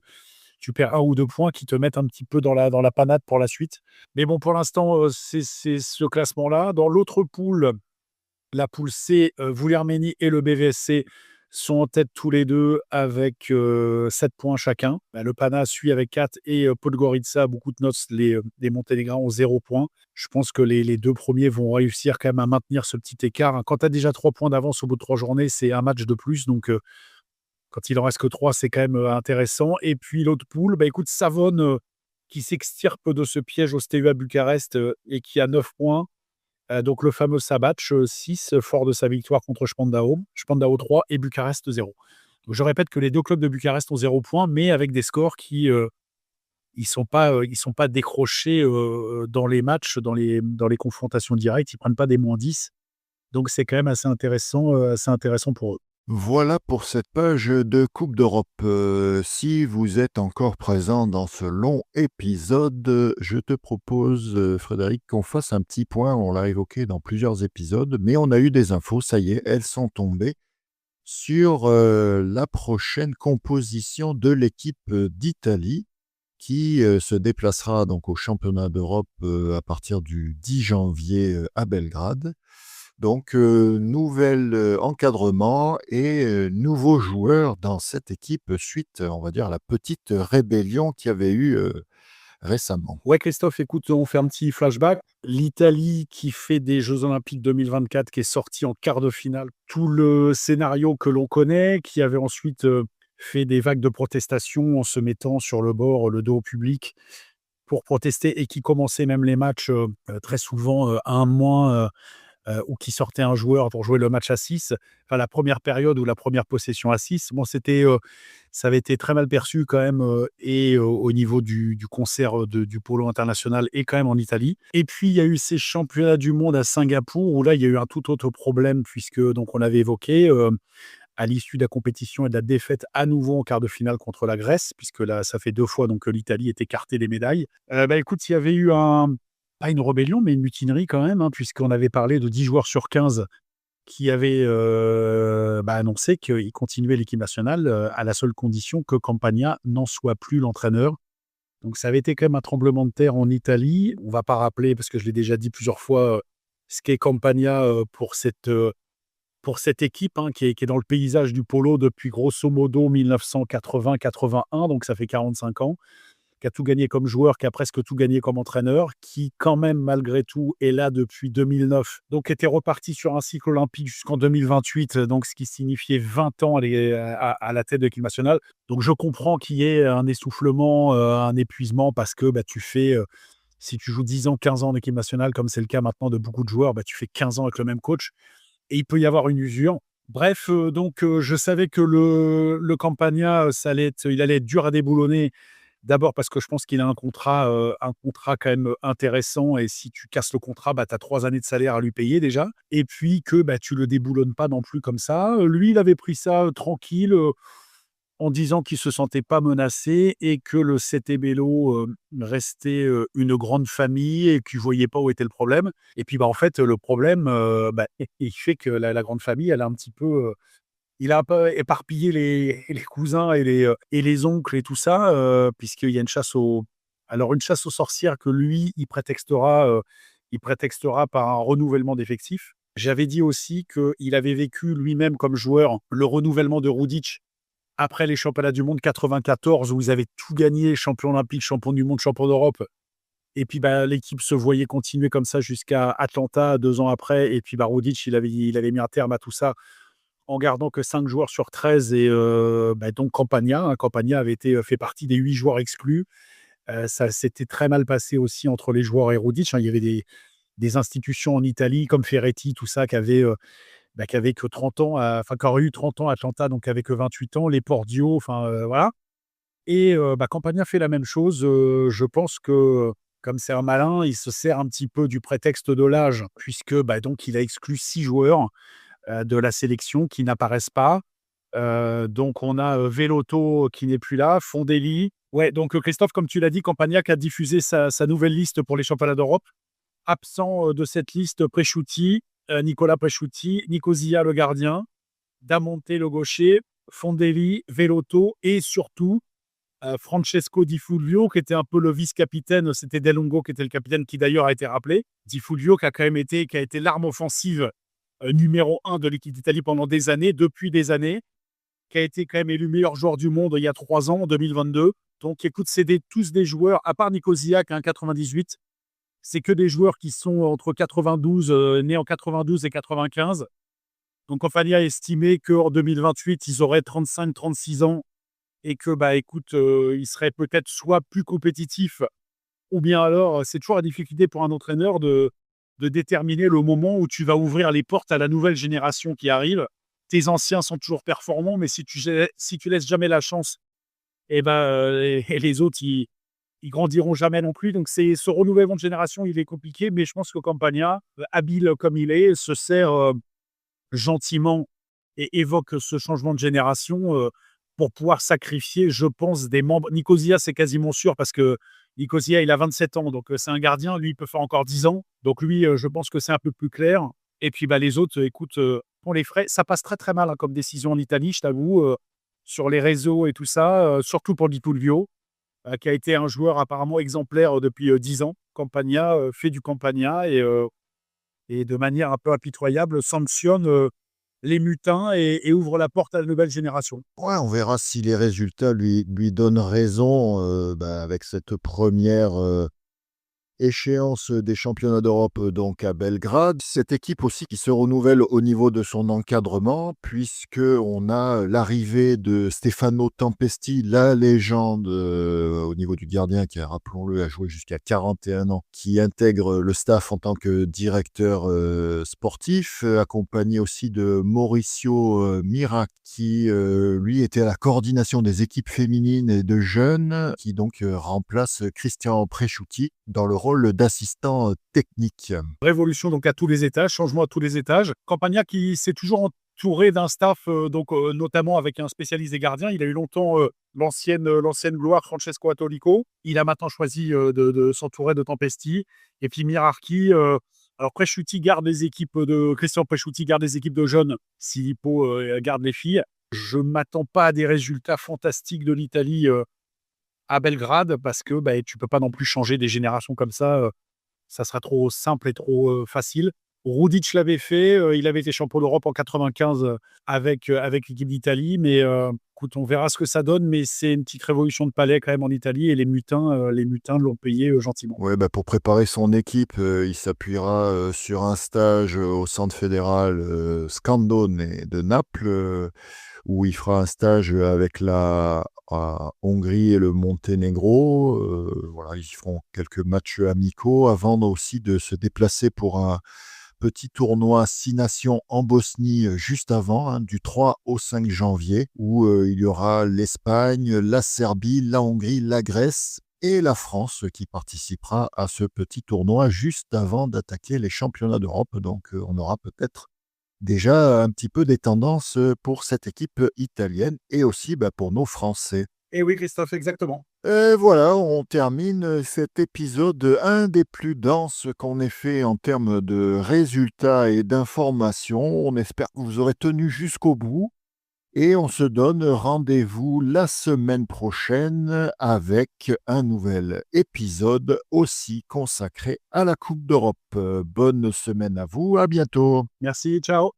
F: perds 1 ou 2 points qui te mettent un petit peu dans la panade pour la suite. Mais bon, pour l'instant, c'est ce classement-là. Dans l'autre poule, la poule C, Vouliarmény et le BVSC sont en tête tous les deux avec 7 points chacun. Le Pana suit avec 4 et Podgorica, Boukutnos, les Monténégrins ont 0 points. Je pense que les 2 premiers vont réussir quand même à maintenir ce petit écart. Quand tu as déjà 3 points d'avance au bout de 3 journées, c'est un match de plus. Donc, quand il en reste que 3, c'est quand même intéressant. Et puis l'autre poule, écoute, Savone qui s'extirpe de ce piège au STUA Bucarest et qui a 9 points. Donc le fameux Sabac, 6, fort de sa victoire contre Spandau 3 et Bucarest 0. Donc je répète que les 2 clubs de Bucarest ont 0 points, mais avec des scores qui ils sont pas décrochés dans les matchs, dans les confrontations directes. Ils prennent pas des -10. Donc c'est quand même assez intéressant pour eux.
E: Voilà pour cette page de Coupe d'Europe. Si vous êtes encore présent dans ce long épisode, je te propose, Frédéric, qu'on fasse un petit point. On l'a évoqué dans plusieurs épisodes, mais on a eu des infos, ça y est, elles sont tombées sur la prochaine composition de l'équipe d'Italie qui se déplacera donc au championnat d'Europe à partir du 10 janvier à Belgrade. Donc, nouvel encadrement et nouveaux joueurs dans cette équipe suite, on va dire, à la petite rébellion qu'il y avait eu récemment.
F: Ouais, Christophe, écoute, on fait un petit flashback. L'Italie qui fait des Jeux Olympiques 2024, qui est sortie en quart de finale. Tout le scénario que l'on connaît, qui avait ensuite fait des vagues de protestation en se mettant sur le bord, le dos au public pour protester et qui commençait même les matchs très souvent à un moins. Ou qui sortait un joueur pour jouer le match à 6. Enfin, la première période ou la première possession à 6, bon, ça avait été très mal perçu quand même et au niveau du concert du polo international et quand même en Italie. Et puis, il y a eu ces championnats du monde à Singapour où là, il y a eu un tout autre problème puisque, donc, on avait évoqué à l'issue de la compétition et de la défaite à nouveau en quart de finale contre la Grèce, puisque là, ça fait 2 fois donc, que l'Italie est écartée des médailles. Écoute, il y avait eu pas une rébellion, mais une mutinerie quand même, puisqu'on avait parlé de 10 joueurs sur 15 qui avaient annoncé qu'ils continuaient l'équipe nationale à la seule condition que Campagna n'en soit plus l'entraîneur. Donc ça avait été quand même un tremblement de terre en Italie. On ne va pas rappeler, parce que je l'ai déjà dit plusieurs fois, ce qu'est Campagna pour cette équipe qui est dans le paysage du polo depuis grosso modo 1980-81, donc ça fait 45 ans. Qui a tout gagné comme joueur, qui a presque tout gagné comme entraîneur, qui quand même malgré tout est là depuis 2009, donc était reparti sur un cycle olympique jusqu'en 2028, donc ce qui signifiait 20 ans à la tête de l'équipe nationale. Donc je comprends qu'il y ait un essoufflement, un épuisement, parce que tu fais, si tu joues 10 ans, 15 ans en équipe nationale, comme c'est le cas maintenant de beaucoup de joueurs, tu fais 15 ans avec le même coach, et il peut y avoir une usure. Bref, donc je savais que le Campagna, il allait être dur à déboulonner. D'abord parce que je pense qu'il a un contrat quand même intéressant, et si tu casses le contrat, tu as 3 années de salaire à lui payer déjà. Et puis que tu le déboulonnes pas non plus comme ça. Lui, il avait pris ça tranquille. en disant qu'il ne se sentait pas menacé et que le CT Bello restait une grande famille et qu'il ne voyait pas où était le problème. Et puis, en fait, le problème, il fait que la grande famille, elle a un petit peu, il a un peu éparpillé les cousins et les oncles et tout ça, puisqu'il y a une chasse une chasse aux sorcières que lui, il prétextera par un renouvellement d'effectifs. J'avais dit aussi qu'il avait vécu lui-même comme joueur le renouvellement de Rudic après les championnats du monde 94 où ils avaient tout gagné, champion olympique, champion du monde, champion d'Europe. Et puis l'équipe se voyait continuer comme ça jusqu'à Atlanta 2 ans après. Et puis Rudic, il avait mis un terme à tout ça en gardant que 5 joueurs sur 13 et donc Campagna. Campagna avait fait partie des 8 joueurs exclus. Ça s'était très mal passé aussi entre les joueurs et Rudic. Il y avait des institutions en Italie comme Ferretti, tout ça, qui avaient que 30 ans, qui auraient eu 30 ans à Atlanta, donc avec 28 ans, les Pordio, voilà. Et Campagna fait la même chose. Je pense que, comme c'est un malin, il se sert un petit peu du prétexte de l'âge, puisque donc il a exclu 6 joueurs de la sélection qui n'apparaissent pas. Donc on a Velotto qui n'est plus là, Fondelli. Ouais, donc Christophe, comme tu l'as dit, Campagna qui a diffusé sa nouvelle liste pour les championnats d'Europe. Absent de cette liste, Presciutti, Nicolas Presciutti, Nicosia le gardien, Damonte le gaucher, Fondelli, Velotto et surtout Francesco Di Fulvio qui était un peu le vice-capitaine. C'était De Longo qui était le capitaine, qui d'ailleurs a été rappelé. Di Fulvio qui a été l'arme offensive numéro 1 de l'équipe d'Italie pendant des années, depuis des années, qui a été quand même élu meilleur joueur du monde il y a 3 ans, en 2022. Donc écoute, c'est tous des joueurs, à part Nicosia qui a un 98, c'est que des joueurs qui sont entre 92, nés en 92 et 95. Donc Campagna a estimé qu'en 2028, ils auraient 35-36 ans et que, ils seraient peut-être soit plus compétitifs ou bien alors, c'est toujours la difficulté pour un entraîneur de déterminer le moment où tu vas ouvrir les portes à la nouvelle génération qui arrive. Tes anciens sont toujours performants, mais si tu laisses jamais la chance, et les autres, ils grandiront jamais non plus. Donc, ce renouvellement de génération, il est compliqué, mais je pense que Campagna, habile comme il est, se sert gentiment et évoque ce changement de génération pour pouvoir sacrifier, je pense, des membres. Nicosia, c'est quasiment sûr parce que Nicosia, il a 27 ans, donc c'est un gardien. Lui, il peut faire encore 10 ans. Donc lui, je pense que c'est un peu plus clair. Et puis les autres, écoute, pour les frais, ça passe très très mal comme décision en Italie, je t'avoue, sur les réseaux et tout ça, surtout pour Di Fulvio, qui a été un joueur apparemment exemplaire depuis 10 ans. Campagna fait du Campagna et de manière un peu impitoyable sanctionne les mutins et ouvre la porte à la nouvelle génération.
E: Ouais, on verra si les résultats lui donnent raison avec cette première échéance des championnats d'Europe donc à Belgrade. Cette équipe aussi qui se renouvelle au niveau de son encadrement, puisqu'on a l'arrivée de Stefano Tempesti, la légende au niveau du gardien qui, rappelons-le, a joué jusqu'à 41 ans, qui intègre le staff en tant que directeur sportif, accompagné aussi de Mauricio Mira, qui lui était à la coordination des équipes féminines et de jeunes, qui donc remplace Christian Presciutti dans le rôle d'assistant technique.
F: Révolution donc à tous les étages, changement à tous les étages. Campagna qui s'est toujours entouré d'un staff, notamment avec un spécialiste des gardiens. Il a eu longtemps l'ancienne gloire Francesco Attolico. Il a maintenant choisi de s'entourer de Tempesti. Et puis Mirarchi, alors Presciutti garde les équipes Christian Presciutti garde les équipes de jeunes. Filippo garde les filles. Je ne m'attends pas à des résultats fantastiques de l'Italie à Belgrade parce que tu peux pas non plus changer des générations comme ça. Ça sera trop simple et trop facile. Rudic l'avait fait. Il avait été champion d'Europe en 95 avec l'équipe d'Italie. Mais écoute, on verra ce que ça donne. Mais c'est une petite révolution de palais quand même en Italie. Et les mutins l'ont payé gentiment.
E: Ouais, pour préparer son équipe, il s'appuiera sur un stage au centre fédéral Scandone de Naples, où il fera un stage avec la Hongrie et le Monténégro. Voilà, ils feront quelques matchs amicaux avant aussi de se déplacer pour un petit tournoi 6 nations en Bosnie juste avant, du 3 au 5 janvier, où il y aura l'Espagne, la Serbie, la Hongrie, la Grèce et la France qui participera à ce petit tournoi juste avant d'attaquer les championnats d'Europe. Donc on aura peut-être déjà un petit peu des tendances pour cette équipe italienne et aussi pour nos Français.
F: Et oui, Christophe, exactement.
E: Et voilà, on termine cet épisode, un des plus denses qu'on ait fait en termes de résultats et d'informations. On espère que vous aurez tenu jusqu'au bout. Et on se donne rendez-vous la semaine prochaine avec un nouvel épisode aussi consacré à la Coupe d'Europe. Bonne semaine à vous, à bientôt.
F: Merci, ciao.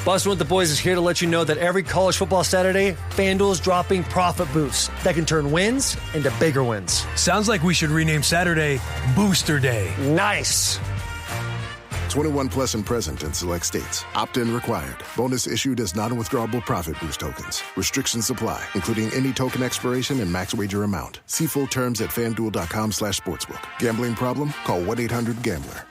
K: Bussin' with the Boys is here to let you know that every college football Saturday, FanDuel is dropping profit boosts that can turn wins into bigger wins.
L: Sounds like we should rename Saturday Booster Day.
K: Nice.
M: 21 plus and present in select states. Opt-in required. Bonus issued as non-withdrawable profit boost tokens. Restrictions apply, including any token expiration and max wager amount. See full terms at FanDuel.com/sportsbook. Gambling problem? Call 1-800-GAMBLER.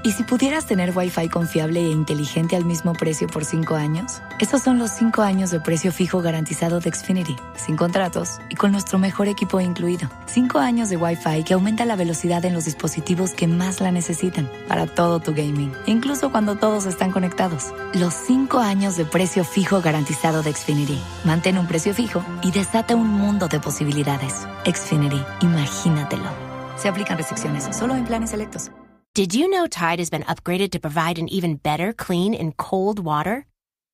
N: ¿Y si pudieras tener Wi-Fi confiable e inteligente al mismo precio por 5 años? Esos son los 5 años de precio fijo garantizado de Xfinity, sin contratos y con nuestro mejor equipo incluido. 5 años de Wi-Fi que aumenta la velocidad en los dispositivos que más la necesitan para todo tu gaming, incluso cuando todos están conectados. Los 5 años de precio fijo garantizado de Xfinity. Mantén un precio fijo y desata un mundo de posibilidades. Xfinity, imagínatelo. Se aplican restricciones solo en planes selectos.
O: Did you know Tide has been upgraded to provide an even better clean in cold water?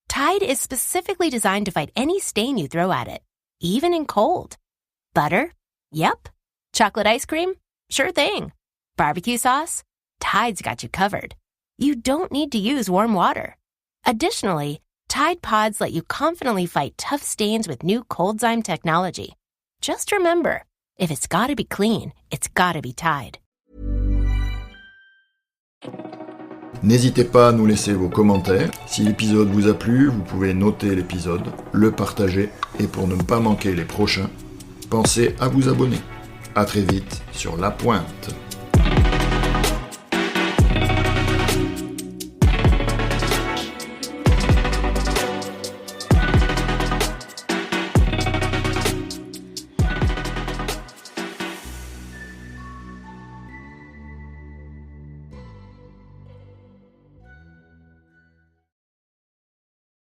O: Tide is specifically designed to fight any stain you throw at it, even in cold. Butter? Yep. Chocolate ice cream? Sure thing. Barbecue sauce? Tide's got you covered. You don't need to use warm water. Additionally, Tide Pods let you confidently fight tough stains with new ColdZyme technology. Just remember, if it's gotta be clean, it's gotta be Tide.
E: N'hésitez pas à nous laisser vos commentaires. Si l'épisode vous a plu, vous pouvez noter l'épisode, le partager et pour ne pas manquer les prochains, pensez à vous abonner. À très vite sur La Pointe.